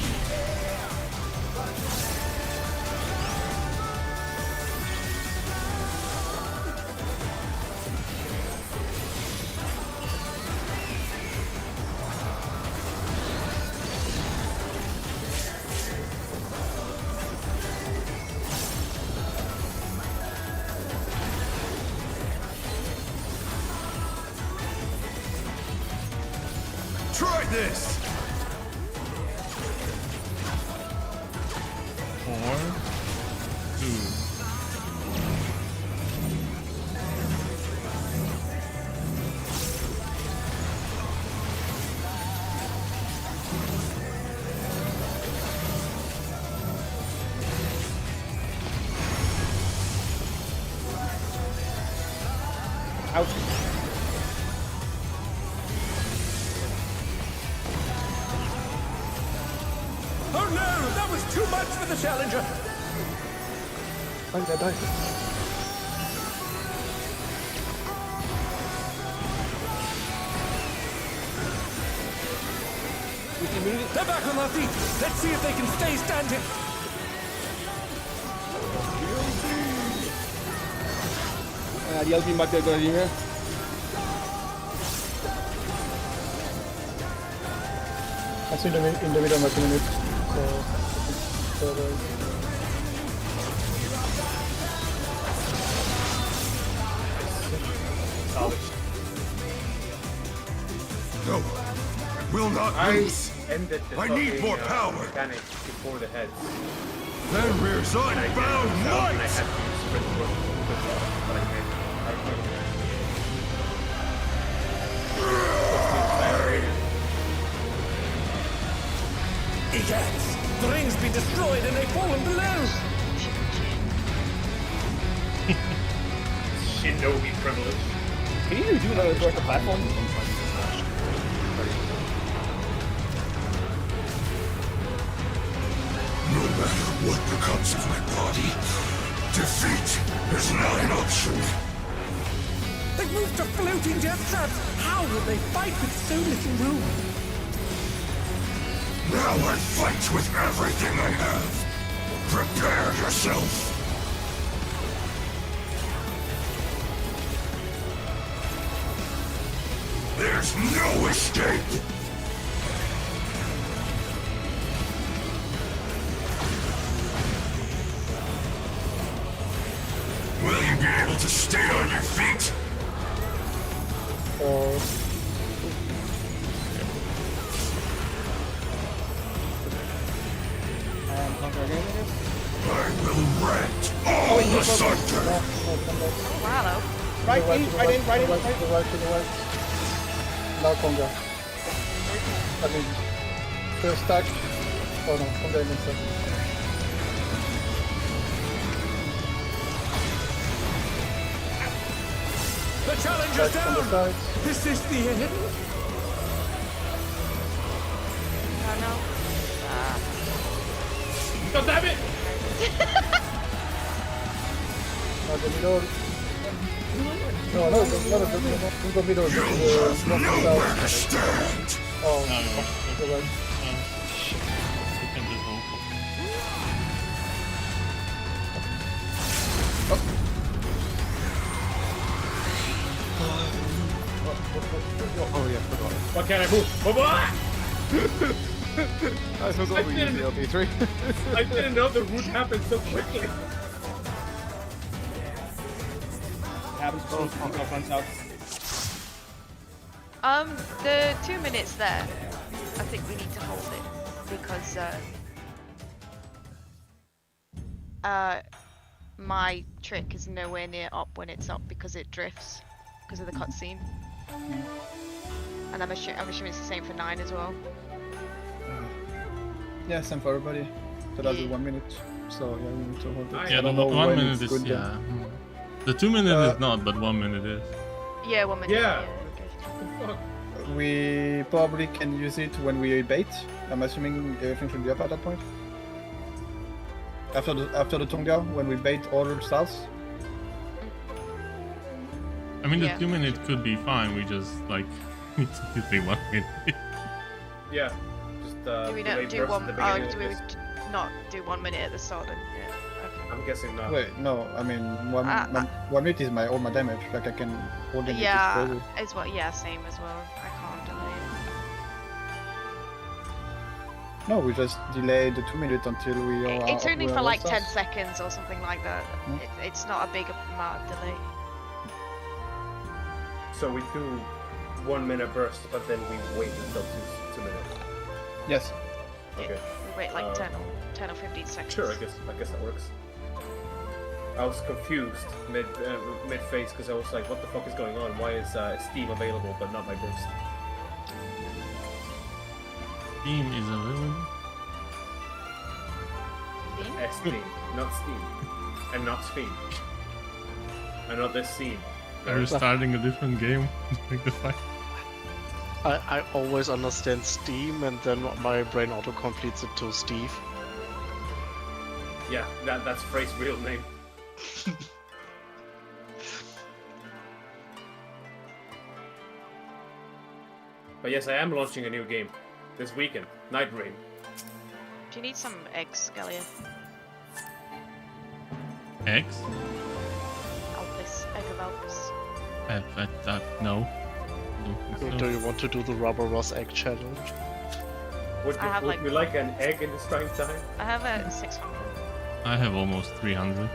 Try this!
4, 2.
out.
Too much for the challenger.
Die.
They're back on their feet. Let's see if they can stay standing.
The LP might be a good idea here.
I see in the middle of a minute. So
No, will not lose.
Ended the
I need
fucking,
more power.
mechanic before the heads.
Then rears
And I did it
unbound
myself, and I
might.
had to use sprint work to put it off, but I did.
Egads! The ring's been destroyed and they've fallen below!
Shinobi privilege.
Can you do that across the platform?
No matter what becomes of my body, defeat is not an option.
They've moved to floating death traps! How will they fight with so little room?
Now I fight with everything I have. Prepare yourself. There's no escape. Will you be able to stay on your feet? I will rent all asunder.
Wow.
Right in.
To the right. Now Conga. I mean, first stack. Oh no, Conga in second.
The challenger's
Back on the
down!
side.
Is this the end?
Oh no.
God damn it!
Now the middle. No, the middle.
You have nowhere to stand.
Oh,
No,
the right.
We can just hold.
Oh yeah, forgot.
Why can't I move? Bye-bye!
I forgot we used the LP3.
I didn't know the route happened so quickly.
Happens when Funko runs out.
The 2 minutes there, I think we need to hold it because my trick is nowhere near up when it's up because it drifts because of the cutscene. And I'm assuming it's the same for 9 as well.
Yeah, same for everybody. So that's 1 minute. So yeah, we need to hold it.
Yeah,
Yeah,
I
the
don't know
1
when
minute
it's
is,
good
yeah.
then.
The 2 minute is not, but 1 minute is.
Yeah, 1 minute.
Yeah.
Okay.
We probably can use it when we bait. I'm assuming everything should be up at that point. After the Tonga, when we bait all styles.
I mean, the
Yeah.
2 minute could be fine, we just, like, need to do 1 minute.
Yeah. Just
Do we
delay
not do
burst
one?
at the
Oh,
beginning
do
of
we
this.
not do 1 minute at the start? Then yeah. Okay.
I'm guessing not.
Wait, no, I mean, one minute is all my damage. Like I can hold it.
Yeah, as well. Yeah, same as well. I can't delay it.
No, we just delay the 2 minutes until we all
It's only
we
for
all
like
stars.
10 seconds or something like that. It's not a big amount of delay.
So we do 1 minute burst, but then we wait until 2 minutes.
Yes.
Okay.
We wait like 10 or 15 seconds.
Sure, I guess that works. I was confused mid phase because I was like, what the fuck is going on? Why is Steam available but not my burst?
Steam is available.
Steam, not Steam, and not Steam, and not this scene.
Are you starting a different game? Like the fight?
I always understand Steam and then my brain auto completes it to Steve.
Yeah, that's Frey's real name. But yes, I am launching a new game this weekend. Night Rain.
Do you need some eggs, Galia?
Eggs?
Alpis, egg of Alpis.
No.
Do you want to do the Rubber Ross egg challenge?
Would
I have
you like an egg in this trying time?
I have a 600.
I have almost 300.